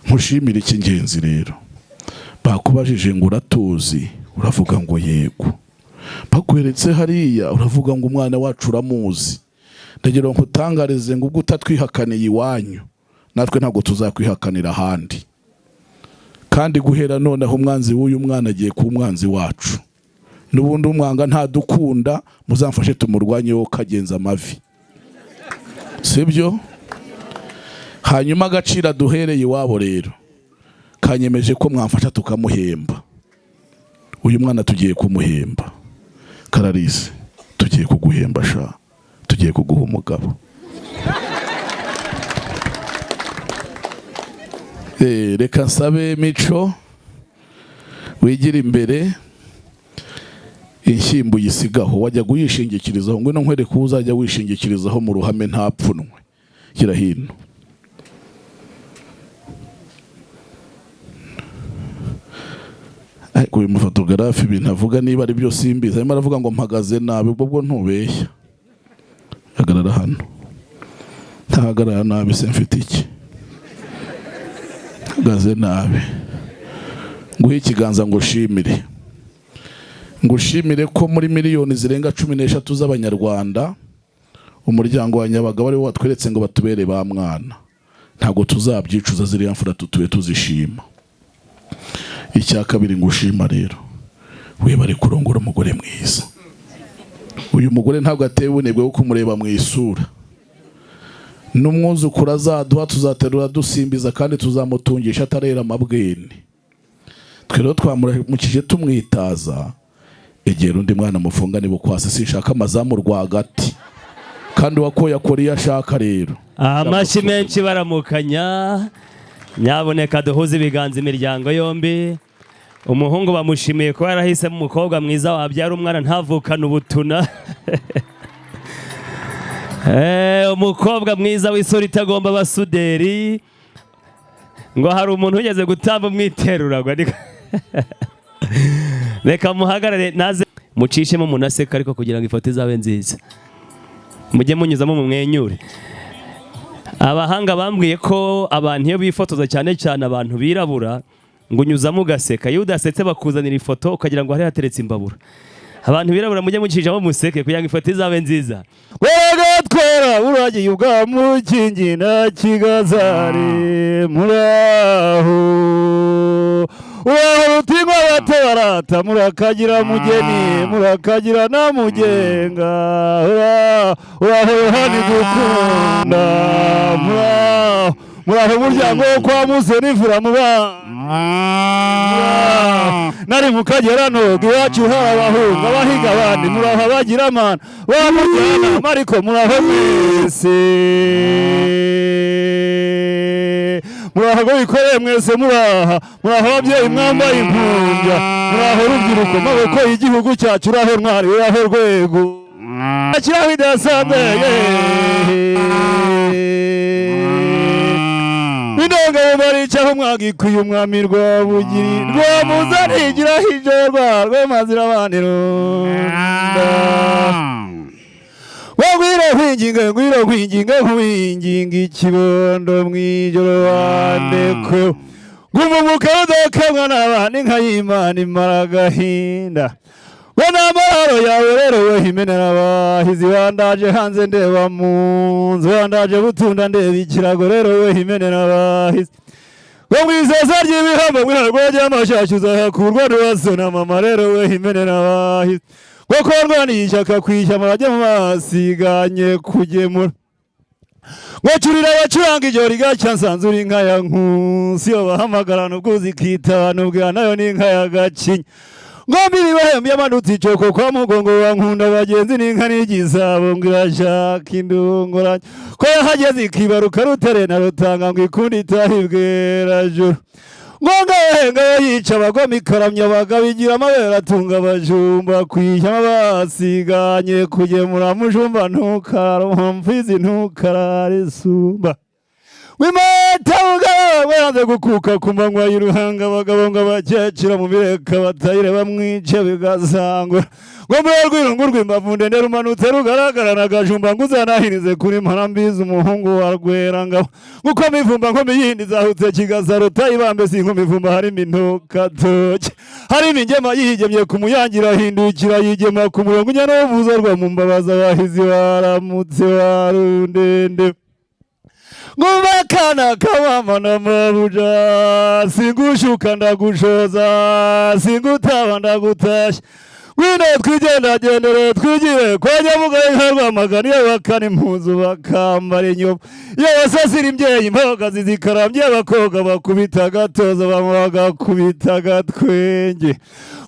Nkushimira icy'ingenzi rero, bakubajije ngo uratuzi, uravuga ngo yego. Bakweretse hariya, uravuga ngo umwana wacu uramuzi. Ndagira ngo nkutangarize ngo ubwo utatwihakaniye iwanyu, natwe ntabwo tuzakwihakanira ahandi. Kandi guhera noneho umwanzi w'uyu mwana agiye kuba umwanzi wacu. N'ubundi umwanga ntadukunda, muzamfashe tumurwanyeho kagenza amavi, sibyo? Hanyuma agaciro duhereye iwabo rero kanyemeje ko mwamfasha tukamuhemba. Uyu mwana tugiye kumuhemba. Clarisse, tugiye kuguhemba sha, tugiye kuguha umugabo. Reka nsabe Mico wigira imbere, inshyimbo yisigaho wajya guyishingikirizaho, ngo nkwereke uzajya wishingikirizaho mu ruhame ntapfunwe. gira hino. Uyu mufotogarafi ibintu avuga niba ari byo simbizi, arimo aravuga ngo mpagaze nabi, ubwo ntubeshya. Hagarara hano. Ntahagarara nabi se mfite iki? Hagaze nabi. Nguhe ikiganza ngo ushimire. Ngushimire ko muri miliyoni zirenga 13 z'abanyarwanda umuryango wa Nyabagabo ari wo watweretse ngo batubere ba mwana. Ntago tuzabyicuza ziriya mfura tutube tuzishima. Icya kabiri ngushima rero, we bari kurongora umugore mwiza. Uyu mugore ntabwo ateye ubunebwe bwo kumureba mu isura. N'umwuzukuru azaduha tuzaterura dusimbiza kandi tuzamutungisha atarera amabwene. Twe rero twamuramukije tumwitaza, egera undi mwana mufungane bukwase, sinshaka amazamu rwagati kandi wakoye akora iyo ashaka rero. Amashyi menshi baramukanya. Nyaboneka duhuze ibiganza imiryango yombi. Umuhungu bamushimiye ko yarahisemo umukobwa mwiza wabyara umwana ntavukana ubutuna. Umukobwa mwiza w'isura itagomba abasuderi. Ngo hari umuntu ugeze gutamba umwiteruragwa. Reka muhagarare naze mucishemo munaseka ariko kugira ngo ifoto izabe nziza. Mujye munyuzamo mu mwenyure. Abahanga bambwiye ko abantu iyo bifotoza cyane cyane abantu birabura ngo unyuzamo ugaseka, iyo udasetse bakuzanira ifoto ukagira ngo hari hateretse imbabura. Abantu birabura mujye mucishamo museke kugira ngo ifoto izabe nziza. Wegatwara uragiye ubwa mukingi na Kigazari muraho. Uraho rutingwa batorata murakagira mugeni murakagira na mugenga. Uraho Yohani gukunda muraho umuryango wo kwa Museni imfura muba. Nari mukagera noga iwacu hari abahunga bahiga abandi muraho abagira amana bamujyana mariko muraho mwese. Muraho ngo bikoreye mwese muraho ababyeyi mwambaye impumbya muraho rubyiruko maboko y'igihugu cyacu uraho ntwari uraho rwego akiraho idasanzwe indongo baricaho mwagikwiye umwami Rwabugiri rwamuzanigiraho ijorwa rwemazira abandi runda ngwiro kwinginga nkwinginga ikibondo mwijoro wandeko ngumubuka udokamwa n'abandi nka y'Imana imara agahinda. We n'amahoro yawe rero we himenera abahizi wandaje hanze ndeba mu nzu wandaje butunda ndeba ikirago rero we himenera abahizi. We mwisesa ry'ibihambo mwirarwa ry'amashyashya uzahakurwa n'uwasona mama rero we himenera abahizi. Kuko rwaniye ishyaka kwishyama bajya mu masiganye kugemura. Ngwacurira abacuranga ijoro rigacya nsanzura inka ya Nkusi yo bahamagarana ubwuzi kitana ubwira nayo n'inka ya Gacinya. Ngombi ibahembe y'amanutse icoko kwa mugongo wa Nkunda bagenzi n'inka n'igisabo ngira shaka indunguranye. Ko yahageze ikibaruka rutere na Rutanga ngo ikundi itahibwera juru. Ngonga henga yica abagoma ikaramya bagabigira amabera atunga abajumba kwishyama basiganye kugemura mujumba ntukarara mfizi ntukarare sumba. Wimata ugaba yanze gukuka ku manywa y'uruhanga abagabo ngo abakecira mu bireka batayire bamwice bigasangwa. Ngo muri rwirungu rw'imbavu ndende rumanutse rugaragara na Gajumba ngo uzanahirize kuri Mparambizi umuhungu wa Rwerangabo. Nguko mivumba nko miyindi zahutse Kigasaro tayibambe sinko mivumba harimo intokatoke. Harimo ingema yigemye ku muyangira hindukira yigema ku murongo nyana uvuza rwa mu mbabaza bahizi waramutse warundende. Ngubakana kawama na mabuja singushuka ndagushoza singutaba ndagutashya. Wino twigendagendere twigire kwa Nyabuga inka Rwamagana iyo bakana impuzu bakambara inyobo. Iyo basasira imbyeyi imboga zikaramye abakobwa bakubita agatoza bamwe bagakubita agatwenge.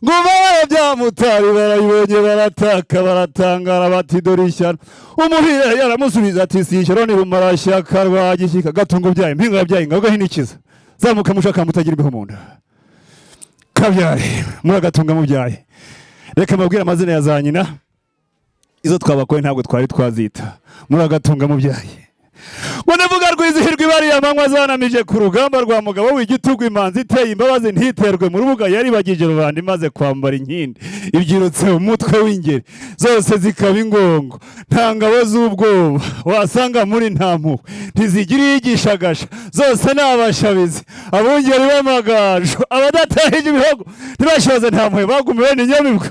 Nguma byamutari barayibonye barataka baratangara bati dore ishyano. Umuhire yaramusubiza ati si ishyano nirumara shyaka rwagishyika gatungo byaye impinga byaye ngaho hinikiza. Zamuka mushaka mutagira ibiho mu nda. Kabyare muragatunga mu byaye. Reka mabwira amazina ya za nyina izo twabakoye ntabwo twari twazita muragatunga mu byaye ngo ndavuga rwizihirwa ibariya manywa zanamije ku rugamba rwa mugabo w'igitugu imanzi iteye imbabazi ntiterwe mu rubuga yari bagije rubanda imaze kwambara inkindi ibyirutse umutwe w'ingeri zose zikaba ingongo nta ngabo z'ubwoba wasanga muri nta mpuhwe ntizigira iyigishagasha zose ni abashabizi abungeri b'amagaju abadatahije ibihugu ntibashoze nta mpuhwe bagumiwe n'inyamibwa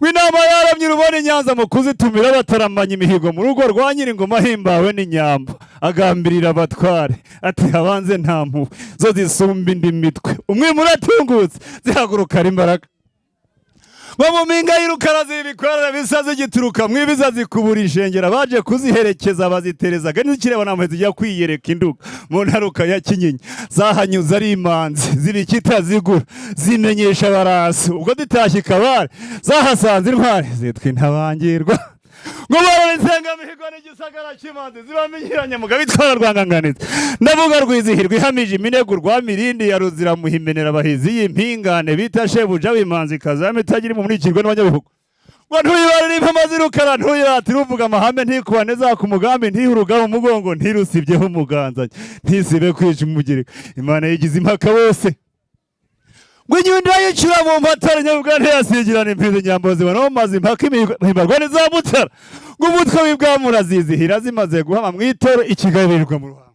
w'inama yaramye urubona Nyanza mu kuzitumira bataramanya imihigo mu rugo rwa Nyiringoma himbawe n'inyamba agambirira abatware ati habanze nta mpuhwe zo zisumba indi mitwe umwe muratungutse zihagurukana imbaraga ngo mu mpinga y'irukara z'ibikorera bisa zigituruka mwibiza zikubura ishengera baje kuziherekeza baziterezaga n'ikireba namwe zijya kwiyereka induga mu ntaruka ya Kinyinya zahanyuze ari imanzi zibikita zigura zimenyesha barasi ubwo ditashye kabare zahasanze intwari zitwa intabangirwa ngo bararisenga mihigo n'igisagara cy'imanzi zibamenyeranya mugabo itwara rwanganganiza ndavuga rwizihirwa ihamije iminegu rwa mirindi ya ruzira muhimenera abahizi y'impingane bita shebuja w'imanzi kazame itagira mu murikirwa n'abanyabihugu ngo ntuyibarire impama zirukara ntuyiratire uvuga amahame ntikubane za ku mugambi ntihuruga umugongo ntirusibyeho umuganza ntisibe kwica umugirika Imana yigize impaka bose ngo inyundo yicura mu mpatara nyabwa ntiyasingirana impizo nyambo zibona mu mazi impaka imihimbarwa n'izamutara ngo umutwe w'ibwamura zizihira zimaze guhama mu itoro ikigabirirwa mu ruhango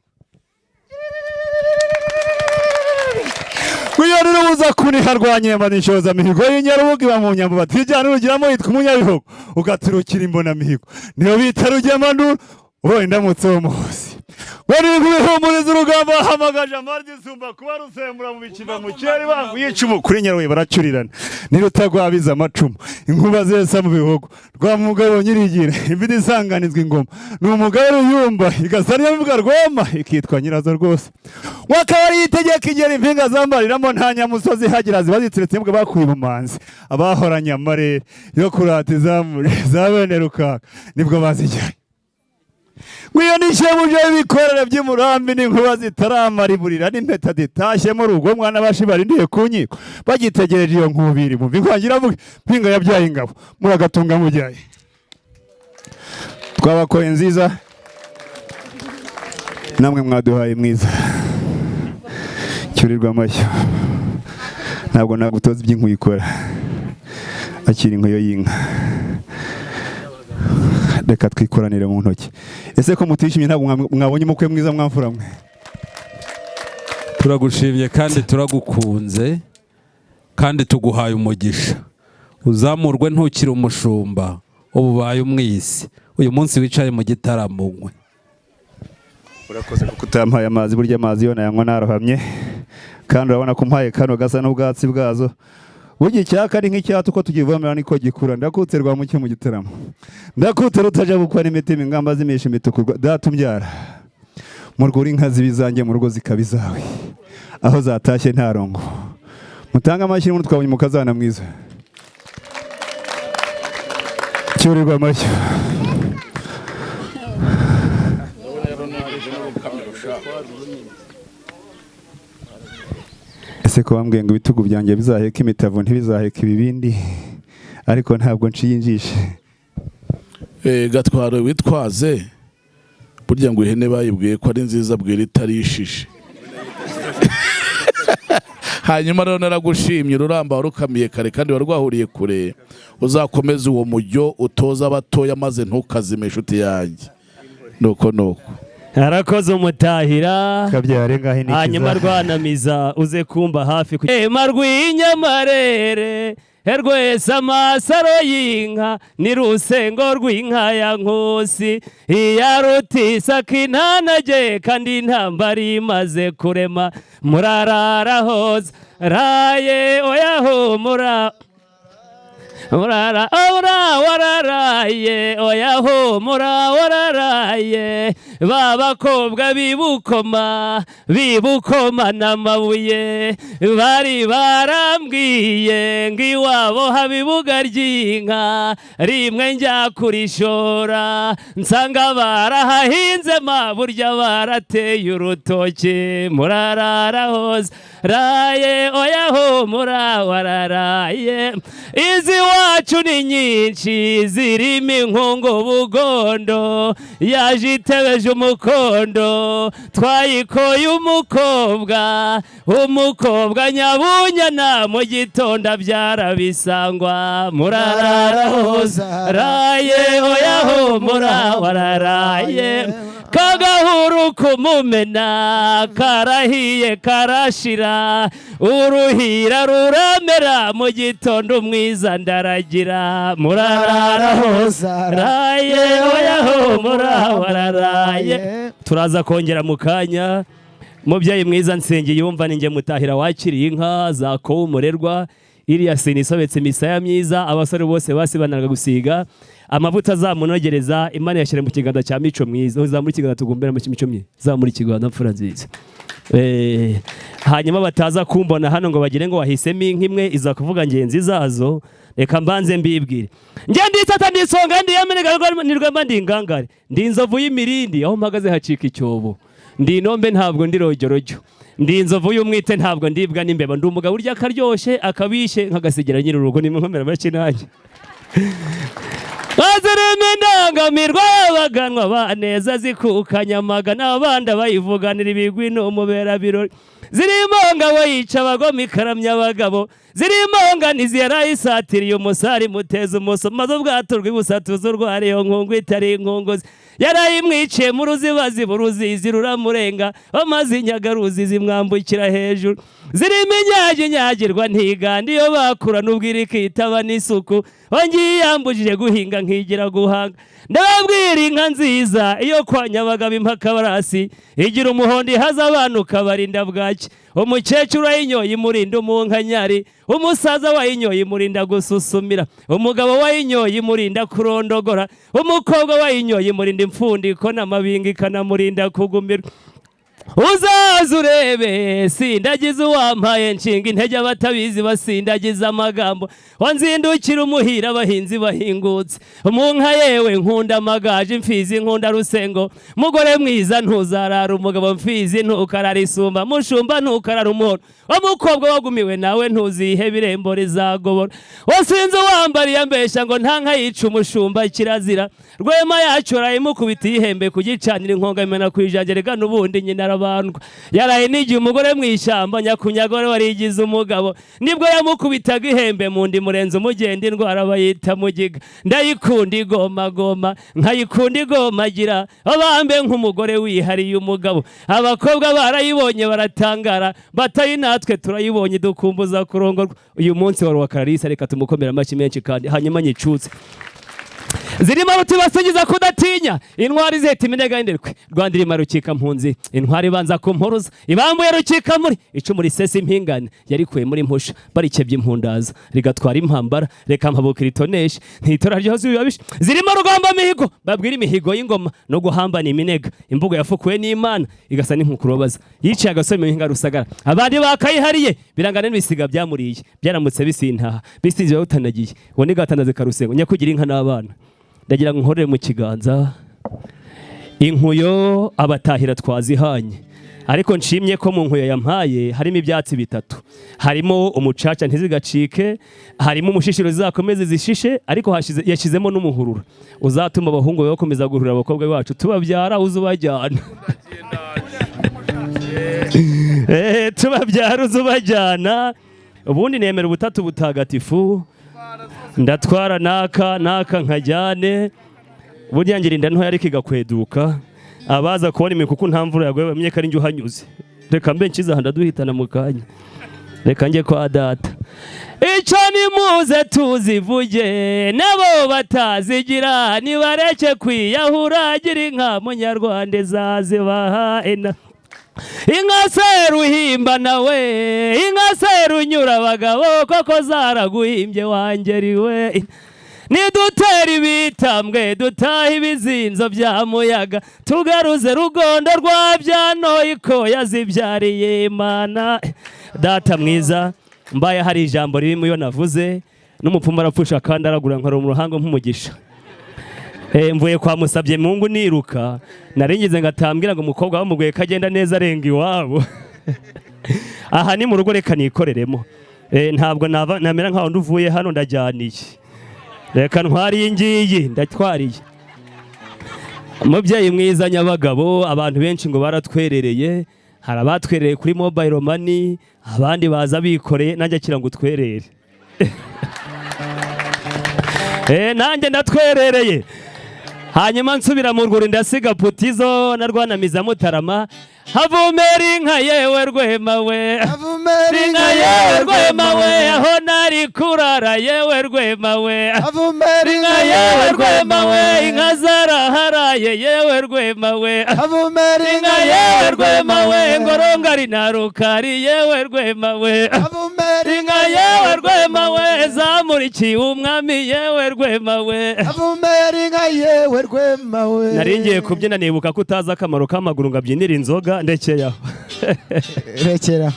kuyora urubuza kuniha rwanyemba nishoza mihigo y'inyarubuga iba mu nyambo batijyana urugiramo yitwa umunyabihugu ugaturukira imbona mihigo niyo bita rugemanduru ubaye indamutse wo muhozi wari kubihumuriza urugamba hamagaje amaryi isumba kuba rusembura mu bikiva mu kirere bangu yicumu kuri Nyarubuye baracurirana nirutagwabiza amacumu inkuba zesa mu bihugu rwa mugabo nyirigira imvidi isanganizwa ingoma ni umugabo ruyumba igasanya bivuga rwoma ikitwa nyirazo rwose wakaba yitegeka igera impinga zambariramo nta nyamusozi hagira ziba ziteretse mbwa bakuye ubumanzi abahoranye amarere yo kurata izamure za bene rukaka nibwo bazijyanye Wiyo nishebuje ibikorera by'umurambi n'inkuba zitaramariburira n'impeta ditashyemo rugo mwana bashibari ndiye kunyiko bagitegereje iyo nkubiri mu bikwangira avuga mpinga yabyaye ingabo muragatunga mujyaye twabakoye nziza namwe mwaduhaye mwiza cyurirwa amashyo ntabwo nagutoza iby'inkuyikora akira inkoyo y'inka reka twikoranire mu ntoki ese ko mutishimye ntabwo mwabonye umukwe mwiza mwamfura mwe turagushimye kandi turagukunze kandi tuguhaye umugisha uzamurwe ntukiri umushumba ububaye umwisi uyu munsi wicaye mu gitaramo nkwe urakoze kuko utampaye amazi burya amazi yo nayanywa narohamye kandi urabona ko mpaye kano gasa n'ubwatsi bwazo burya icyaka ni nk'icyatu uko tugivomera niko gikura ndakutse rwa muke mu gitaramo ndakutse rutaja gukora imitima ingamba zimisha imituku datumbyara mu rwuri inka zibizange mu rugo zikabizawe aho zatashye nta rongo mutanga amashyi n'umuntu twabonye mukazana mwiza cyurirwa amashyi ese ko bambwiye ngo ibitugu byanjye bizaheka imitavu ntibizaheka ibibindi ariko ntabwo nciye injishe gatwaro witwaze burya ngo ihene bayibwiye ko ari nziza bwira itarishije hanyuma rero naragushimye ururamba warukamiye kare kandi warwahuriye kure uzakomeza uwo mujyo utoza abatoya maze ntukazime inshuti yanjye nuko arakoze umutahira kabyare ngahe nikiza hanyuma rwanamiza uze kumba hafi marwinyamarere rwese amasaro y'inka ni rusengo rw'inka ya nkusi iya rutisaka intanage kandi intambara imaze kurema murarara hoza raye oyahumura wararaye oyahumura wararaye babakobwa bibukoma n'amabuye bari barambwiye ngo iwabo haba ibuga ry'inka rimwe njya kurishora nsanga barahahinze burya barateye urutoki murarara hoza raye oya humura wararaye izi wacu ni nyinshi zirimo inkungu bugondo yaje itebeje umukondo twayikoye umukobwa nyabunyana mu gitondo abyara bisangwa murarara hoza raye oya humura wararaye kagahuru kumumena karahiye karashira uruhira ruramera mu gitondo mwiza ndaragira murarara hoza raye oya humura wararaye. Turaza kongera mu kanya. Mubyeyi mwiza nsenge yumva ninjye mutahira wakiriye inka zako umurerwa iriya sinisobetse misaya myiza abasore bose basibanaga gusiga amavuta zamunogereza Imana yashyira mu kiganza cya Mico mwiza uzamuri kiganza tugumbera mu Mico myiza zamuri kiganza mfura nziza. Hanyuma bataza kumbona hano ngo bagire ngo wahisemo inka imwe iza kuvuga ngenzi zazo reka mbanze mbibwire nge ndisata ndisonga ndiyamenega nirwamba ndingangare ndi inzovu y'imirindi aho mpagaze hacika icyobo ndi inombe ntabwo ndi rojyorojyo ndi inzovu y'umwite ntabwo ndibwa n'imbeba ndi umugabo urya akaryoshye akabishe nkagasigira nyiri urugo ni nkomera make nanjye bazireme ndangamirwa y'abaganwa baneza zikukanya amagana abandi bayivuganira ibigwi n'umubera birori zirimo ngabo yica abagome ikaramya abagabo zirimo nganizi yarayisatiriye umusari muteza umuso maze ubwato rw'ibusatuzo rwariyo nkungu itari inkunguzi yarayimwiciye mu ruzibazi buruzizi ruramurenga amazi inyagaruzi zimwambukira hejuru zirimo inyagirwa ntigandi iyo bakura n'ubwira ikitaba n'isuku wangiye yambujije guhinga nkigira guhanga ndababwira inka nziza iyo kwa Nyabagabo impaka barasi igira umuhondo ihaza abantu kabarinda bwaki umukecuru wayinyoye imurinda umunkanyari umusaza wayinyoye imurinda gususumira umugabo wayinyoye imurinda kurondogora umukobwa wayinyoye imurinda impfundiko n'amabinga ikanamurinda kugumira uzaza urebe sindagize uwampaye nshinga intege abatabizi basindagiza amagambo wanzindukira umuhira abahinzi bahingutse umunka yewe nkunda amagaje imfizi nkunda rusengo mugore mwiza ntuzarara umugabo mfizi ntukarara isumba mushumba ntukarara umuhoro umukobwa wagumiwe nawe ntuzihe birembo rizagobora wasinze wambariye mbesha ngo nta nka yica umushumba kirazira rwema yacu arayimukubita ihembe kugicanira inkonga imena kwijagere gana ubundi nyina arabandwa yaraye n'igihe umugore mwishyamba nyakunyagore warigize umugabo nibwo yamukubitaga ihembe mu ndi murenze umugenda indwara bayita mugiga ndayikunda igoma nkayikunda igomagira abambe nk'umugore wihariye umugabo abakobwa barayibonye baratangara batayi natwe turayibonye dukumbuza kurongorwa uyu munsi wari wa Clarisse reka tumukomera amashyi menshi kandi hanyuma nyicutse zirimo rutibasugiza kudatinya intwari zeta iminega y'inderwe Rwanda irima rukika mpunzi intwari banza kumpuruza ibambuye rukika muri icumu risesa impingane yarikuye muri mpusha barikebye impundaza rigatwara impambara reka mpabukira itoneshe ntitora ryo zibabisha zirimo rugamba mihigo babwira imihigo y'ingoma no guhambana iminega imvugo yafukuwe n'Imana igasa n'inkukurobaza yiciye agasome mihinga rusagara abandi bakayihariye birangana n'ibisiga byamuriye byaramutse bisintaha bisinze utanagiye wone gatanaze karusengo nyakugira inka n'abana ndagira ngo nkorere mu kiganza inkuyo abatahira twazihanye ariko nshimye ko mu nkuyo yampaye harimo ibyatsi bitatu harimo umucaca ntizigacike harimo umushishiro zizakomeze zishishe ariko yashizemo n'umuhurura uzatuma abahungu bakomeza guhurura abakobwa bacu tubabyara uzubajyana tubabyara uzubajyana ubundi nemera ubutatu butagatifu ndatwara naka nkajyane burya ngirinda ntoya ariko igakweduka abaza kubona imikuku nta mvura yaguye bamenye ko ari njye uhanyuze reka mbe nkiza ndaduhitana mu kanya reka njye kwa data icyo nimuze tuzivuge nabo batazigira nibareke kwiyahura gira inka munyarwanda zazibaha inka seruhimba nawe inka serunyura abagabo koko zaraguhimbye wangeriwe nidutera ibitambwe dutaha ibizinzo bya muyaga tugaruze rugondo rwa byanoye ko yazibyariye Imana data mwiza mbaye hari ijambo ririmo iyo navuze n'umupfumu arapfusha kandi aragura nkora mu ruhango nk'umugisha mvuye kwa Musabye Mungu niruka naringize ngatambwira ngo umukobwa wamubwiye ko agenda neza arenga iwabo aha ni mu rugo reka nikoreremo ntabwo namera nkaho nduvuye hano ndajyaniye reka ntwariye ngiyi ndatwariye umubyeyi mwiza Nyabagabo abantu benshi ngo baratwerereye hari abatwerereye kuri mobile money abandi baza bikoreye nanjye akira ngo utwerere nanjye ndatwerereye hanyuma nsubira mu rwuri ndasiga putizo na Rwanamiza Mutarama havumera inka yewe Rwema we havumera inka yewe Rwema we aho nari kurara yewe Rwema we havumera inka yewe Rwema we inka zaraharaye yewe Rwema we havumera inka yewe Rwema we ngorongari na Rukari yewe Rwema we havumera inka yewe Rwema we zamurikiye umwami yewe Rwema we havumera inka yewe Rwema we naringiye kubyina nibuka ko utazi akamaro k'amaguru ngo abyinire inzoga ndekeye aho rekera